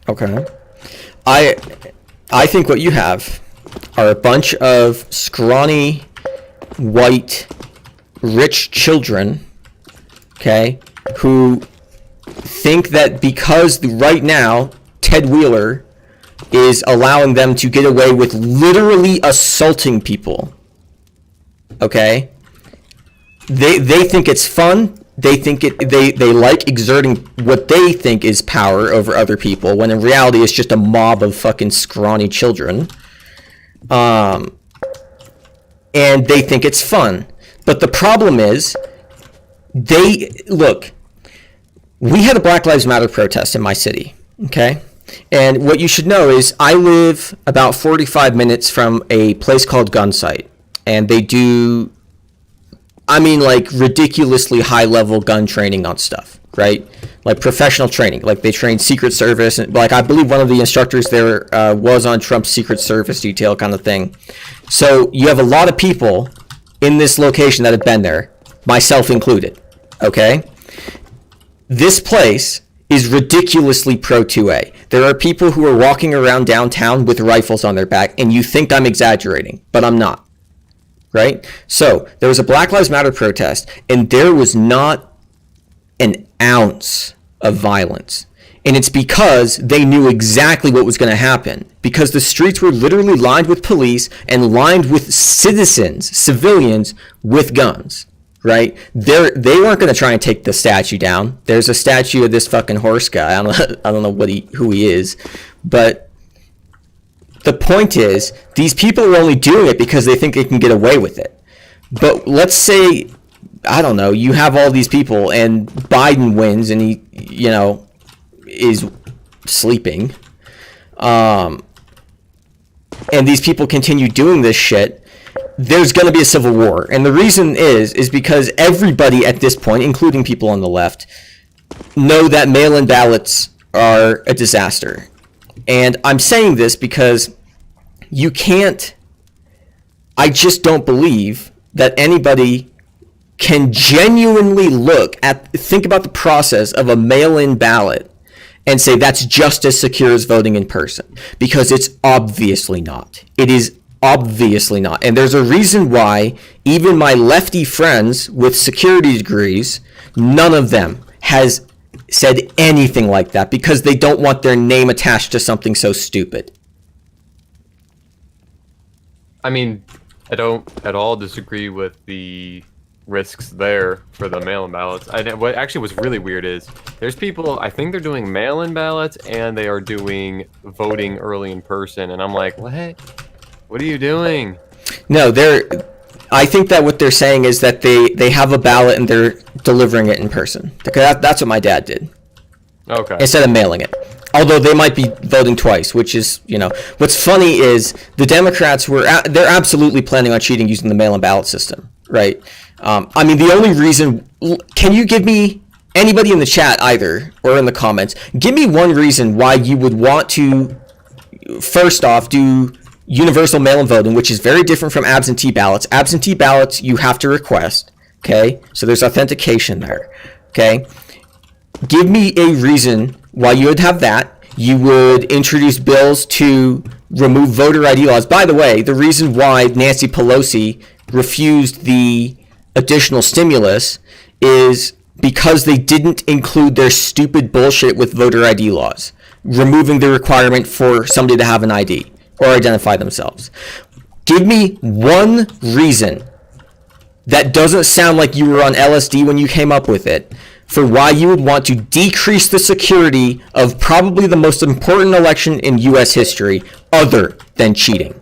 Speaker 3: Okay. I think what you have are a bunch of scrawny, white, rich children, okay, who think that because right now Ted Wheeler is allowing them to get away with literally assaulting people, okay, they think it's fun. They think they like exerting what they think is power over other people, when in reality it's just a mob of fucking scrawny children. And they think it's fun. But the problem is, look, we had a Black Lives Matter protest in my city, okay? And what you should know is I live about 45 minutes from a place called Gunsight. And they do, I mean, like, ridiculously high-level gun training on stuff, right? Like, professional training. Like, they train Secret Service. And, like, I believe one of the instructors there was on Trump's Secret Service detail kind of thing. So you have a lot of people in this location that have been there, myself included, okay? This place is ridiculously pro-2A. There are people who are walking around downtown with rifles on their back, and you think I'm exaggerating, but I'm not. Right? So there was a Black Lives Matter protest, and there was not an ounce of violence. And it's because they knew exactly what was going to happen. Because the streets were literally lined with police and lined with citizens, civilians, with guns. Right? They weren't going to try and take the statue down. There's a statue of this fucking horse guy. I don't know who he is, but the point is, these people are only doing it because they think they can get away with it. But let's say, I don't know, you have all these people and Biden wins and he, is sleeping. And these people continue doing this shit. There's going to be a civil war. And the reason is because everybody at this point, including people on the left, know that mail-in ballots are a disaster. And I'm saying this because I just don't believe that anybody can genuinely think about the process of a mail-in ballot and say that's just as secure as voting in person, because it's obviously not. It is obviously not. And there's a reason why even my lefty friends with security degrees, none of them has said anything like that, because they don't want their name attached to something so stupid.
Speaker 1: I mean, I don't at all disagree with the risks there for the mail-in ballots. What actually was really weird is there's people, I think they're doing mail-in ballots and they are doing voting early in person, and I'm like, what are you doing? No,
Speaker 3: I think that what they're saying is that they have a ballot and they're delivering it in person. That's what my dad did.
Speaker 1: Okay.
Speaker 3: Instead of mailing it. Although they might be voting twice, which is, what's funny is the Democrats they're absolutely planning on cheating using the mail-in ballot system, right? I mean, the only reason, can you give me, anybody in the chat either, or in the comments, give me one reason why you would want to, first off, do universal mail-in voting, which is very different from absentee ballots. Absentee ballots, you have to request, okay? So there's authentication there, okay? Give me a reason why you would have that. You would introduce bills to remove voter ID laws. By the way, the reason why Nancy Pelosi refused the additional stimulus is because they didn't include their stupid bullshit with voter ID laws, removing the requirement for somebody to have an ID or identify themselves. Give me one reason that doesn't sound like you were on LSD when you came up with it for why you would want to decrease the security of probably the most important election in U.S. history, other than cheating.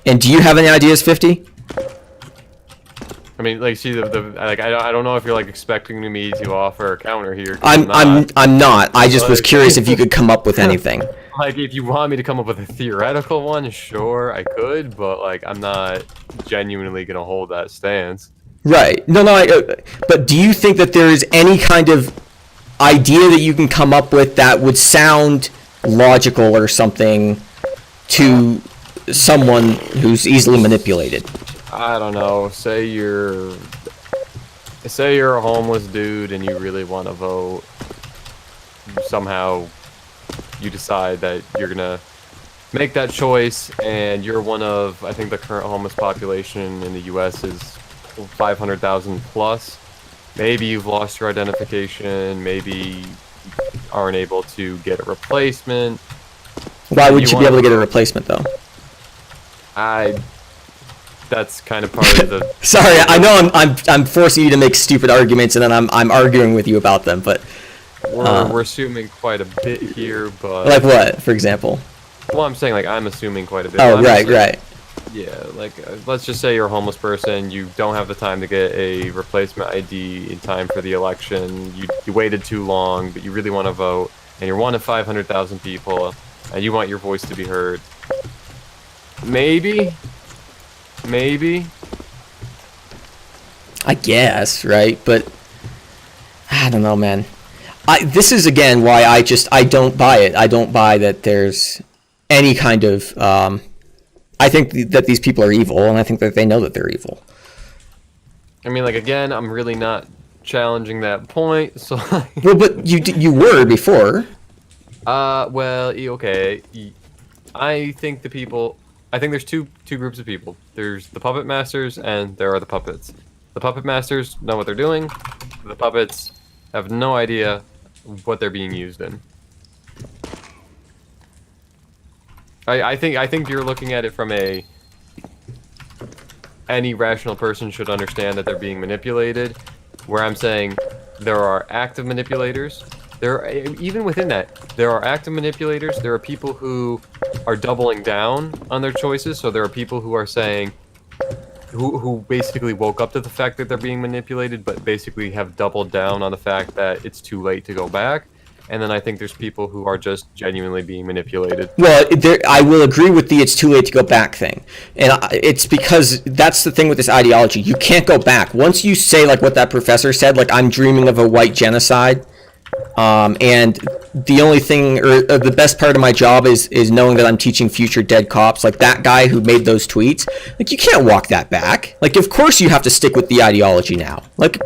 Speaker 3: And do you have any ideas, 50?
Speaker 1: I mean, like, see, I don't know if you're like expecting me to offer a counter here.
Speaker 3: I'm not. I just was curious if you could come up with anything.
Speaker 1: Like, if you want me to come up with a theoretical one, sure, I could, but like, I'm not genuinely gonna hold that stance.
Speaker 3: Right. No. But do you think that there is any kind of idea that you can come up with that would sound logical or something to someone who's easily manipulated?
Speaker 1: I don't know. Say you're a homeless dude and you really want to vote. Somehow you decide that you're gonna make that choice, and you're one of, I think the current homeless population in the U.S. is 500,000 plus. Maybe you've lost your identification. Maybe you aren't able to get a replacement.
Speaker 3: Why would you be able to get a replacement though?
Speaker 1: That's kind of part of the.
Speaker 3: Sorry, I know I'm forcing you to make stupid arguments, and then I'm arguing with you about them, but
Speaker 1: we're assuming quite a bit here, but
Speaker 3: like what, for example?
Speaker 1: Well, I'm saying like I'm assuming quite a bit.
Speaker 3: Oh, right.
Speaker 1: Yeah, like let's just say you're a homeless person. You don't have the time to get a replacement ID in time for the election. You waited too long, but you really want to vote, and you're one of 500,000 people, and you want your voice to be heard. Maybe.
Speaker 3: I guess, right? But I don't know, man. This is again why I don't buy it. I don't buy that there's any kind of. I think that these people are evil, and I think that they know that they're evil.
Speaker 1: I mean, like, again, I'm really not challenging that point. So.
Speaker 3: Well, but you were before.
Speaker 1: Well, okay. I think there's two groups of people. There's the puppet masters, and there are the puppets. The puppet masters know what they're doing. The puppets have no idea what they're being used in. I think you're looking at it from any rational person should understand that they're being manipulated, where I'm saying there are active manipulators. Even within that, there are active manipulators. There are people who are doubling down on their choices. So there are people who are saying, who basically woke up to the fact that they're being manipulated, but basically have doubled down on the fact that it's too late to go back. And then I think there's people who are just genuinely being manipulated.
Speaker 3: Well, I will agree with the it's too late to go back thing. And it's because that's the thing with this ideology. You can't go back. Once you say, like what that professor said, like I'm dreaming of a white genocide, and the only thing, or the best part of my job is knowing that I'm teaching future dead cops, like that guy who made those tweets, like you can't walk that back. Like, of course you have to stick with the ideology now. Like,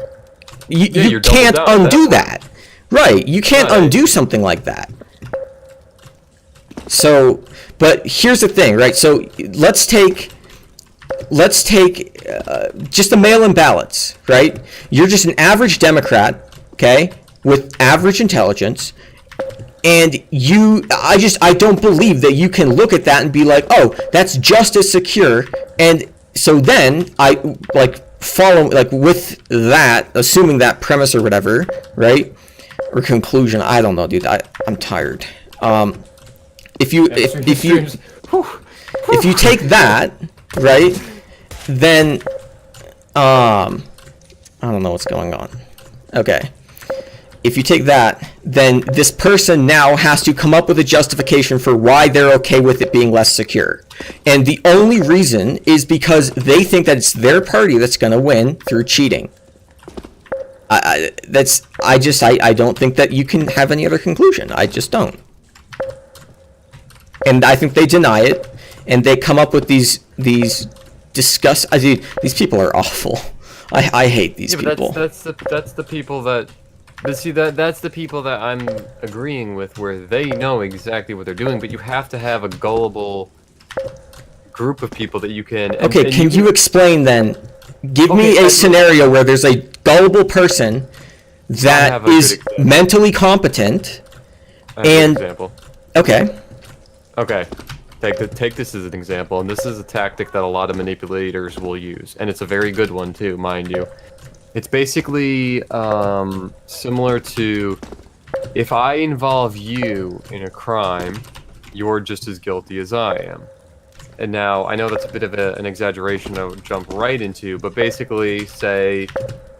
Speaker 3: you can't undo that. Right. You can't
Speaker 1: Right.
Speaker 3: undo something like that. So, but here's the thing, right? So let's take just the mail-in ballots, right? You're just an average Democrat, okay, with average intelligence, and I don't believe that you can look at that and be like, oh, that's just as secure. And so then I with that, assuming that premise or whatever, right, or conclusion, I don't know, dude. I'm tired. If you take that, right, then I don't know what's going on. Okay. If you take that, then this person now has to come up with a justification for why they're okay with it being less secure. And the only reason is because they think that it's their party that's going to win through cheating. I don't think that you can have any other conclusion. I just don't. And I think they deny it, and they come up with these disgust. These people are awful. I hate these people.
Speaker 1: That's the people that. But see, that's the people that I'm agreeing with, where they know exactly what they're doing, but you have to have a gullible group of people that you can...
Speaker 3: Okay, can you explain then? Give me a scenario where there's a gullible person that is mentally competent, and...
Speaker 1: example.
Speaker 3: Okay.
Speaker 1: Okay. Take this as an example, and this is a tactic that a lot of manipulators will use, and it's a very good one too, mind you. It's basically similar to, if I involve you in a crime, you're just as guilty as I am. And now, I know that's a bit of an exaggeration to jump right into, but basically say,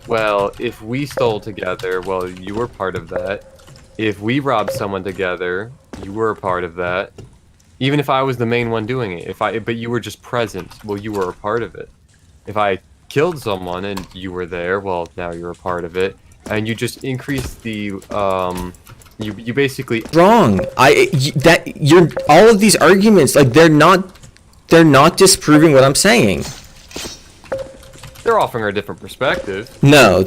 Speaker 1: well, if we stole together, well, you were part of that. If we robbed someone together, you were a part of that. Even if I was the main one doing it, but you were just present, well, you were a part of it. If I killed someone and you were there, well, now you're a part of it, and you just increase the you basically
Speaker 3: wrong. You're all of these arguments, like they're not disproving what I'm saying.
Speaker 1: They're offering a different perspective.
Speaker 3: No,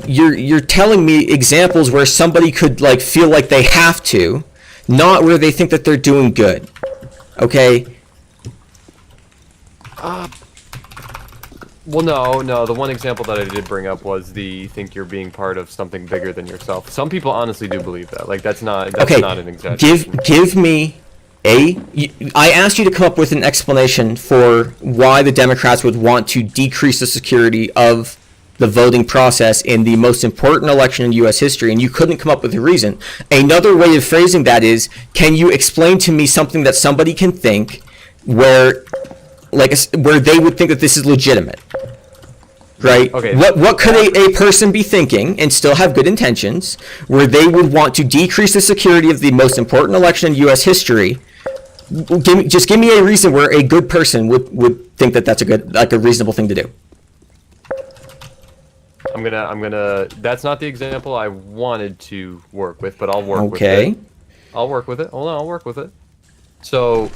Speaker 3: you're telling me examples where somebody could like feel like they have to, not where they think that they're doing good. Okay?
Speaker 1: Well, no. The one example that I did bring up was think you're being part of something bigger than yourself. Some people honestly do believe that. Like that's not an exaggeration.
Speaker 3: Give me I asked you to come up with an explanation for why the Democrats would want to decrease the security of the voting process in the most important election in U.S. history, and you couldn't come up with a reason. Another way of phrasing that is, can you explain to me something that somebody can think where they would think that this is legitimate, right? Okay. What could a person be thinking and still have good intentions where they would want to decrease the security of the most important election in U.S. history? Give me a reason where a good person would think that that's a reasonable thing to do.
Speaker 1: I'm gonna. That's not the example I wanted to work with, but I'll work with it. I'll work with it. Hold on, I'll work with it. So,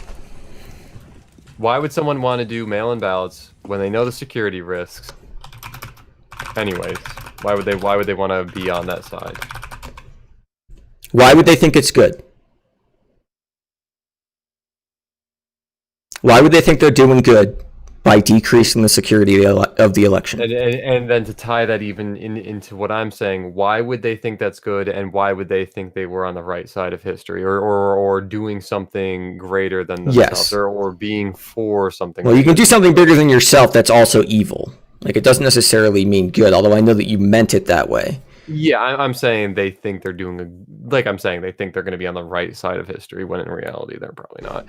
Speaker 1: why would someone want to do mail-in ballots when they know the security risks? Anyways, why would they want to be on that side?
Speaker 3: Why would they think it's good? Why would they think they're doing good by decreasing the security of the election?
Speaker 1: And then to tie that even into what I'm saying, why would they think that's good, and why would they think they were on the right side of history, or doing something greater than themselves, or being for something?
Speaker 3: Well, you can do something bigger than yourself that's also evil. Like, it doesn't necessarily mean good, although I know that you meant it that way.
Speaker 1: Yeah, I'm saying they think they're doing I'm saying they think they're going to be on the right side of history, when in reality they're probably not.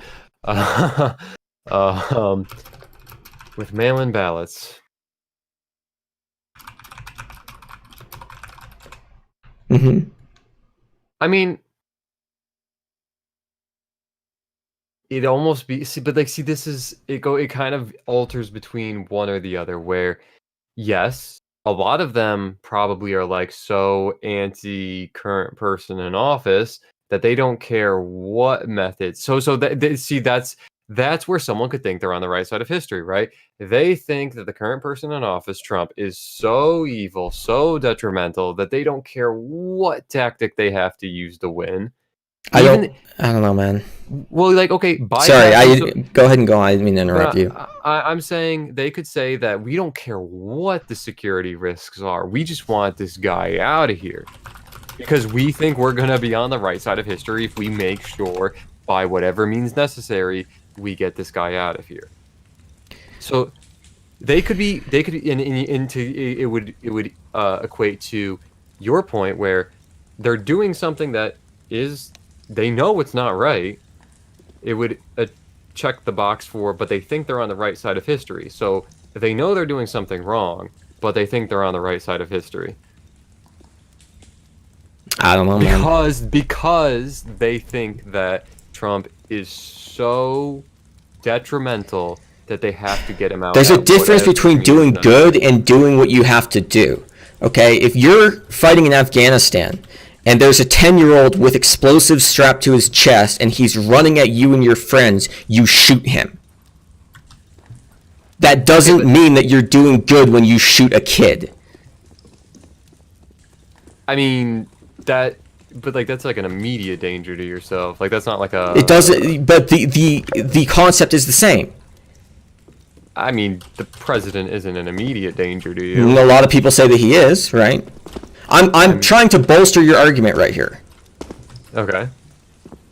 Speaker 1: With mail-in ballots.
Speaker 3: Mm-hmm.
Speaker 1: I mean, it almost be this is it kind of alters between one or the other, where yes, a lot of them probably are like so anti current person in office that they don't care what method. So that's that's where someone could think they're on the right side of history, right? They think that the current person in office, Trump, is so evil, so detrimental that they don't care what tactic they have to use to win.
Speaker 3: I don't know, man.
Speaker 1: Well, like, okay,
Speaker 3: Sorry, go ahead and go on. I didn't mean to interrupt you.
Speaker 1: I'm saying they could say that we don't care what the security risks are. We just want this guy out of here. Because we think we're going to be on the right side of history if we make sure, by whatever means necessary, we get this guy out of here. So it would equate to your point where they're doing something that is, they know it's not right. It would check the box for, but they think they're on the right side of history. So they know they're doing something wrong, but they think they're on the right side of history.
Speaker 3: I don't know, man.
Speaker 1: Because they think that Trump is so detrimental that they have to get him out.
Speaker 3: There's a difference between doing good and doing what you have to do. Okay? If you're fighting in Afghanistan and there's a 10-year-old with explosives strapped to his chest and he's running at you and your friends, you shoot him. That doesn't mean that you're doing good when you shoot a kid.
Speaker 1: I mean, but like that's like an immediate danger to yourself. Like that's not like a.
Speaker 3: It doesn't. But the concept is the same.
Speaker 1: I mean, the president isn't an immediate danger to you.
Speaker 3: A lot of people say that he is, right? I'm trying to bolster your argument right here.
Speaker 1: Okay.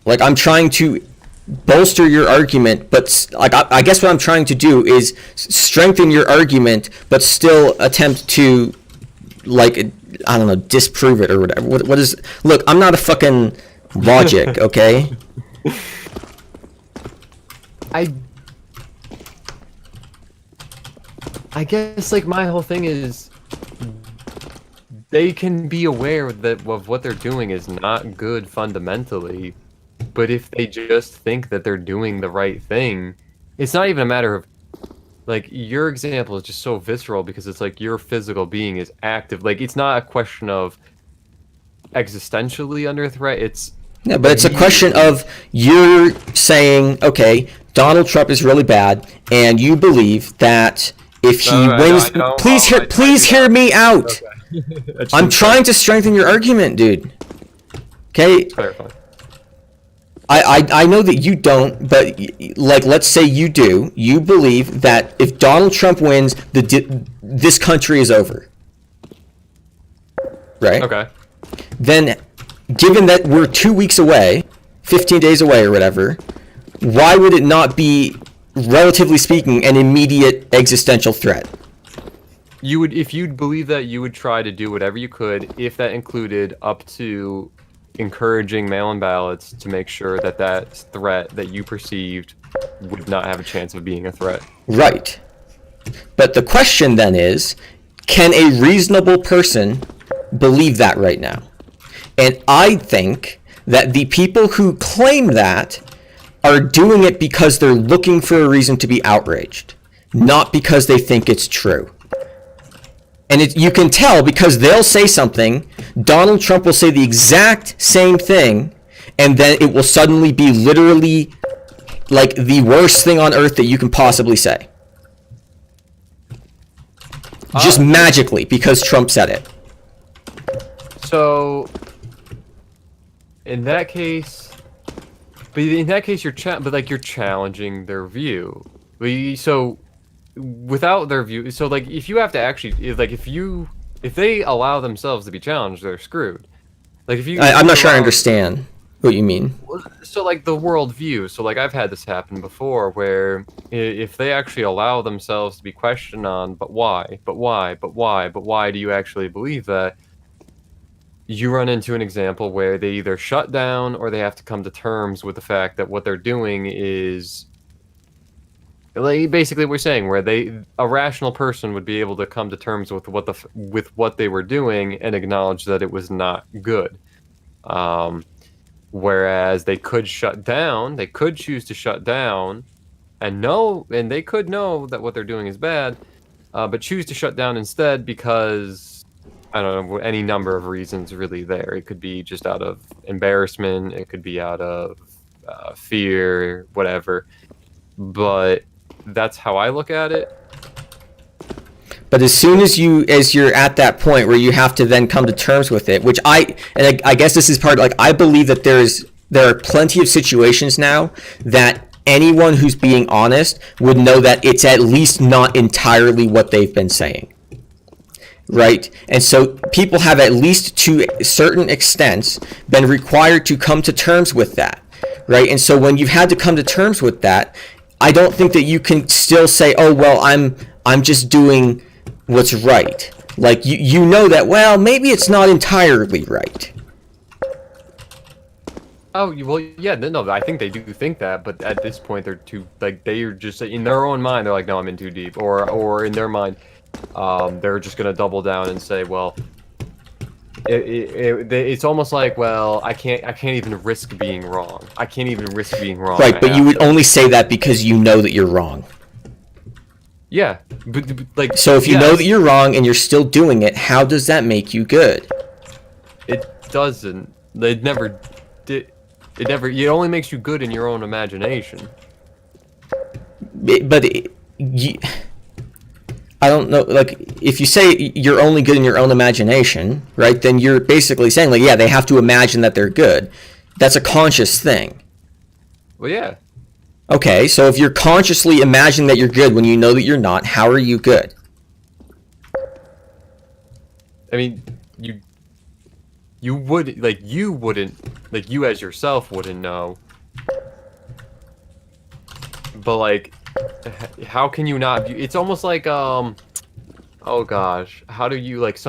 Speaker 3: Like I'm trying to bolster your argument, but like I guess what I'm trying to do is strengthen your argument, but still attempt to, like, I don't know, disprove it or whatever. What is? Look, I'm not a fucking logic, okay?
Speaker 1: I guess like my whole thing is they can be aware that of what they're doing is not good fundamentally, but if they just think that they're doing the right thing, it's not even a matter of, like, your example is just so visceral because it's like your physical being is active. Like, it's not a question of existentially under threat. It's
Speaker 3: yeah, but it's a question of you're saying, okay, Donald Trump is really bad, and you believe that if he wins, please hear me out. Okay. I'm trying to strengthen your argument, dude. Okay.
Speaker 1: Clarify.
Speaker 3: I know that you don't, but like, let's say you do. You believe that if Donald Trump wins, this country is over. Right?
Speaker 1: Okay.
Speaker 3: Then, given that we're 2 weeks away, 15 days away or whatever, why would it not be, relatively speaking, an immediate existential threat?
Speaker 1: You would, if you'd believe that, you would try to do whatever you could, if that included up to encouraging mail-in ballots to make sure that that threat that you perceived would not have a chance of being a threat.
Speaker 3: Right. But the question then is, can a reasonable person believe that right now? And I think that the people who claim that are doing it because they're looking for a reason to be outraged, not because they think it's true. And you can tell because they'll say something, Donald Trump will say the exact same thing, and then it will suddenly be literally like the worst thing on earth that you can possibly say. Just magically, because Trump said it.
Speaker 1: So, in that case, you're challenging their view. So, without their view, so like if you have to actually, like if they allow themselves to be challenged, they're screwed. Like if you,
Speaker 3: I'm not sure I understand what you mean.
Speaker 1: So like the world view. So like I've had this happen before, where if they actually allow themselves to be questioned on, but why do you actually believe that? You run into an example where they either shut down or they have to come to terms with the fact that what they're doing is, like, basically we're saying where a rational person would be able to come to terms with what they were doing and acknowledge that it was not good. Whereas they could shut down, they could choose to shut down, and they could know that what they're doing is bad, but choose to shut down instead because, I don't know, any number of reasons really there. It could be just out of embarrassment, it could be out of fear, whatever. but that's how I look at it.
Speaker 3: But as soon as you're at that point where you have to then come to terms with it, which I guess this is part, like, I believe that there are plenty of situations now that anyone who's being honest would know that it's at least not entirely what they've been saying. Right? And so people have, at least to certain extents, been required to come to terms with that. Right? And so when you've had to come to terms with that, I don't think that you can still say, oh, well, I'm just doing what's right. Like, you know that, well, maybe it's not entirely right.
Speaker 1: Oh, well, yeah, no, I think they do think that, but at this point, they're too, like, they're just, in their own mind, they're like, no, I'm in too deep. Or in their mind, they're just going to double down and say, well, it's almost like, well, I can't even risk being wrong. I can't even risk being wrong.
Speaker 3: Right, but you would only say that because you know that you're wrong.
Speaker 1: Yeah, but like,
Speaker 3: so if you know that you're wrong and you're still doing it, how does that make you good?
Speaker 1: It doesn't. It never did. It never. It only makes you good in your own imagination.
Speaker 3: I don't know. Like, if you say you're only good in your own imagination, right? Then you're basically saying, like, yeah, they have to imagine that they're good. That's a conscious thing.
Speaker 1: Well, yeah.
Speaker 3: Okay, so if you're consciously imagining that you're good when you know that you're not, how are you good?
Speaker 1: I mean, you wouldn't, like, you as yourself wouldn't know. But, like, how can you not view, it's almost like, oh gosh, how do you, like,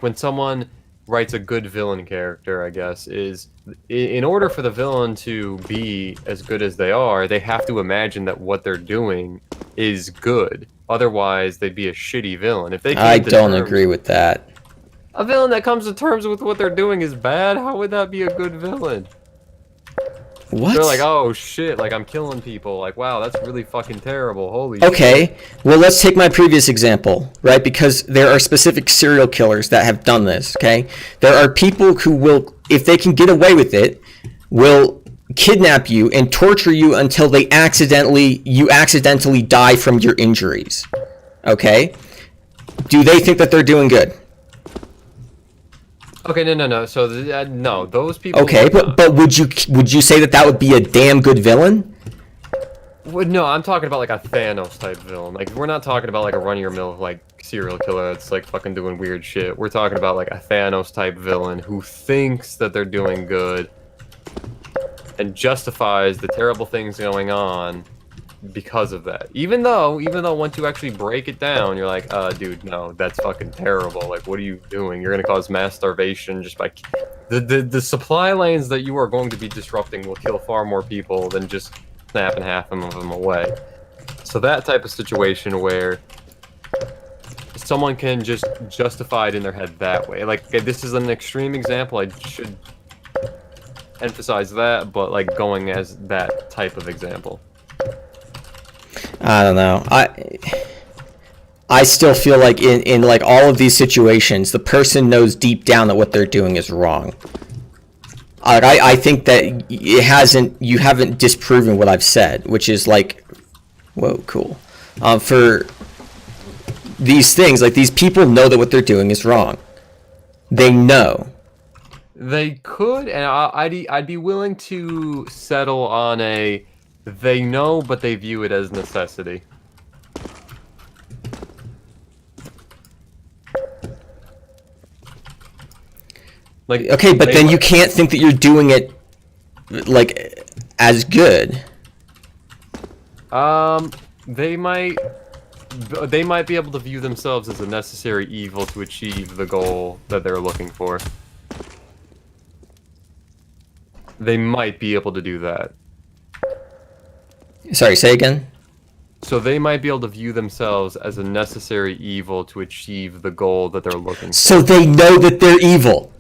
Speaker 1: when someone writes a good villain character, I guess, is, in order for the villain to be as good as they are, they have to imagine that what they're doing is good. Otherwise, they'd be a shitty villain. If they
Speaker 3: I don't agree with that.
Speaker 1: A villain that comes to terms with what they're doing is bad? How would that be a good villain?
Speaker 3: What?
Speaker 1: They're like, oh shit, like, I'm killing people. Like, wow, that's really fucking terrible. Holy shit.
Speaker 3: Okay, well, let's take my previous example, right? Because there are specific serial killers that have done this, okay? There are people who will, if they can get away with it, will kidnap you and torture you until you accidentally die from your injuries, okay? Do they think that they're doing good?
Speaker 1: Okay, no. So, no, those people...
Speaker 3: Okay, but would you say that would be a damn good villain?
Speaker 1: Well, no, I'm talking about, like, a Thanos-type villain. Like, we're not talking about, like, a run-of-your-mill, like, serial killer that's, like, fucking doing weird shit. We're talking about, like, a Thanos-type villain who thinks that they're doing good and justifies the terrible things going on because of that. Even though once you actually break it down, you're like, dude, no, that's fucking terrible. Like, what are you doing? You're gonna cause mass starvation just by... The supply lanes that you are going to be disrupting will kill far more people than just snapping half of them away. So that type of situation where someone can just justify it in their head that way. Like, this is an extreme example, I should emphasize that, but, like, going as that type of example.
Speaker 3: I don't know. I still feel like in like all of these situations, the person knows deep down that what they're doing is wrong. I think that you haven't disproven what I've said, which is like, whoa, cool. For these things, like, these people know that what they're doing is wrong. They know.
Speaker 1: They could, and I'd be willing to settle on a... They know, but they view it as necessity. Like,
Speaker 3: okay, but then you can't think that you're doing it, like, as good.
Speaker 1: They might be able to view themselves as a necessary evil to achieve the goal that they're looking for. They might be able to do that.
Speaker 3: Sorry, say again?
Speaker 1: So they might be able to view themselves as a necessary evil to achieve the goal that they're looking for.
Speaker 3: So they know that they're evil.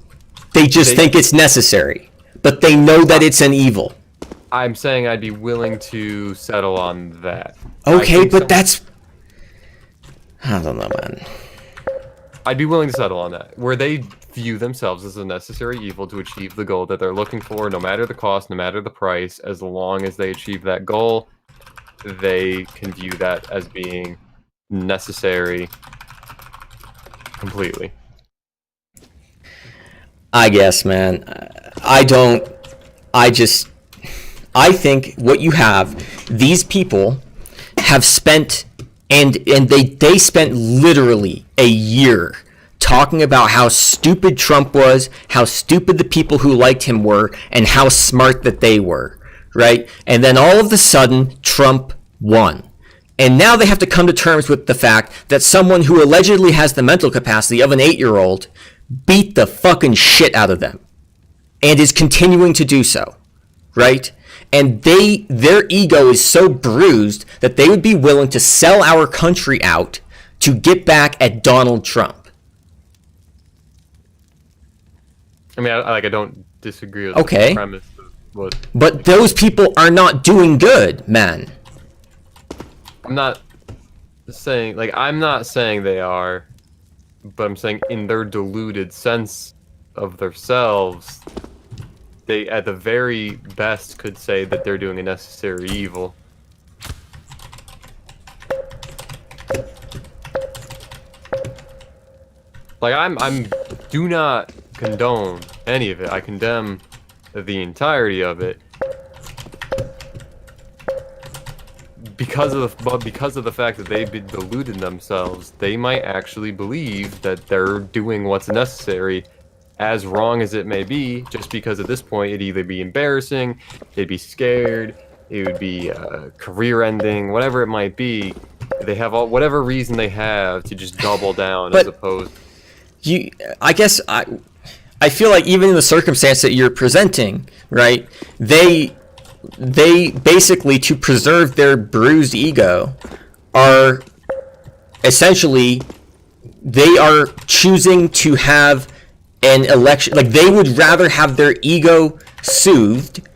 Speaker 3: They just think it's necessary. But they know that it's an evil.
Speaker 1: I'm saying I'd be willing to settle on that.
Speaker 3: Okay, but that's... I don't know, man.
Speaker 1: I'd be willing to settle on that. Where they view themselves as a necessary evil to achieve the goal that they're looking for, no matter the cost, no matter the price, as long as they achieve that goal, they can view that as being necessary completely.
Speaker 3: I guess, man. I think what you have, these people have spent, and they spent literally a year talking about how stupid Trump was, how stupid the people who liked him were, and how smart that they were, right? And then all of a sudden, Trump won. And now they have to come to terms with the fact that someone who allegedly has the mental capacity of an 8-year-old beat the fucking shit out of them and is continuing to do so, right? And their ego is so bruised that they would be willing to sell our country out to get back at Donald Trump.
Speaker 1: I mean, I don't disagree with
Speaker 3: Okay.
Speaker 1: the premise of what...
Speaker 3: But those people are not doing good, man.
Speaker 1: I'm not saying they are, but I'm saying in their deluded sense of themselves, they at the very best could say that they're doing a necessary evil. Like I do not condone any of it. I condemn the entirety of it. Because of the fact that they've been deluded themselves, they might actually believe that they're doing what's necessary, as wrong as it may be, just because at this point it'd either be embarrassing, they'd be scared, it would be career-ending, whatever it might be. They have whatever reason they have to just double down, as opposed.
Speaker 3: I guess I feel like even in the circumstance that you're presenting, right? They basically, to preserve their bruised ego, are essentially, they are choosing to have an election, like they would rather have their ego soothed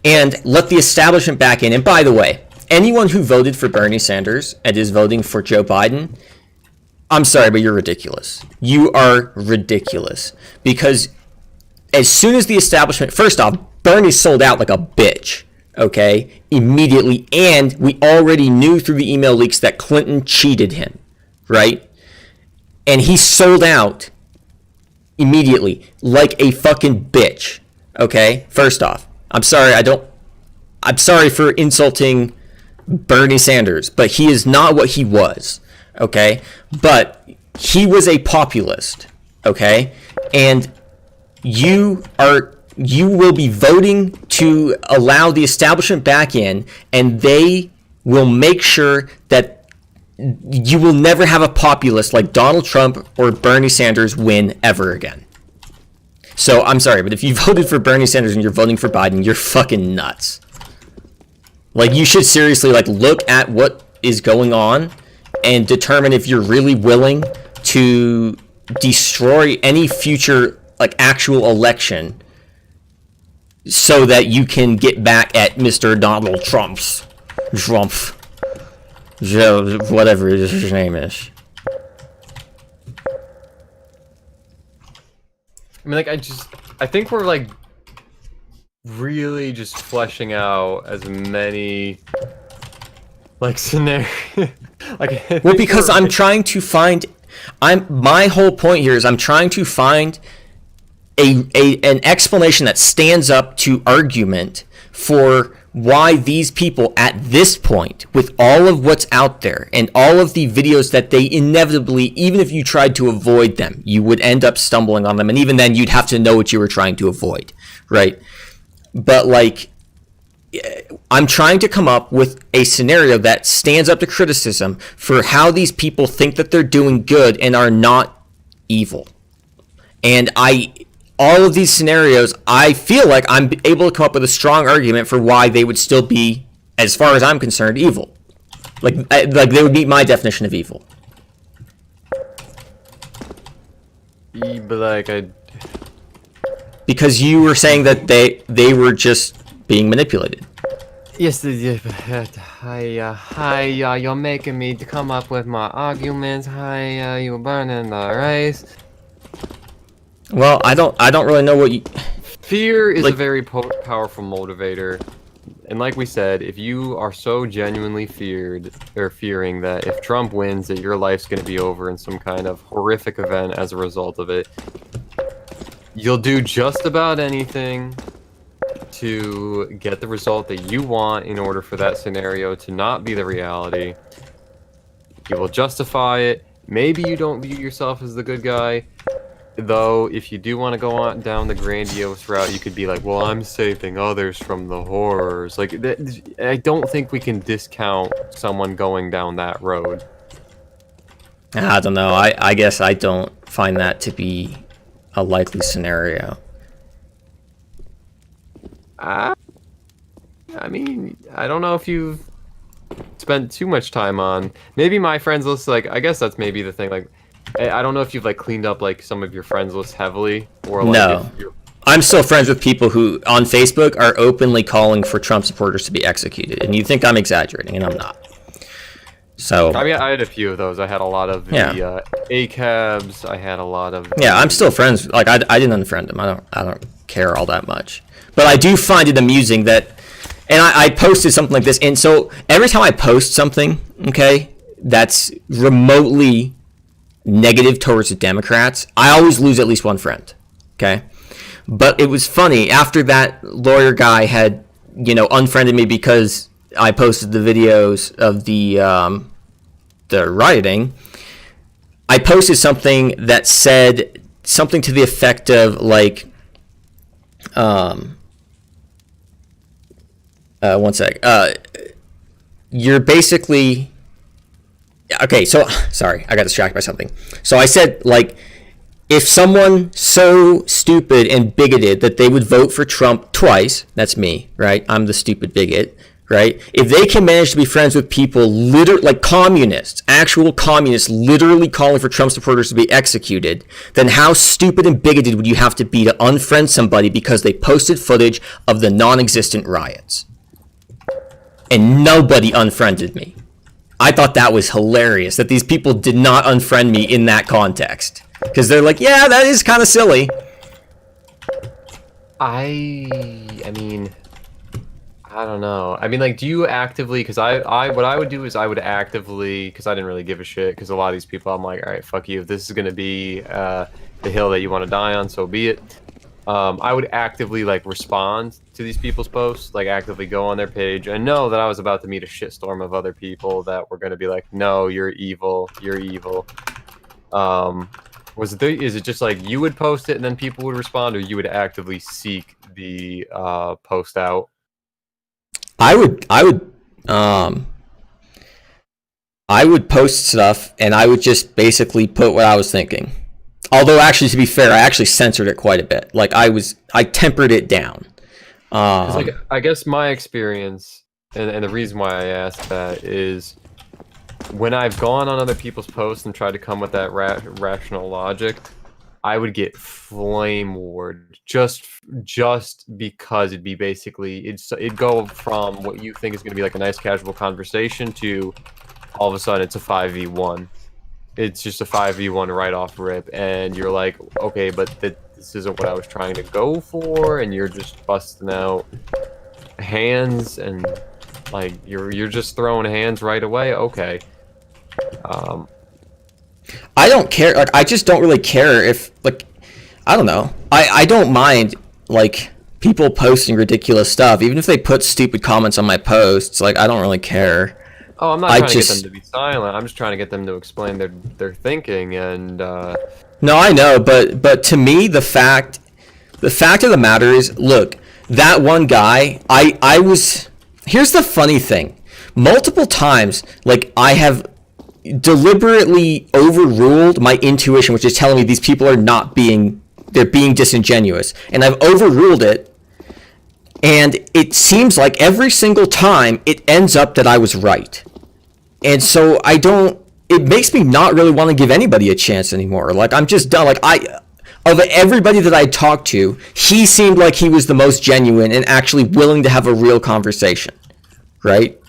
Speaker 3: and let the establishment back in. And by the way, anyone who voted for Bernie Sanders and is voting for Joe Biden, I'm sorry, but you're ridiculous. You are ridiculous. Because as soon as the establishment, first off, Bernie sold out like a bitch, okay, immediately. And we already knew through the email leaks that Clinton cheated him, right? And he sold out immediately like a fucking bitch, okay? First off, I'm sorry for insulting Bernie Sanders, but he is not what he was, okay? But he was a populist, okay? And you will be voting to allow the establishment back in, and they will make sure that you will never have a populist like Donald Trump or Bernie Sanders win ever again. So I'm sorry, but if you voted for Bernie Sanders and you're voting for Biden, you're fucking nuts. Like, you should seriously look at what is going on and determine if you're really willing to destroy any future actual election so that you can get back at Mr. Donald Trump, whatever his name is.
Speaker 1: I mean, I think we're really just fleshing out as many scenarios.
Speaker 3: Well, because I'm trying to find, my whole point here is I'm trying to find an explanation that stands up to argument for why these people at this point, with all of what's out there and all of the videos that they inevitably, even if you tried to avoid them, you would end up stumbling on them. And even then you'd have to know what you were trying to avoid, right? But I'm trying to come up with a scenario that stands up to criticism for how these people think that they're doing good and are not evil. And all of these scenarios, I feel like I'm able to come up with a strong argument for why they would still be, as far as I'm concerned, evil. Like they would meet my definition of evil.
Speaker 1: But
Speaker 3: because you were saying that they were just being manipulated.
Speaker 1: Yes, hi, you're making me come up with my arguments. Hi, you're burning the rice.
Speaker 3: Well, I don't really know what you...
Speaker 1: Fear is a very powerful motivator, And like we said, if you are so genuinely fearing that if Trump wins, that your life's going to be over in some kind of horrific event as a result of it, you'll do just about anything to get the result that you want in order for that scenario to not be the reality. You will justify it. Maybe you don't view yourself as the good guy. Though, if you do want to go on down the grandiose route, you could be like, well, I'm saving others from the horrors. Like, I don't think we can discount someone going down that road.
Speaker 3: I don't know. I guess I don't find that to be a likely scenario.
Speaker 1: I mean, I don't know if you've spent too much time on... Maybe my friends list, like, I guess that's maybe the thing, like, I don't know if you've like cleaned up like some of your friends list heavily, or like
Speaker 3: no. I'm still friends with people who on Facebook are openly calling for Trump supporters to be executed, and you think I'm exaggerating, and I'm not. So
Speaker 1: I mean, I had a few of those. I had a lot of the ACABs. I had a lot of
Speaker 3: I'm still friends. Like I didn't unfriend them. I don't care all that much, but I do find it amusing that, and I posted something like this, and so every time I post something, okay, that's remotely negative towards the Democrats, I always lose at least one friend, okay? But it was funny, after that lawyer guy had, unfriended me because I posted the videos of the rioting, I posted something that said something to the effect of, like, one sec, you're basically... Okay, so, sorry, I got distracted by something. So I said, like, if someone so stupid and bigoted that they would vote for Trump twice, that's me, right? I'm the stupid bigot, right? If they can manage to be friends with people, like communists, actual communists, literally calling for Trump supporters to be executed, then how stupid and bigoted would you have to be to unfriend somebody because they posted footage of the non-existent riots? And nobody unfriended me. I thought that was hilarious, that these people did not unfriend me in that context. Because they're like, yeah, that is kind of silly.
Speaker 1: I mean, I don't know. I mean, like, do you actively, because what I would do is I would actively, because I didn't really give a shit, because a lot of these people, I'm like, all right, fuck you. If this is going to be the hill that you want to die on, so be it. I would actively, like, respond to these people's posts, like, actively go on their page and know that I was about to meet a shitstorm of other people that were going to be like, no, you're evil, you're evil. Is it just like you would post it and then people would respond, or you would actively seek the post out?
Speaker 3: I would post stuff and I would just basically put what I was thinking. Although, actually, to be fair, I actually censored it quite a bit. Like, I tempered it down.
Speaker 1: Like, I guess my experience, and the reason why I asked that is, when I've gone on other people's posts and tried to come with that rational logic, I would get flame warred just because it'd be basically, it'd go from what you think is going to be like a nice casual conversation to all of a sudden it's a 5v1. It's just a 5v1 right off rip, and you're like, okay, but this isn't what I was trying to go for, and you're just busting out hands, and like you're just throwing hands right away. Okay.
Speaker 3: I don't care. Like, I just don't really care if, like, I don't know. I don't mind, like, people posting ridiculous stuff, even if they put stupid comments on my posts. Like, I don't really care.
Speaker 1: Oh, I'm not trying to get them to be silent. I'm just trying to get them to explain their thinking, and
Speaker 3: No, I know, but to me, the fact of the matter is, look, that one guy, here's the funny thing. Multiple times, like, I have deliberately overruled my intuition, which is telling me these people they're being disingenuous, and I've overruled it. And it seems like every single time it ends up that I was right. And so it makes me not really want to give anybody a chance anymore. Like, I'm just done. Like, of everybody that I talked to, he seemed like he was the most genuine and actually willing to have a real conversation. Right?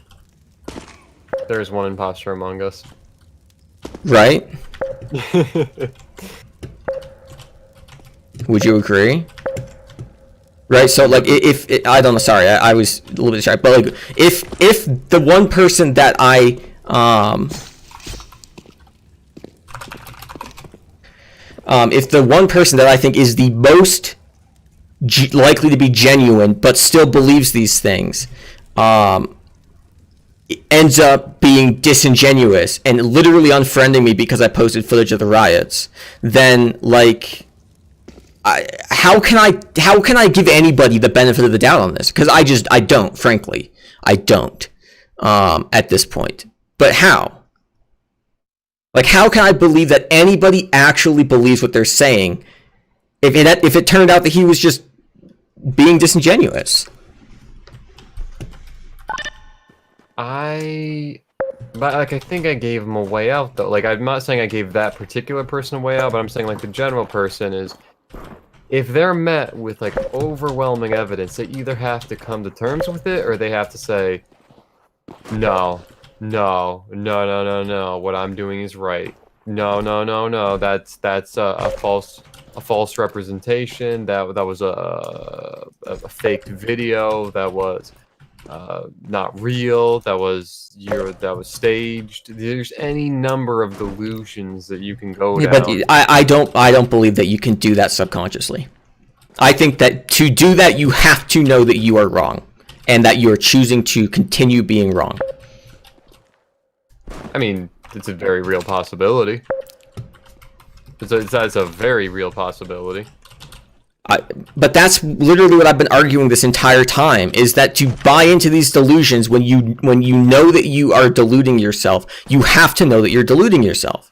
Speaker 1: There's one imposter among us.
Speaker 3: Right? Would you agree? right? So like if I don't know, sorry, I was a little bit shy, but like if the one person that if the one person that I think is the most likely to be genuine but still believes these things ends up being disingenuous and literally unfriending me because I posted footage of the riots, then like how can I give anybody the benefit of the doubt on this? Because I don't, frankly, I don't at this point. But how? Like, how can I believe that anybody actually believes what they're saying if it turned out that he was just being disingenuous?
Speaker 1: But like I think I gave him a way out though. Like I'm not saying I gave that particular person a way out, but I'm saying like the general person is, if they're met with like overwhelming evidence, they either have to come to terms with it or they have to say, no, what I'm doing is right. No, that's a false representation. That was a faked video. That was not real. That was staged. There's any number of delusions that you can go down.
Speaker 3: But I don't believe that you can do that subconsciously. I think that to do that, you have to know that you are wrong and that you are choosing to continue being wrong.
Speaker 1: I mean, it's a very real possibility. That's a very real possibility.
Speaker 3: But that's literally what I've been arguing this entire time, is that to buy into these delusions, when you know that you are deluding yourself, you have to know that you're deluding yourself.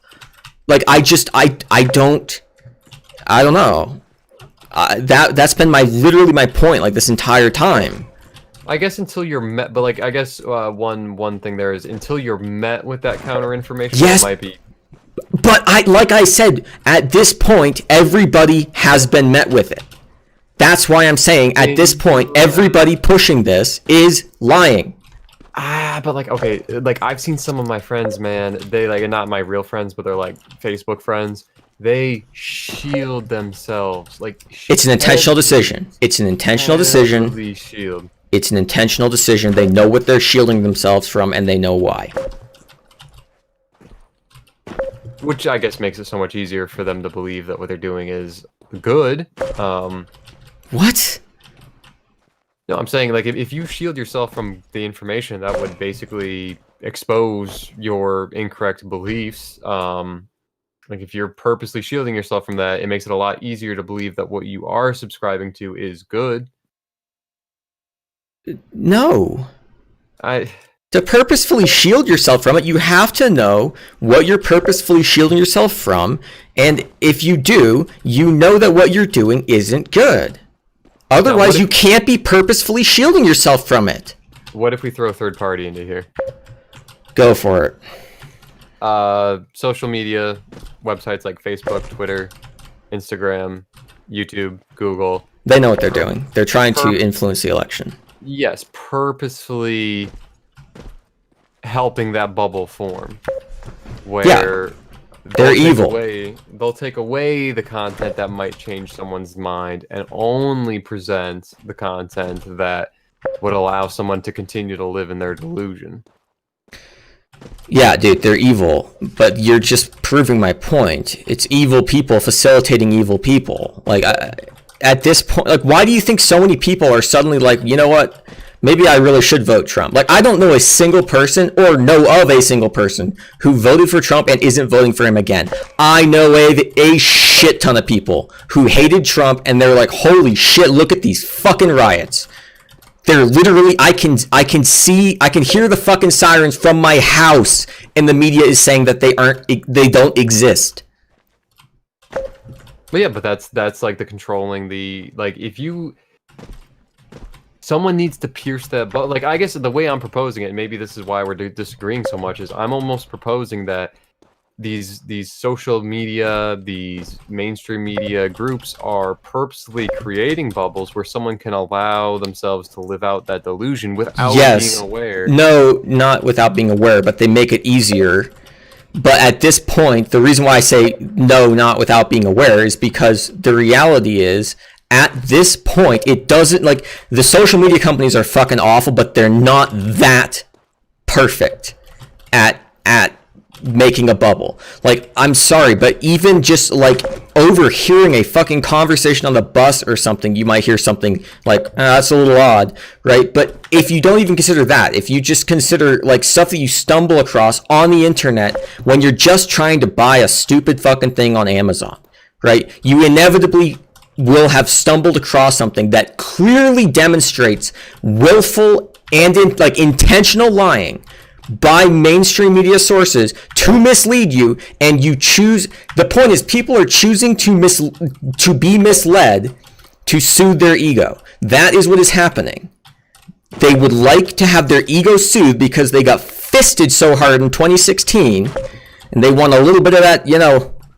Speaker 3: Like, I don't know. That's been literally my point, like, this entire time.
Speaker 1: I guess until you're met, but like, I guess one thing there is, until you're met with that counter information,
Speaker 3: yes,
Speaker 1: it might be.
Speaker 3: But like I said, at this point, everybody has been met with it. That's why I'm saying, at this point, everybody pushing this is lying.
Speaker 1: But like, okay, like I've seen some of my friends, man, they like, not my real friends, but they're like Facebook friends. They shield themselves. Like,
Speaker 3: it's an intentional decision. It's an intentional decision.
Speaker 1: Shield.
Speaker 3: It's an intentional decision. They know what they're shielding themselves from, and they know why.
Speaker 1: Which I guess makes it so much easier for them to believe that what they're doing is good.
Speaker 3: What?
Speaker 1: No, I'm saying, like, if you shield yourself from the information, that would basically expose your incorrect beliefs. Like, if you're purposely shielding yourself from that, it makes it a lot easier to believe that what you are subscribing to is good.
Speaker 3: No. To purposefully shield yourself from it, you have to know what you're purposefully shielding yourself from, and if you do, you know that what you're doing isn't good. Otherwise, you can't be purposefully shielding yourself from it.
Speaker 1: What if we throw a third party into here?
Speaker 3: Go for it.
Speaker 1: Social media, websites like Facebook, Twitter, Instagram, YouTube, Google.
Speaker 3: They know what they're doing. They're trying to influence the election.
Speaker 1: Yes, purposefully helping that bubble form, where
Speaker 3: they're evil.
Speaker 1: They'll take away the content that might change someone's mind and only present the content that would allow someone to continue to live in their delusion.
Speaker 3: Yeah, dude, they're evil, but you're just proving my point. It's evil people facilitating evil people. Like, at this point, like, why do you think so many people are suddenly like, you know what? Maybe I really should vote Trump. Like, I don't know a single person or know of a single person who voted for Trump and isn't voting for him again. I know a shit ton of people who hated Trump and they're like, holy shit, look at these fucking riots. They're literally, I can hear the fucking sirens from my house, and the media is saying that they don't exist.
Speaker 1: But yeah, but that's like the controlling like, if someone needs to pierce that, but like, I guess the way I'm proposing it, maybe this is why we're disagreeing so much, is I'm almost proposing that these social media, these mainstream media groups are purposely creating bubbles where someone can allow themselves to live out that delusion without being aware.
Speaker 3: No, not without being aware, but they make it easier. But at this point, the reason why I say no, not without being aware, is because the reality is, at this point, it doesn't, like, the social media companies are fucking awful, but they're not that perfect at making a bubble. Like, I'm sorry, but even just like overhearing a fucking conversation on the bus or something, you might hear something like, that's a little odd, right? But if you don't even consider that, if you just consider like stuff that you stumble across on the internet when you're just trying to buy a stupid fucking thing on Amazon, right? You inevitably will have stumbled across something that clearly demonstrates willful and intentional lying by mainstream media sources to mislead you, and you choose. The point is, people are choosing to be misled to soothe their ego. That is what is happening. They would like to have their ego soothed because they got fisted so hard in 2016, and they want a little bit of that,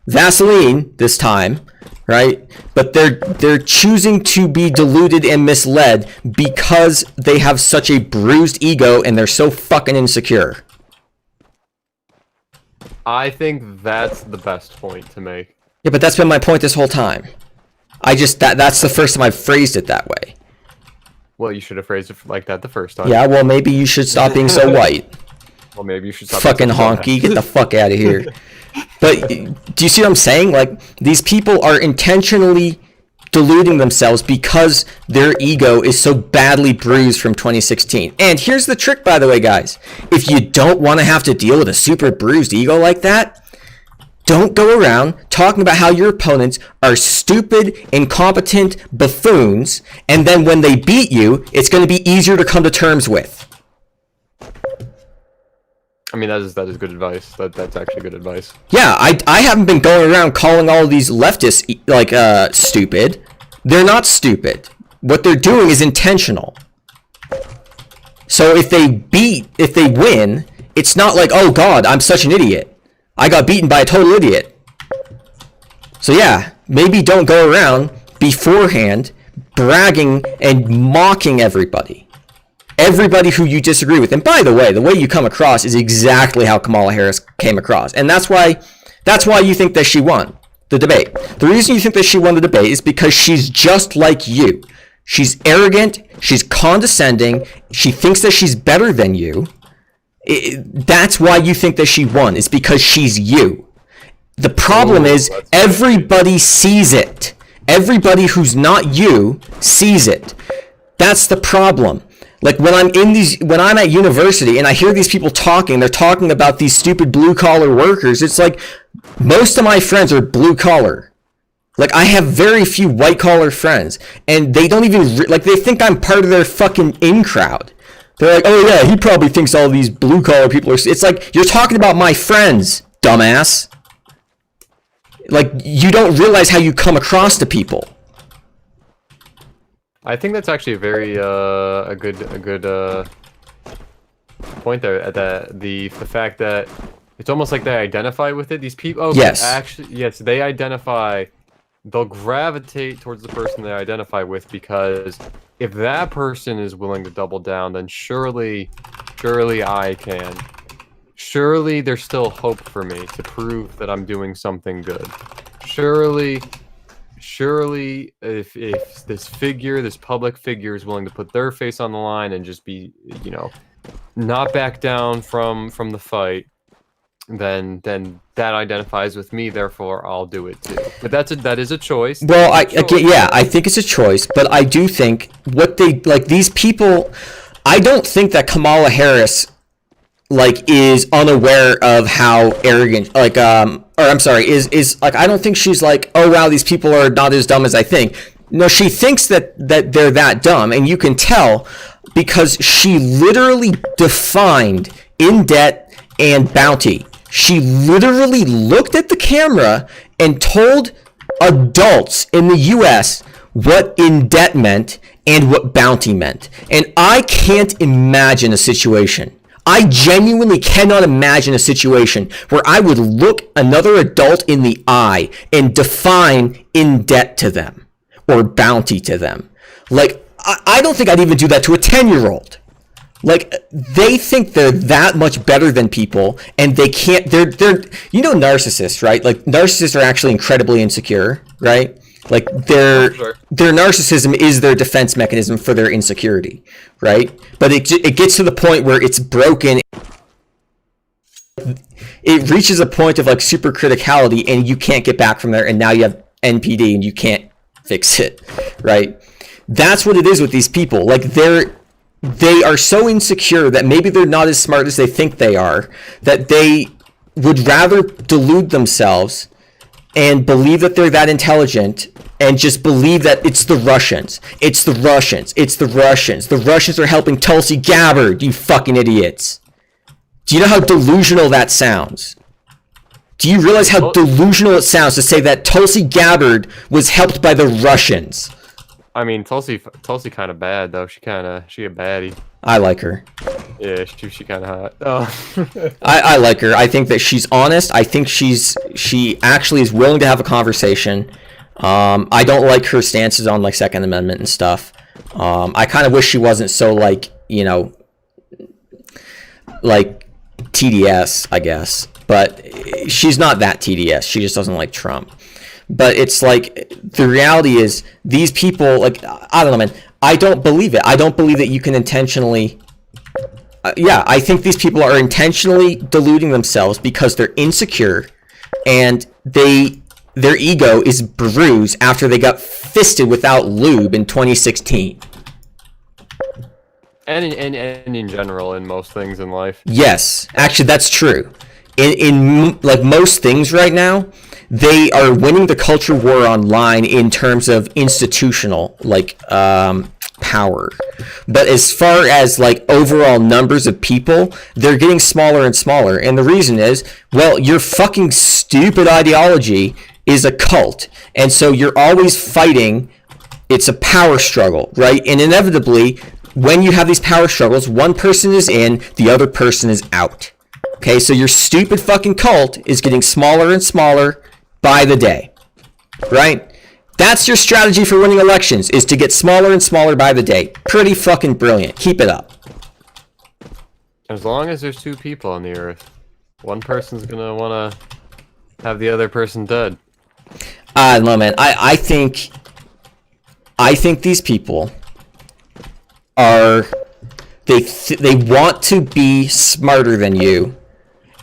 Speaker 3: Vaseline this time, right? But they're choosing to be deluded and misled because they have such a bruised ego and they're so fucking insecure.
Speaker 1: I think that's the best point to make.
Speaker 3: Yeah, but that's been my point this whole time. That's the first time I've phrased it that way.
Speaker 1: Well, you should have phrased it like that the first time.
Speaker 3: Yeah, well, maybe you should stop being so white.
Speaker 1: Well, maybe you should stop
Speaker 3: fucking honky, get the fuck out of here. But do you see what I'm saying? Like, these people are intentionally deluding themselves because their ego is so badly bruised from 2016. And here's the trick, by the way, guys. If you don't want to have to deal with a super bruised ego like that, don't go around talking about how your opponents are stupid, incompetent buffoons, and then when they beat you, it's going to be easier to come to terms with.
Speaker 1: I mean, that is good advice. That's actually good advice.
Speaker 3: Yeah, I haven't been going around calling all of these leftists stupid. They're not stupid. What they're doing is intentional. So if they win, it's not like, oh God, I'm such an idiot. I got beaten by a total idiot. So yeah, maybe don't go around beforehand bragging and mocking everybody who you disagree with. And by the way you come across is exactly how Kamala Harris came across. And that's why you think that she won the debate. The reason you think that she won the debate is because she's just like you. She's arrogant, she's condescending, she thinks that she's better than you. That's why you think that she won. It's because she's you. The problem is everybody sees it. Everybody who's not you sees it. That's the problem. Like when I'm at university and I hear these people talking, they're talking about these stupid blue collar workers. It's like most of my friends are blue collar. Like I have very few white collar friends, and they don't even they think I'm part of their fucking in crowd. They're like, oh yeah, he probably thinks all these blue collar people are. It's like you're talking about my friends, dumbass. Like you don't realize how you come across to people.
Speaker 1: I think that's actually a very a good point there. The fact that it's almost like they identify with it. These people, yes, they identify. They'll gravitate towards the person they identify with because if that person is willing to double down, then surely I can. Surely there's still hope for me to prove that I'm doing something good. Surely if this public figure is willing to put their face on the line and just be, not back down from the fight, then that identifies with me, therefore I'll do it too. But that is a choice.
Speaker 3: Well, I think it's a choice, but I do think these people, I don't think that Kamala Harris is unaware of how arrogant I don't think she's like, oh wow, these people are not as dumb as I think. No, she thinks that they're that dumb, and you can tell because she literally defined in debt and bounty. She literally looked at the camera and told adults in the US what in debt meant and what bounty meant. And I can't imagine a situation. I genuinely cannot imagine a situation where I would look another adult in the eye and define in debt to them or bounty to them. I don't think I'd even do that to a 10-year-old. They think they're that much better than people, and they can't. They're narcissists, right? Narcissists are actually incredibly insecure, right? Like their narcissism is their defense mechanism for their insecurity, right? But it gets to the point where it's broken. It reaches a point of like super criticality, and you can't get back from there. And now you have NPD, and you can't fix it, right? That's what it is with these people. Like they are so insecure that maybe they're not as smart as they think they are, that they would rather delude themselves and believe that they're that intelligent and just believe that it's the Russians. It's the Russians. It's the Russians. The Russians are helping Tulsi Gabbard, you fucking idiots. Do you know how delusional that sounds? Do you realize how delusional it sounds to say that Tulsi Gabbard was helped by the Russians?
Speaker 1: I mean, Tulsi kind of bad though. She a baddie. I
Speaker 3: like her.
Speaker 1: Yeah, she kind of hot. Oh.
Speaker 3: I like her. I think that she's honest. I think she actually is willing to have a conversation. I don't like her stances on like Second Amendment and stuff. I kind of wish she wasn't so like, you know, like TDS, I guess. But she's not that TDS. She just doesn't like Trump. But it's like, the reality is, these people, like, I don't know, man. I don't believe it. I don't believe that you can intentionally... yeah, I think these people are intentionally deluding themselves because they're insecure, and their ego is bruised after they got fisted without lube in 2016.
Speaker 1: And in general, in most things in life.
Speaker 3: Yes, actually, that's true. In like most things right now, they are winning the culture war online in terms of institutional like power. But as far as like overall numbers of people, they're getting smaller and smaller. And the reason is, well, your fucking stupid ideology is a cult. And so you're always fighting. It's a power struggle, right? And inevitably, when you have these power struggles, one person is in, the other person is out. Okay, so your stupid fucking cult is getting smaller and smaller by the day, right? That's your strategy for winning elections, is to get smaller and smaller by the day. Pretty fucking brilliant. Keep it up.
Speaker 1: As long as there's two people on the earth, one person's gonna wanna have the other person dead.
Speaker 3: I don't know, man. I think these people are they want to be smarter than you.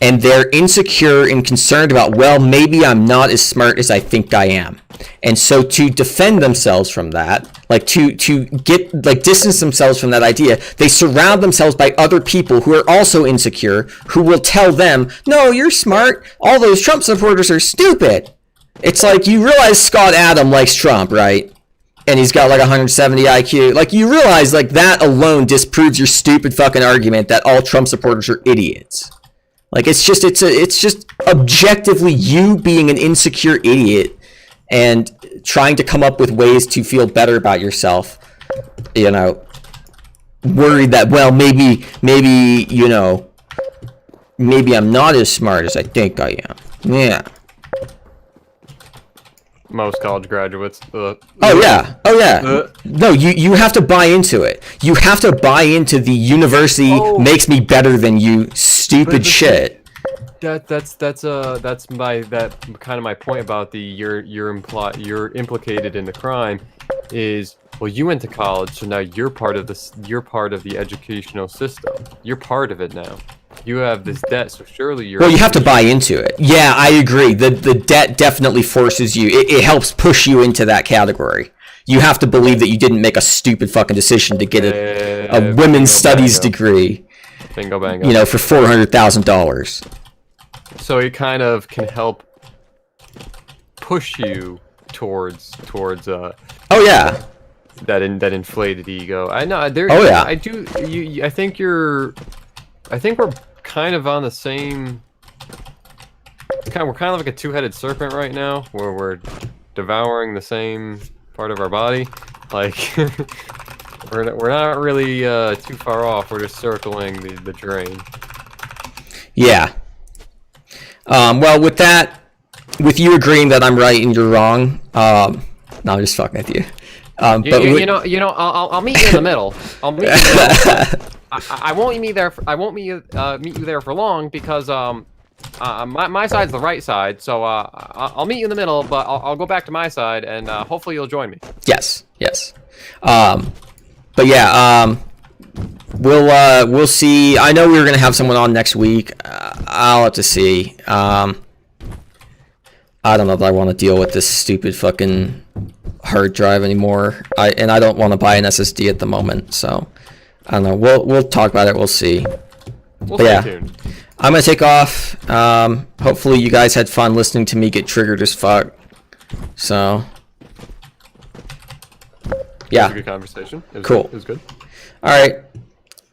Speaker 3: And they're insecure and concerned about, well, maybe I'm not as smart as I think I am. And so to defend themselves from that, like to get like distance themselves from that idea, they surround themselves by other people who are also insecure, who will tell them, no, you're smart. All those Trump supporters are stupid. It's like, you realize Scott Adam likes Trump, right? And he's got like 170 IQ. Like, you realize like that alone disproves your stupid fucking argument that all Trump supporters are idiots. Like, it's just objectively you being an insecure idiot and trying to come up with ways to feel better about yourself, you know, worried that, well, maybe, you know, maybe I'm not as smart as I think I am. Yeah.
Speaker 1: Most college graduates.
Speaker 3: Oh yeah. No, you have to buy into it. You have to buy into the university makes me better than you stupid shit.
Speaker 1: That's my kind of my point about the you're implicated in the crime is, well, you went to college, so now you're part of the educational system. You're part of it now. You have this debt, so surely you're...
Speaker 3: Well, you have to buy into it. Yeah, I agree. The debt definitely forces you. It helps push you into that category. You have to believe that you didn't make a stupid fucking decision to get a women's studies degree.
Speaker 1: Bingo bango.
Speaker 3: You know, for $400,000.
Speaker 1: So it kind of can help push you towards
Speaker 3: oh yeah.
Speaker 1: That inflated ego. I know there.
Speaker 3: Oh yeah.
Speaker 1: I do. I think we're kind of on the same. We're kind of like a two-headed serpent right now, where we're devouring the same part of our body. Like we're not really too far off. We're just circling the drain.
Speaker 3: Yeah. Well, with you agreeing that I'm right and you're wrong. No, I'm just fucking with you.
Speaker 1: But you know, I'll meet you in the middle. I'll meet you in the middle. I won't meet you there. I won't meet you there for long because my side's the right side, so I'll meet you in the middle, but I'll go back to my side, and hopefully you'll join me.
Speaker 3: Yes, yes. But yeah, we'll see. I know we were gonna have someone on next week. I'll have to see. I don't know if I want to deal with this stupid fucking hard drive anymore. I don't want to buy an SSD at the moment, so I don't know. We'll talk about it. We'll see.
Speaker 1: We'll
Speaker 3: But
Speaker 1: stay
Speaker 3: yeah,
Speaker 1: tuned.
Speaker 3: I'm gonna take off. Hopefully you guys had fun listening to me get triggered as fuck. So
Speaker 1: It was
Speaker 3: yeah,
Speaker 1: a good conversation. It was
Speaker 3: Cool.
Speaker 1: Good. It was good.
Speaker 3: all right.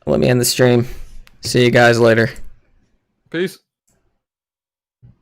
Speaker 3: Let me end the stream. See you guys later.
Speaker 1: Peace.